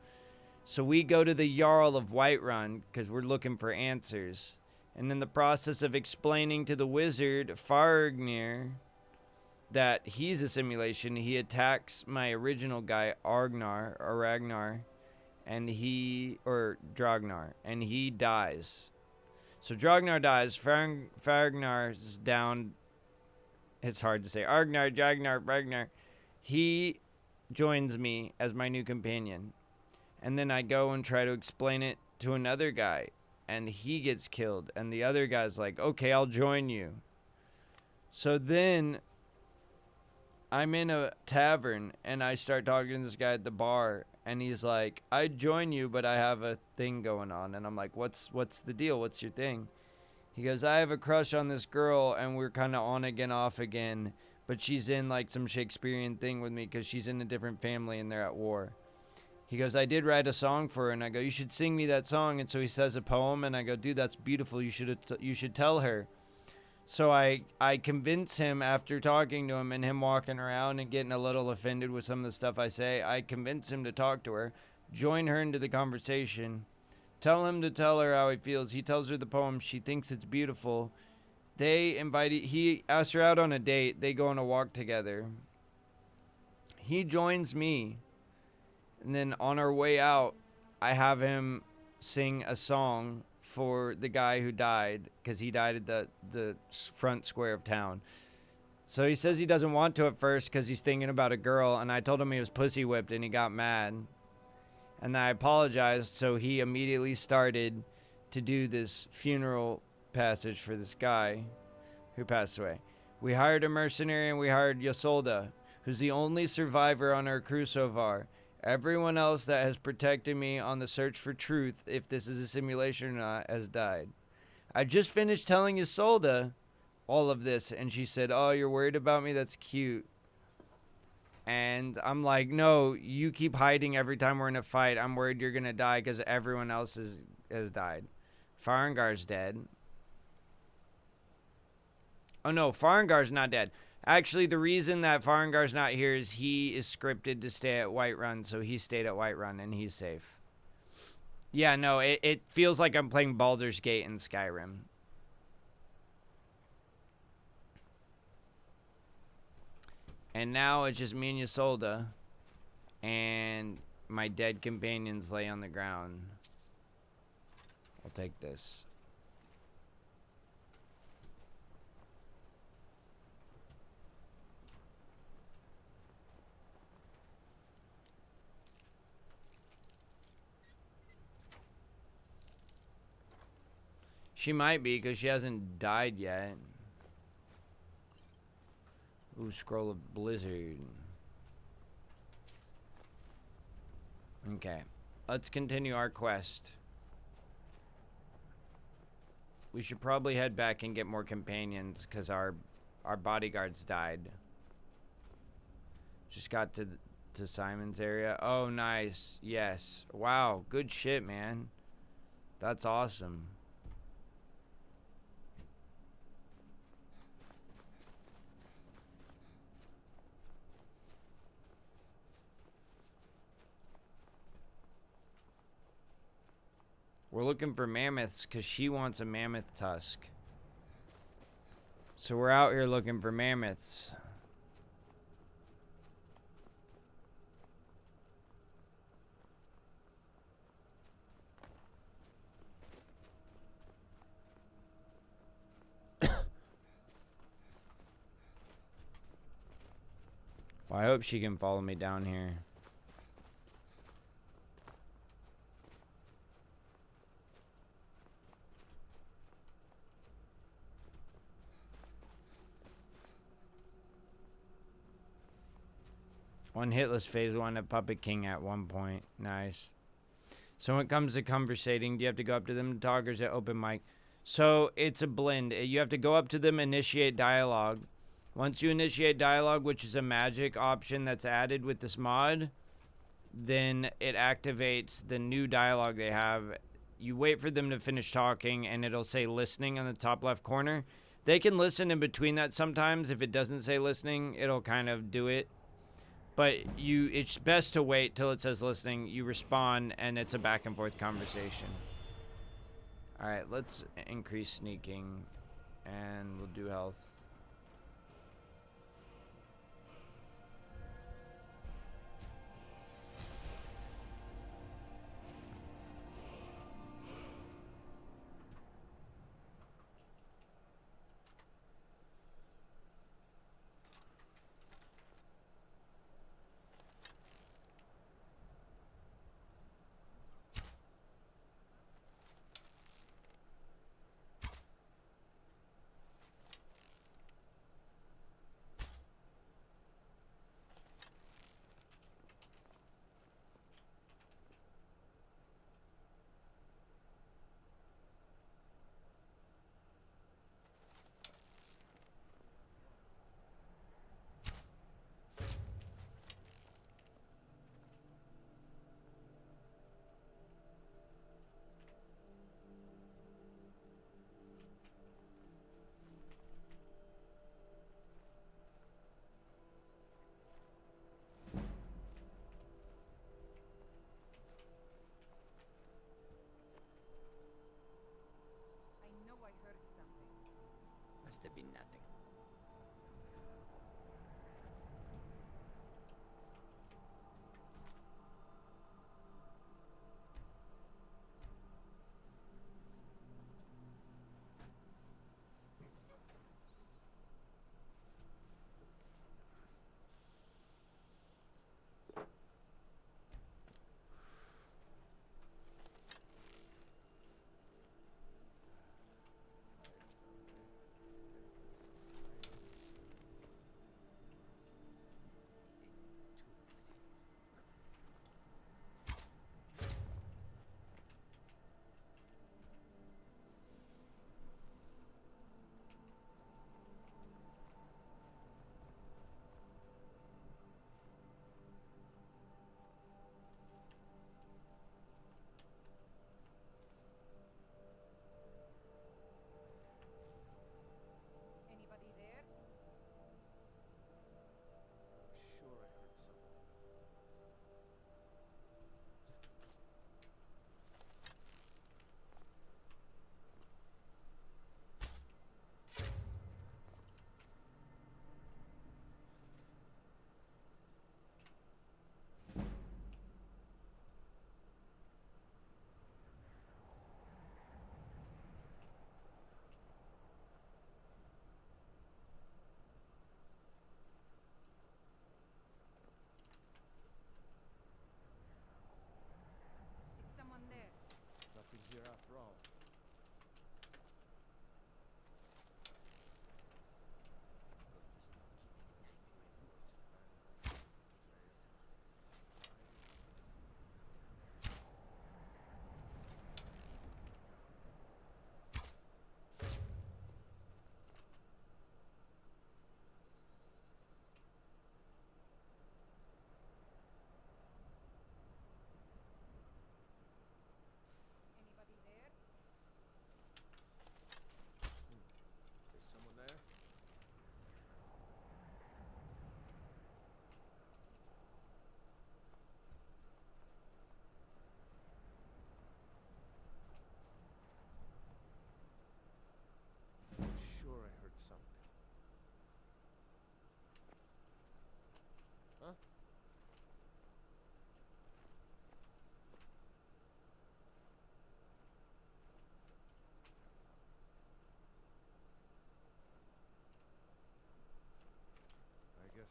So we go to the Jarl of Whiterun because we're looking for answers. And in the process of explaining to the wizard, Fargnir, that he's a simulation, he attacks my original guy, Ragnar, and Drognar, and he dies. So Drognar dies. Fargnar's down. It's hard to say. Ragnar. He joins me as my new companion. And then I go and try to explain it to another guy. And he gets killed. And the other guy's like, okay, I'll join you. So then I'm in a tavern and I start talking to this guy at the bar. And he's like, I'd join you, but I have a thing going on. And I'm like, what's the deal? What's your thing? He goes, I have a crush on this girl, and we're kind of on again, off again, but she's in, like, some Shakespearean thing with me because she's in a different family and they're at war. He goes, I did write a song for her, and I go, you should sing me that song. And so he says a poem, and I go, dude, that's beautiful. You should tell her. So I convince him after talking to him and him walking around and getting a little offended with some of the stuff I say. I convince him to talk to her, join her into the conversation. Tell him to tell her how he feels. He tells her the poem. She thinks it's beautiful. He asks her out on a date. They go on a walk together. He joins me. And then on our way out, I have him sing a song for the guy who died. Because he died at the front square of town. So he says he doesn't want to at first because he's thinking about a girl. And I told him he was pussy whipped and he got mad. And I apologized, so he immediately started to do this funeral passage for this guy who passed away. We hired a mercenary and we hired Ysolda, who's the only survivor on our crew so far. Everyone else that has protected me on the search for truth, if this is a simulation or not, has died. I just finished telling Ysolda all of this, and she said, oh, you're worried about me? That's cute. And I'm like, no, you keep hiding every time we're in a fight. I'm worried you're going to die because everyone else has died. Farengar's dead. Oh, no, Farengar's not dead. Actually, the reason that Farengar's not here is he is scripted to stay at Whiterun, so he stayed at Whiterun, and he's safe. Yeah, no, it feels like I'm playing Baldur's Gate in Skyrim. And now it's just me and Ysolda. And my dead companions lay on the ground. I'll take this. She might be because she hasn't died yet. Ooh, Scroll of Blizzard. Okay. Let's continue our quest. We should probably head back and get more companions because our bodyguards died. Just got to Simon's area. Oh, nice. Yes. Wow. Good shit, man. That's awesome. We're looking for mammoths because she wants a mammoth tusk. So we're out here looking for mammoths. Well, I hope she can follow me down here. One hitless phase one at Puppet King at one point. Nice. So when it comes to conversating, do you have to go up to them to talk, or is it open mic? So it's a blend. You have to go up to them, initiate dialogue. Once you initiate dialogue, which is a magic option that's added with this mod, then it activates the new dialogue they have. You wait for them to finish talking, and it'll say listening on the top left corner. They can listen in between that sometimes. If it doesn't say listening, it'll kind of do it. But it's best to wait till it says listening. You respond, and it's a back and forth conversation. All right, let's increase sneaking, and we'll do health. Must have been nothing.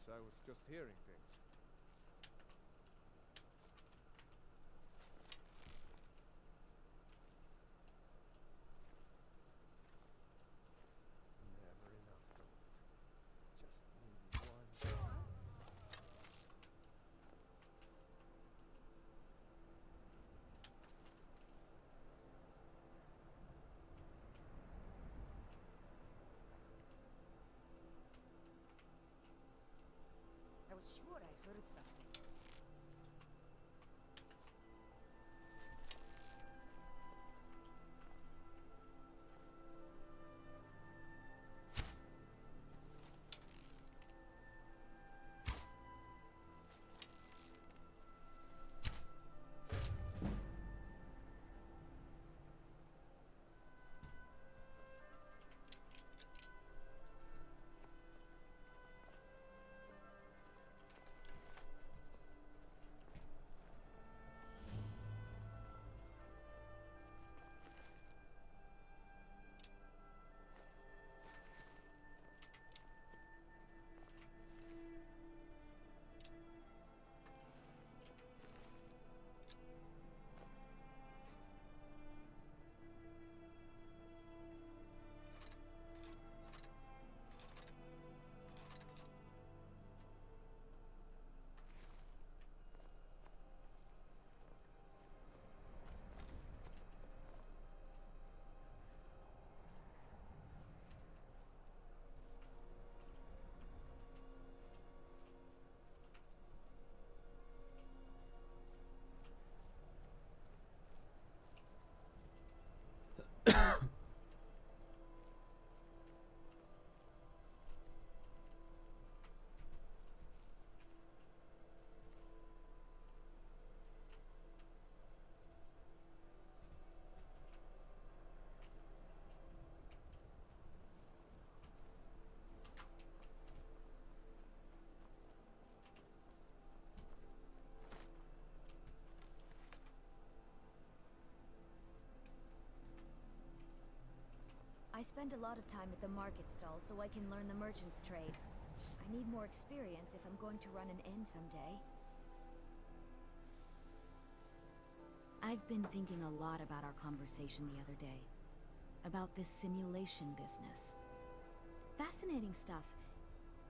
guess I was just hearing things. Never enough gold. Just need one. I was sure I heard something. I spend a lot of time at the market stall so I can learn the merchant's trade. I need more experience if I'm going to run an inn someday. I've been thinking a lot about our conversation the other day. About this simulation business. Fascinating stuff.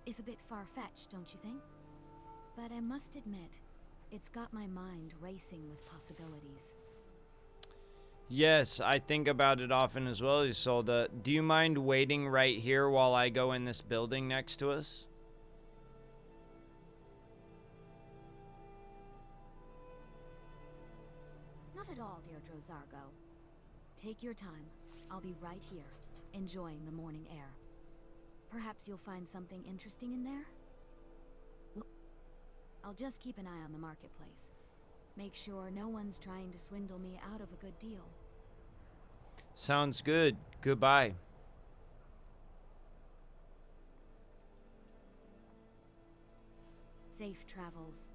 If a bit far-fetched, don't you think? But I must admit, it's got my mind racing with possibilities. Yes, I think about it often as well, Isolde. Do you mind waiting right here while I go in this building next to us? Not at all, Deirdre Zargo. Take your time. I'll be right here, enjoying the morning air. Perhaps you'll find something interesting in there? I'll just keep an eye on the marketplace. Make sure no one's trying to swindle me out of a good deal. Sounds good. Goodbye. Safe travels.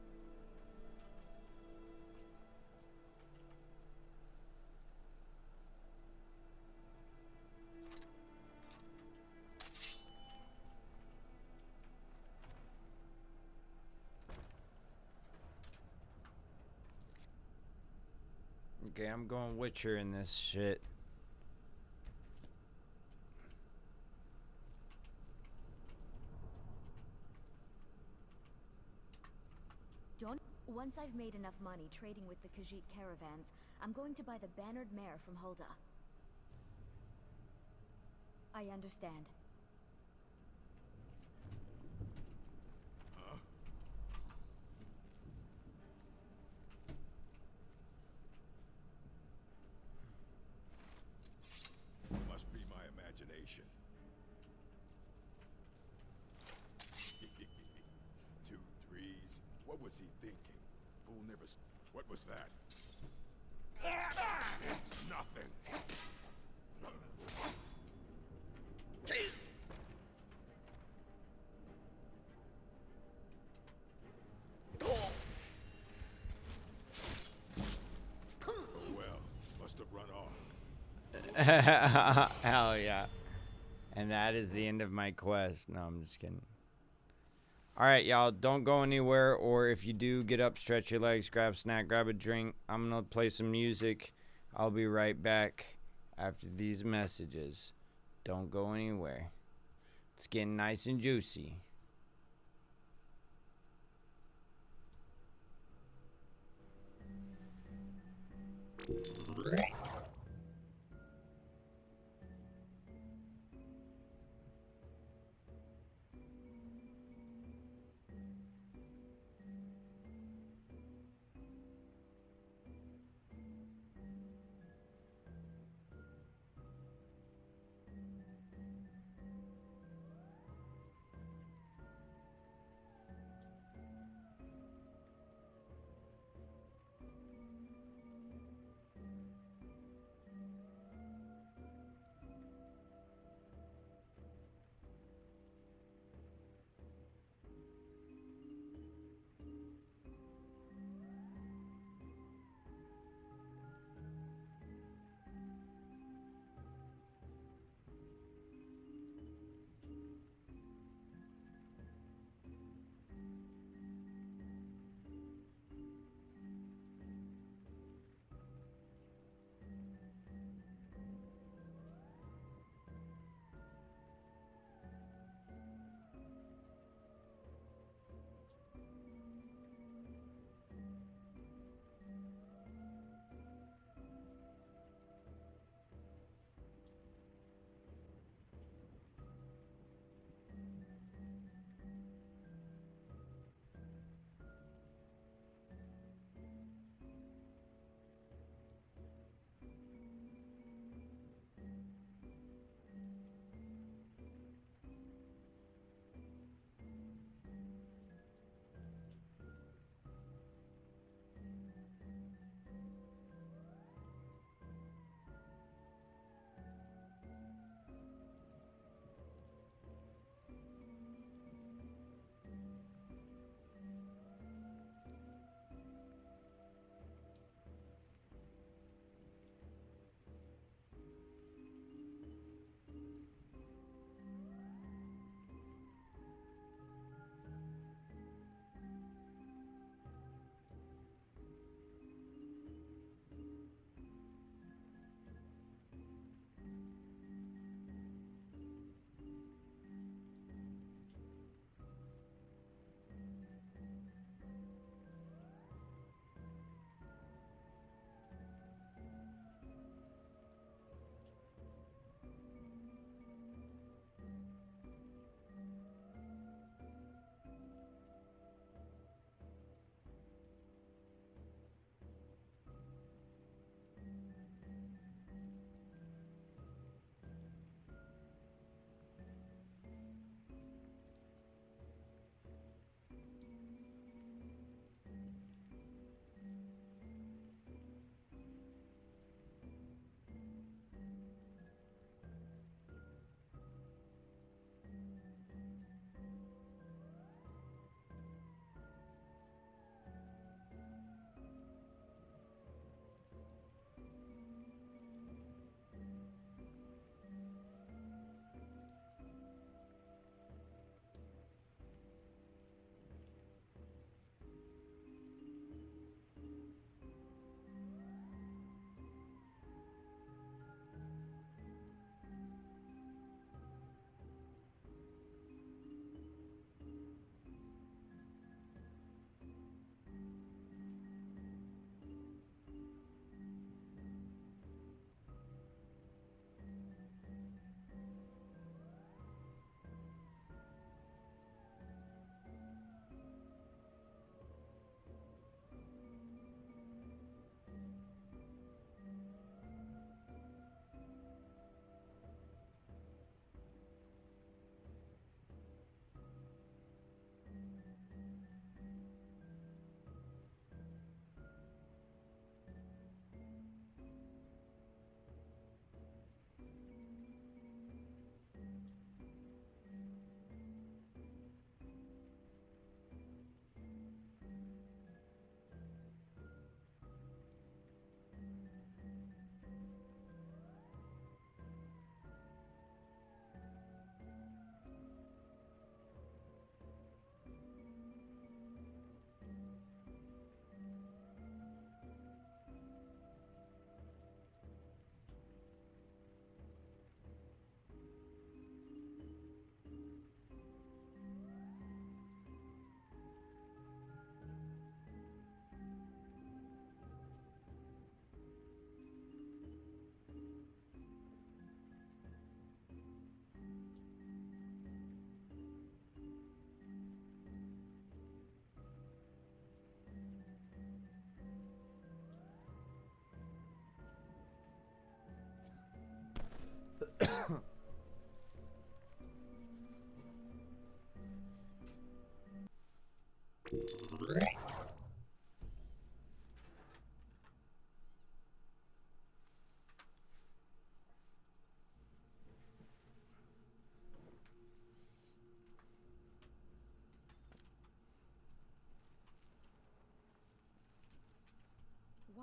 Okay, I'm going Witcher in this shit. Once I've made enough money trading with the Khajiit caravans, I'm going to buy the bannered mare from Hulda. I understand. Must be my imagination. 2 3s. What was he thinking? Fool never. What was that? It's nothing. Well, must have run off. Hell yeah. And that is the end of my quest. No, I'm just kidding. All right, y'all, don't go anywhere, or if you do, get up, stretch your legs, grab a snack, grab a drink. I'm going to play some music. I'll be right back after these messages. Don't go anywhere. It's getting nice and juicy.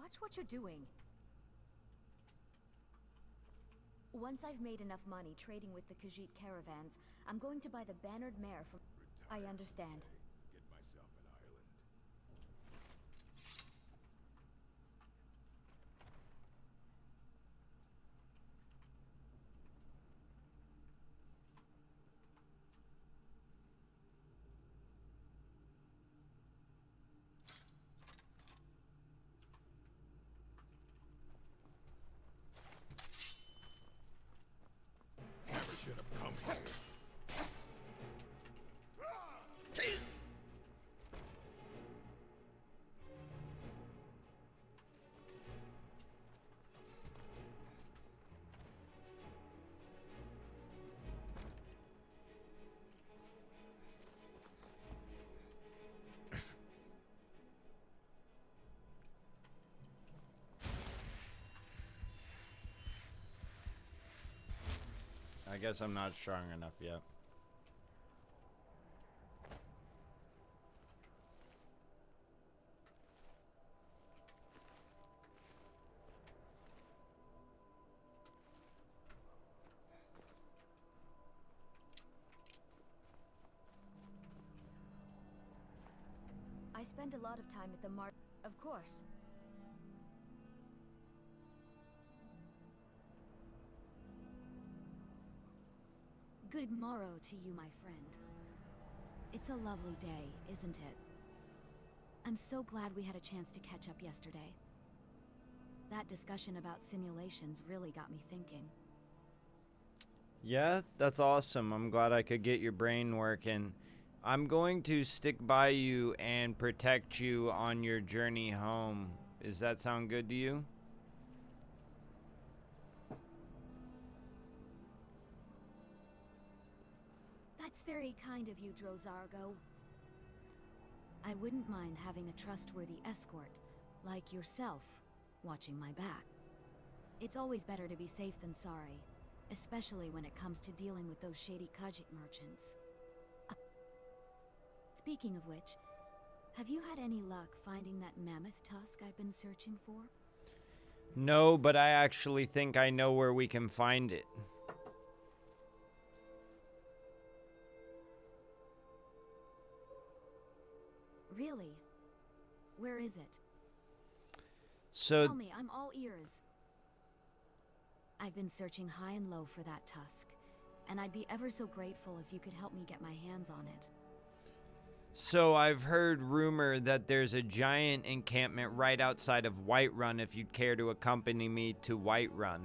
Watch what you're doing. Once I've made enough money trading with the Khajiit caravans, I'm going to buy the bannered mare from... I understand. Get myself an island. Never should have come here. I guess I'm not strong enough yet. I spend a lot of time at the Of course. Good morrow to you, my friend. It's a lovely day, isn't it? I'm so glad we had a chance to catch up yesterday. That discussion about simulations really got me thinking. Yeah, that's awesome. I'm glad I could get your brain working. I'm going to stick by you and protect you on your journey home. Does that sound good to you? That's very kind of you, Drozargo. I wouldn't mind having a trustworthy escort, like yourself, watching my back. It's always better to be safe than sorry, especially when it comes to dealing with those shady Khajiit merchants. Speaking of which, have you had any luck finding that mammoth tusk I've been searching for? No, but I actually think I know where we can find it. Really? Where is it? So tell me, I'm all ears. I've been searching high and low for that tusk, and I'd be ever so grateful if you could help me get my hands on it. So I've heard rumor that there's a giant encampment right outside of Whiterun if you'd care to accompany me to Whiterun.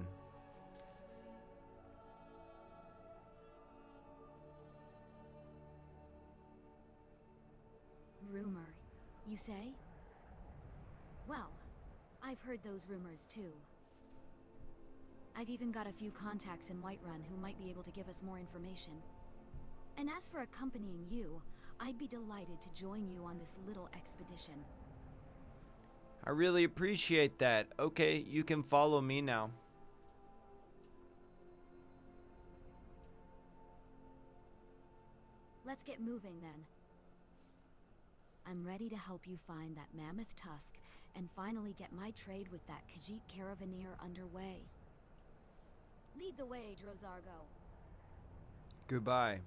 Rumor, you say? Well, I've heard those rumors too. I've even got a few contacts in Whiterun who might be able to give us more information. And as for accompanying you, I'd be delighted to join you on this little expedition. I really appreciate that. Okay, you can follow me now. Let's get moving then. I'm ready to help you find that mammoth tusk and finally get my trade with that Khajiit caravaneer underway. Lead the way, Drozargo. Goodbye.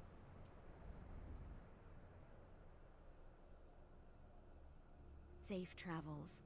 Safe travels.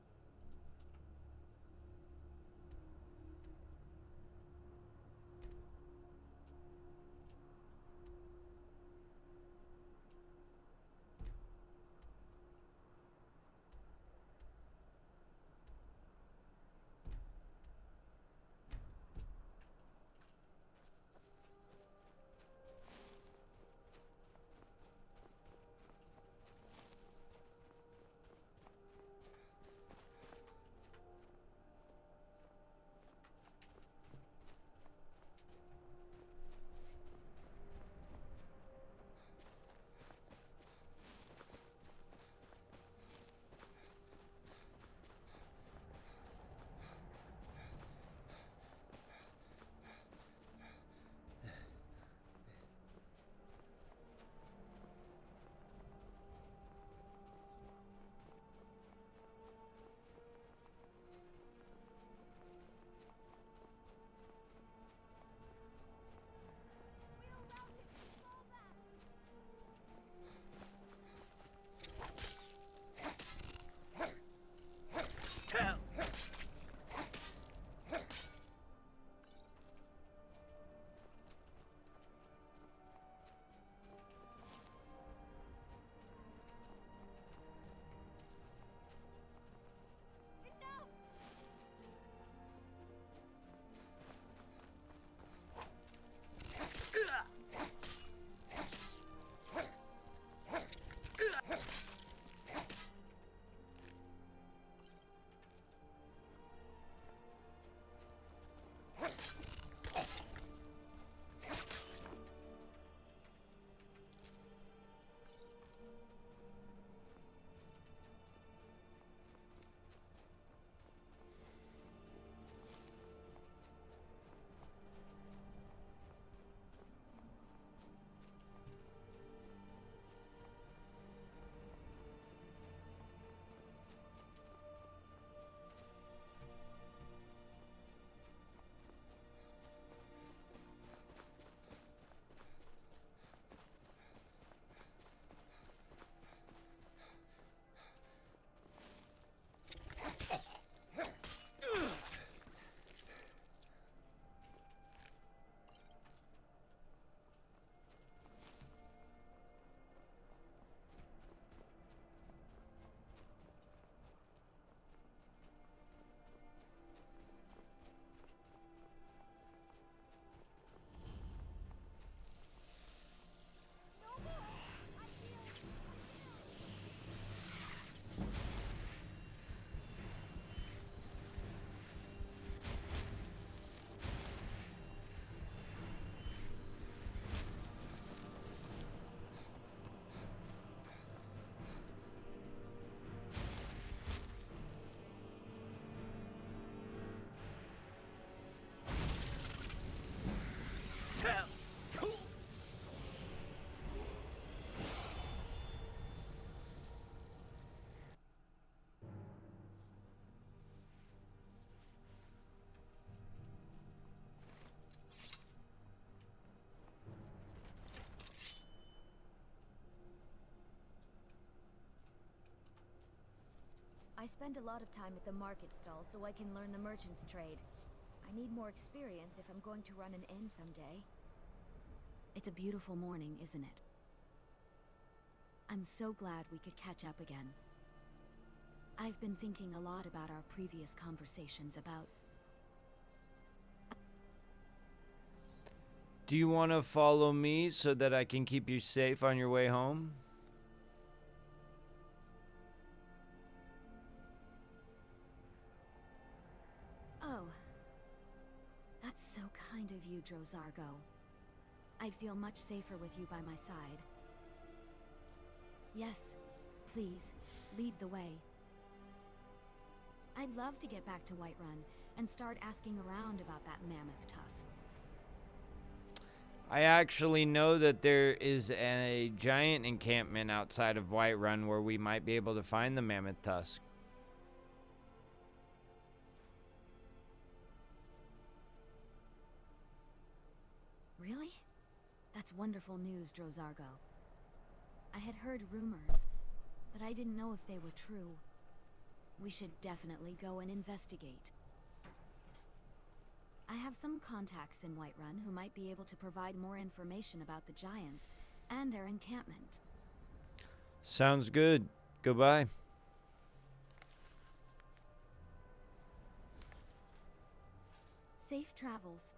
I spend a lot of time at the market stall so I can learn the merchant's trade. I need more experience if I'm going to run an inn someday. It's a beautiful morning, isn't it? I'm so glad we could catch up again. I've been thinking a lot about our previous conversations about... Do you want to follow me so that I can keep you safe on your way home? Oh. That's so kind of you, Drozargo. I'd feel much safer with you by my side. Yes, please, lead the way. I'd love to get back to Whiterun and start asking around about that mammoth tusk. I actually know that there is a giant encampment outside of Whiterun where we might be able to find the mammoth tusk. Really? That's wonderful news, Drozargo. I had heard rumors, but I didn't know if they were true. We should definitely go and investigate. I have some contacts in Whiterun who might be able to provide more information about the giants and their encampment. Sounds good. Goodbye. Safe travels.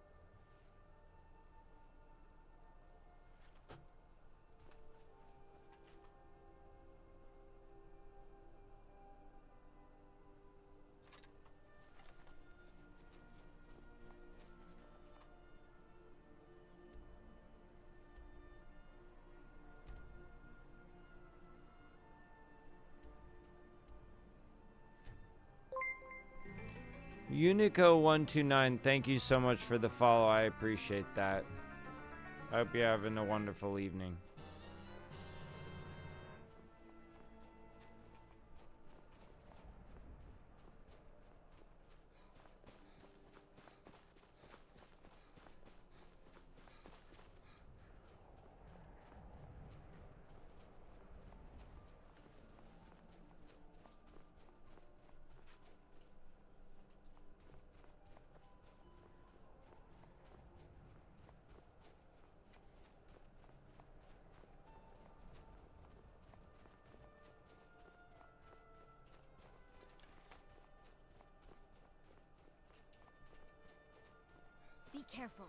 Unico129, thank you so much for the follow. I appreciate that. I hope you're having a wonderful evening. Be careful.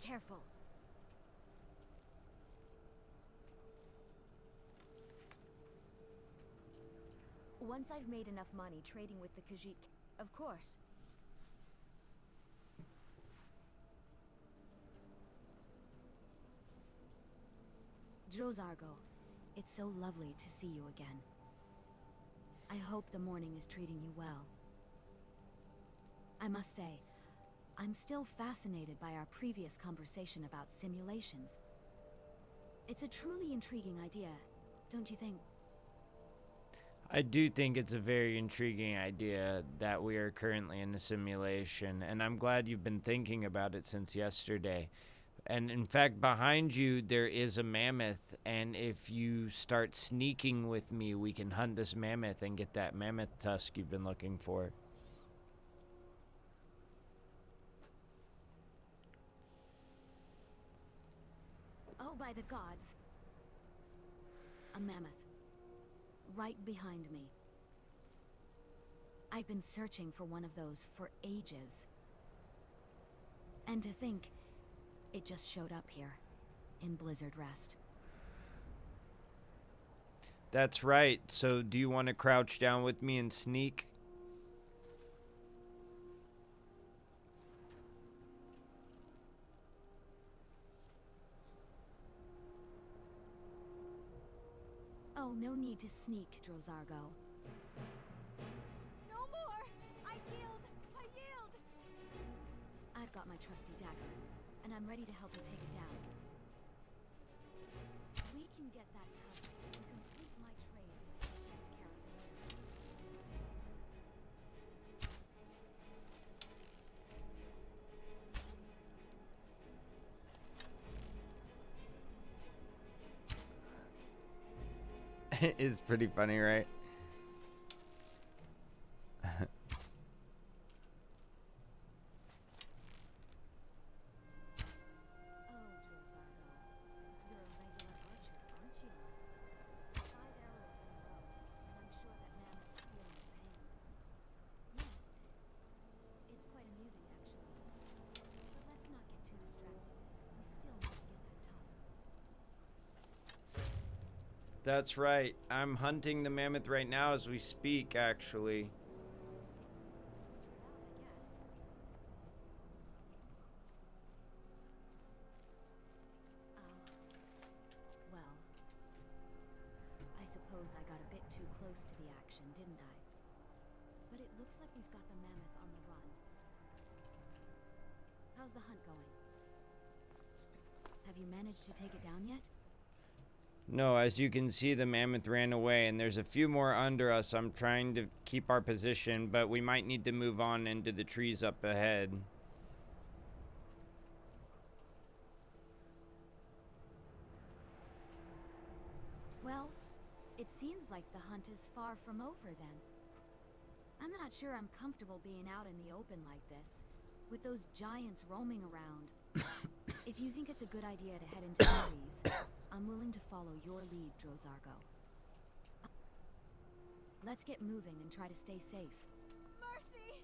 careful. Once I've made enough money trading with the Khajiit, of course. Drozargo, it's so lovely to see you again. I hope the morning is treating you well. I must say, I'm still fascinated by our previous conversation about simulations. It's a truly intriguing idea, don't you think? I do think it's a very intriguing idea that we are currently in a simulation, and I'm glad you've been thinking about it since yesterday. And in fact, behind you, there is a mammoth, and if you start sneaking with me, we can hunt this mammoth and get that mammoth tusk you've been looking for. Oh, by the gods. A mammoth. Right behind me. I've been searching for one of those for ages. And to think, it just showed up here, in Blizzard Rest. That's right. So do you want to crouch down with me and sneak? Oh, no need to sneak, Drozargo. No more! I yield! I yield! I've got my trusty dagger, and I'm ready to help you take it down. We can get that tusk and complete my trade with the checked character. It's pretty funny, right? That's right. I'm hunting the mammoth right now as we speak, actually. Well, I suppose I got a bit too close to the action, didn't I? But it looks like we've got the mammoth on the run. How's the hunt going? Have you managed to take it down yet? No, as you can see, the mammoth ran away, and there's a few more under us. I'm trying to keep our position, but we might need to move on into the trees up ahead. Well, it seems like the hunt is far from over then. I'm not sure I'm comfortable being out in the open like this, with those giants roaming around. If you think it's a good idea to head into the trees, I'm willing to follow your lead, Drozargo. Let's get moving and try to stay safe. Mercy!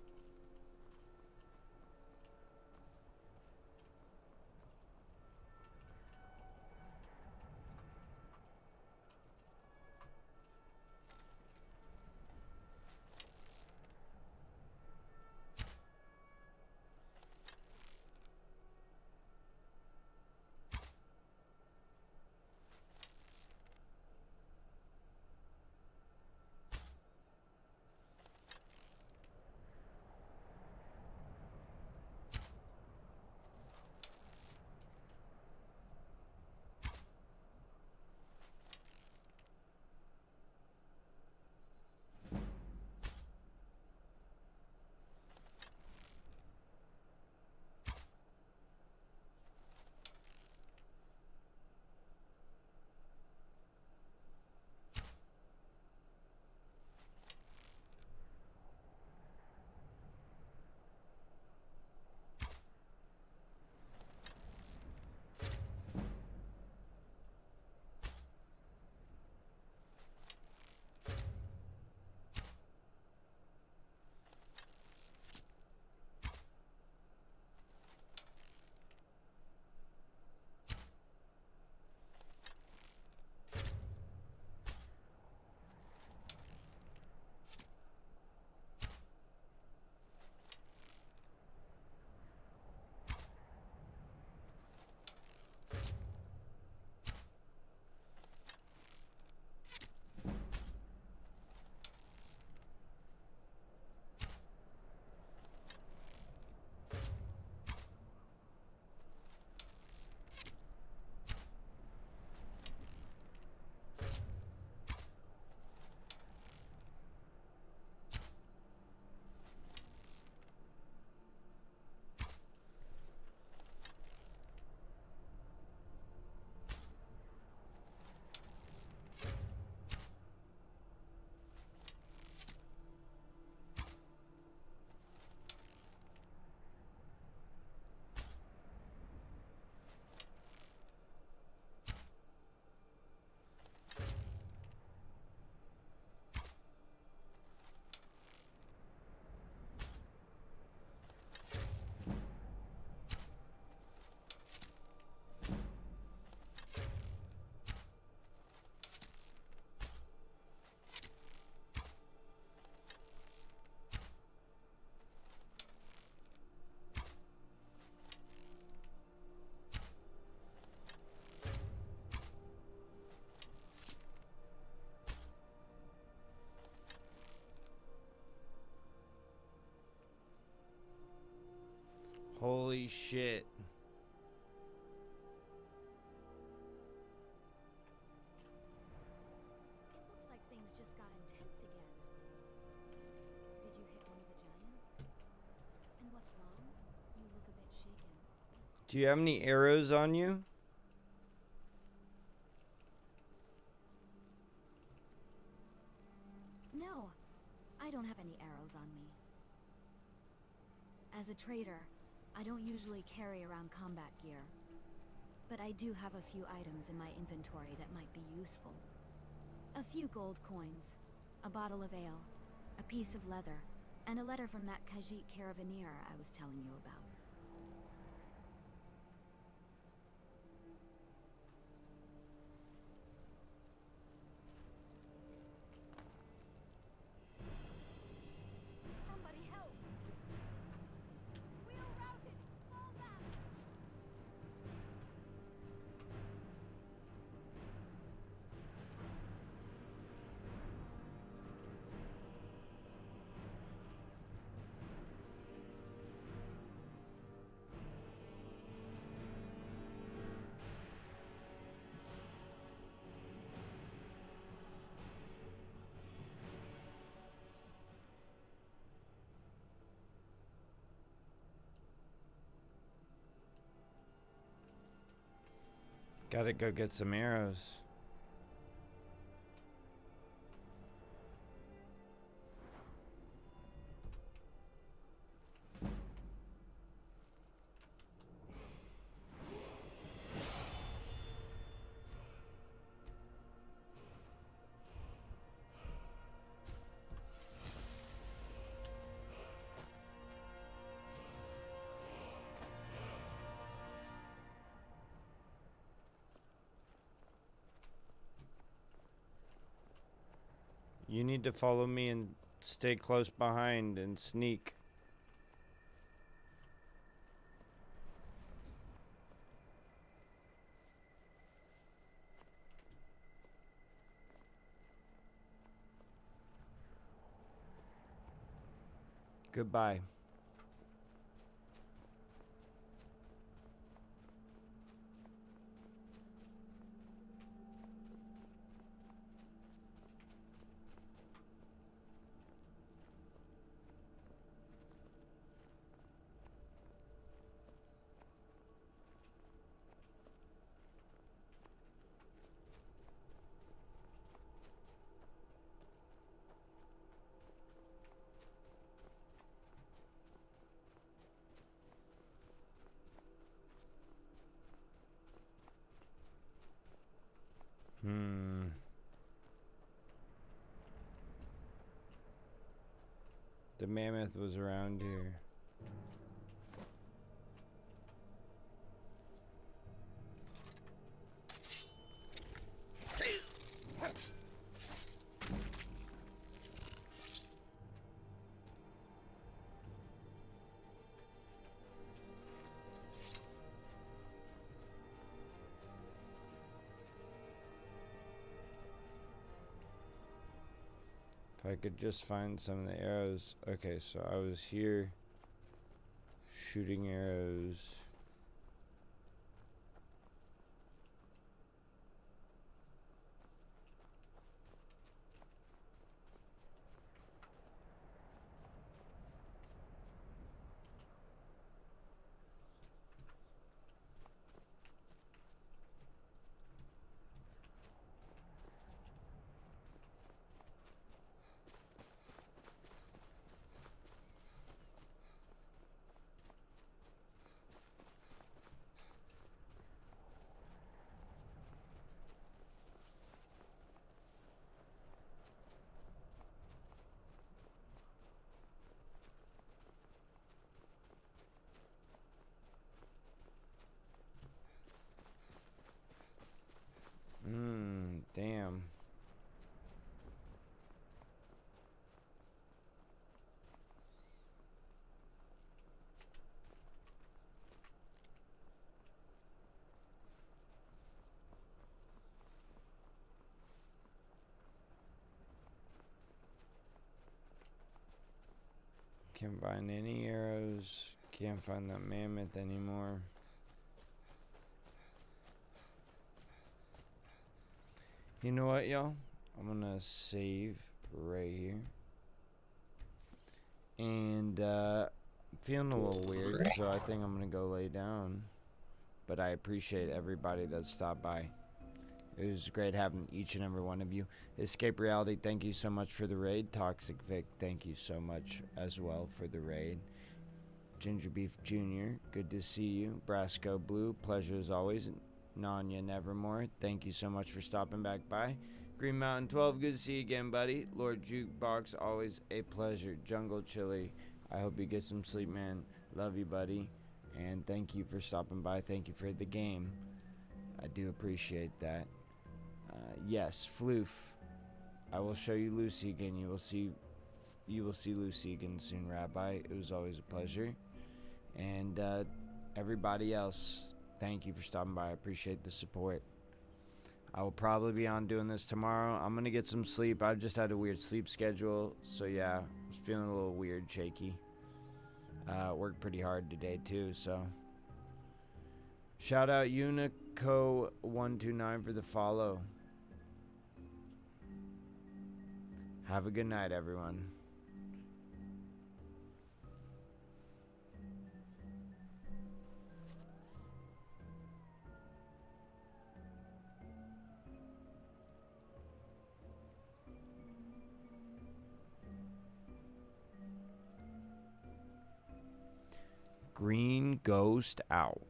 Holy shit. It looks like things just got intense again. Did you hit one of the giants? And what's wrong? You look a bit shaken. Do you have any arrows on you? No, I don't have any arrows on me. As a trader, I don't usually carry around combat gear. But I do have a few items in my inventory that might be useful. A few gold coins, a bottle of ale, a piece of leather, and a letter from that Khajiit caravaneer I was telling you about. Somebody help! Wheel routed! Fall back! Gotta go get some arrows. You need to follow me and stay close behind and sneak. Goodbye. The mammoth was around here. If I could just find some of the arrows. Okay, so I was here shooting arrows. Damn. Can't find any arrows. Can't find that mammoth anymore. You know what, y'all? I'm gonna save right here. And I'm feeling a little weird, so I think I'm gonna go lay down. But I appreciate everybody that stopped by. It was great having each and every one of you. Escape Reality, thank you so much for the raid. Toxic Vic, thank you so much as well for the raid. Ginger Beef Jr., good to see you. Brasco Blue, pleasure as always. Nanya Nevermore, thank you so much for stopping back by. Green Mountain 12, good to see you again, buddy. Lord Jukebox, always a pleasure. Jungle Chili, I hope you get some sleep, man. Love you, buddy. And thank you for stopping by. Thank you for the game. I do appreciate that. Yes, Floof. I will show you Lucy again. You will see Lucy again soon, Rabbi. It was always a pleasure. And everybody else, thank you for stopping by. I appreciate the support. I will probably be on doing this tomorrow. I'm going to get some sleep. I've just had a weird sleep schedule. So yeah, I was feeling a little weird, shaky. Worked pretty hard today too, so. Shout out Unico129 for the follow. Have a good night, everyone. Green Ghost out.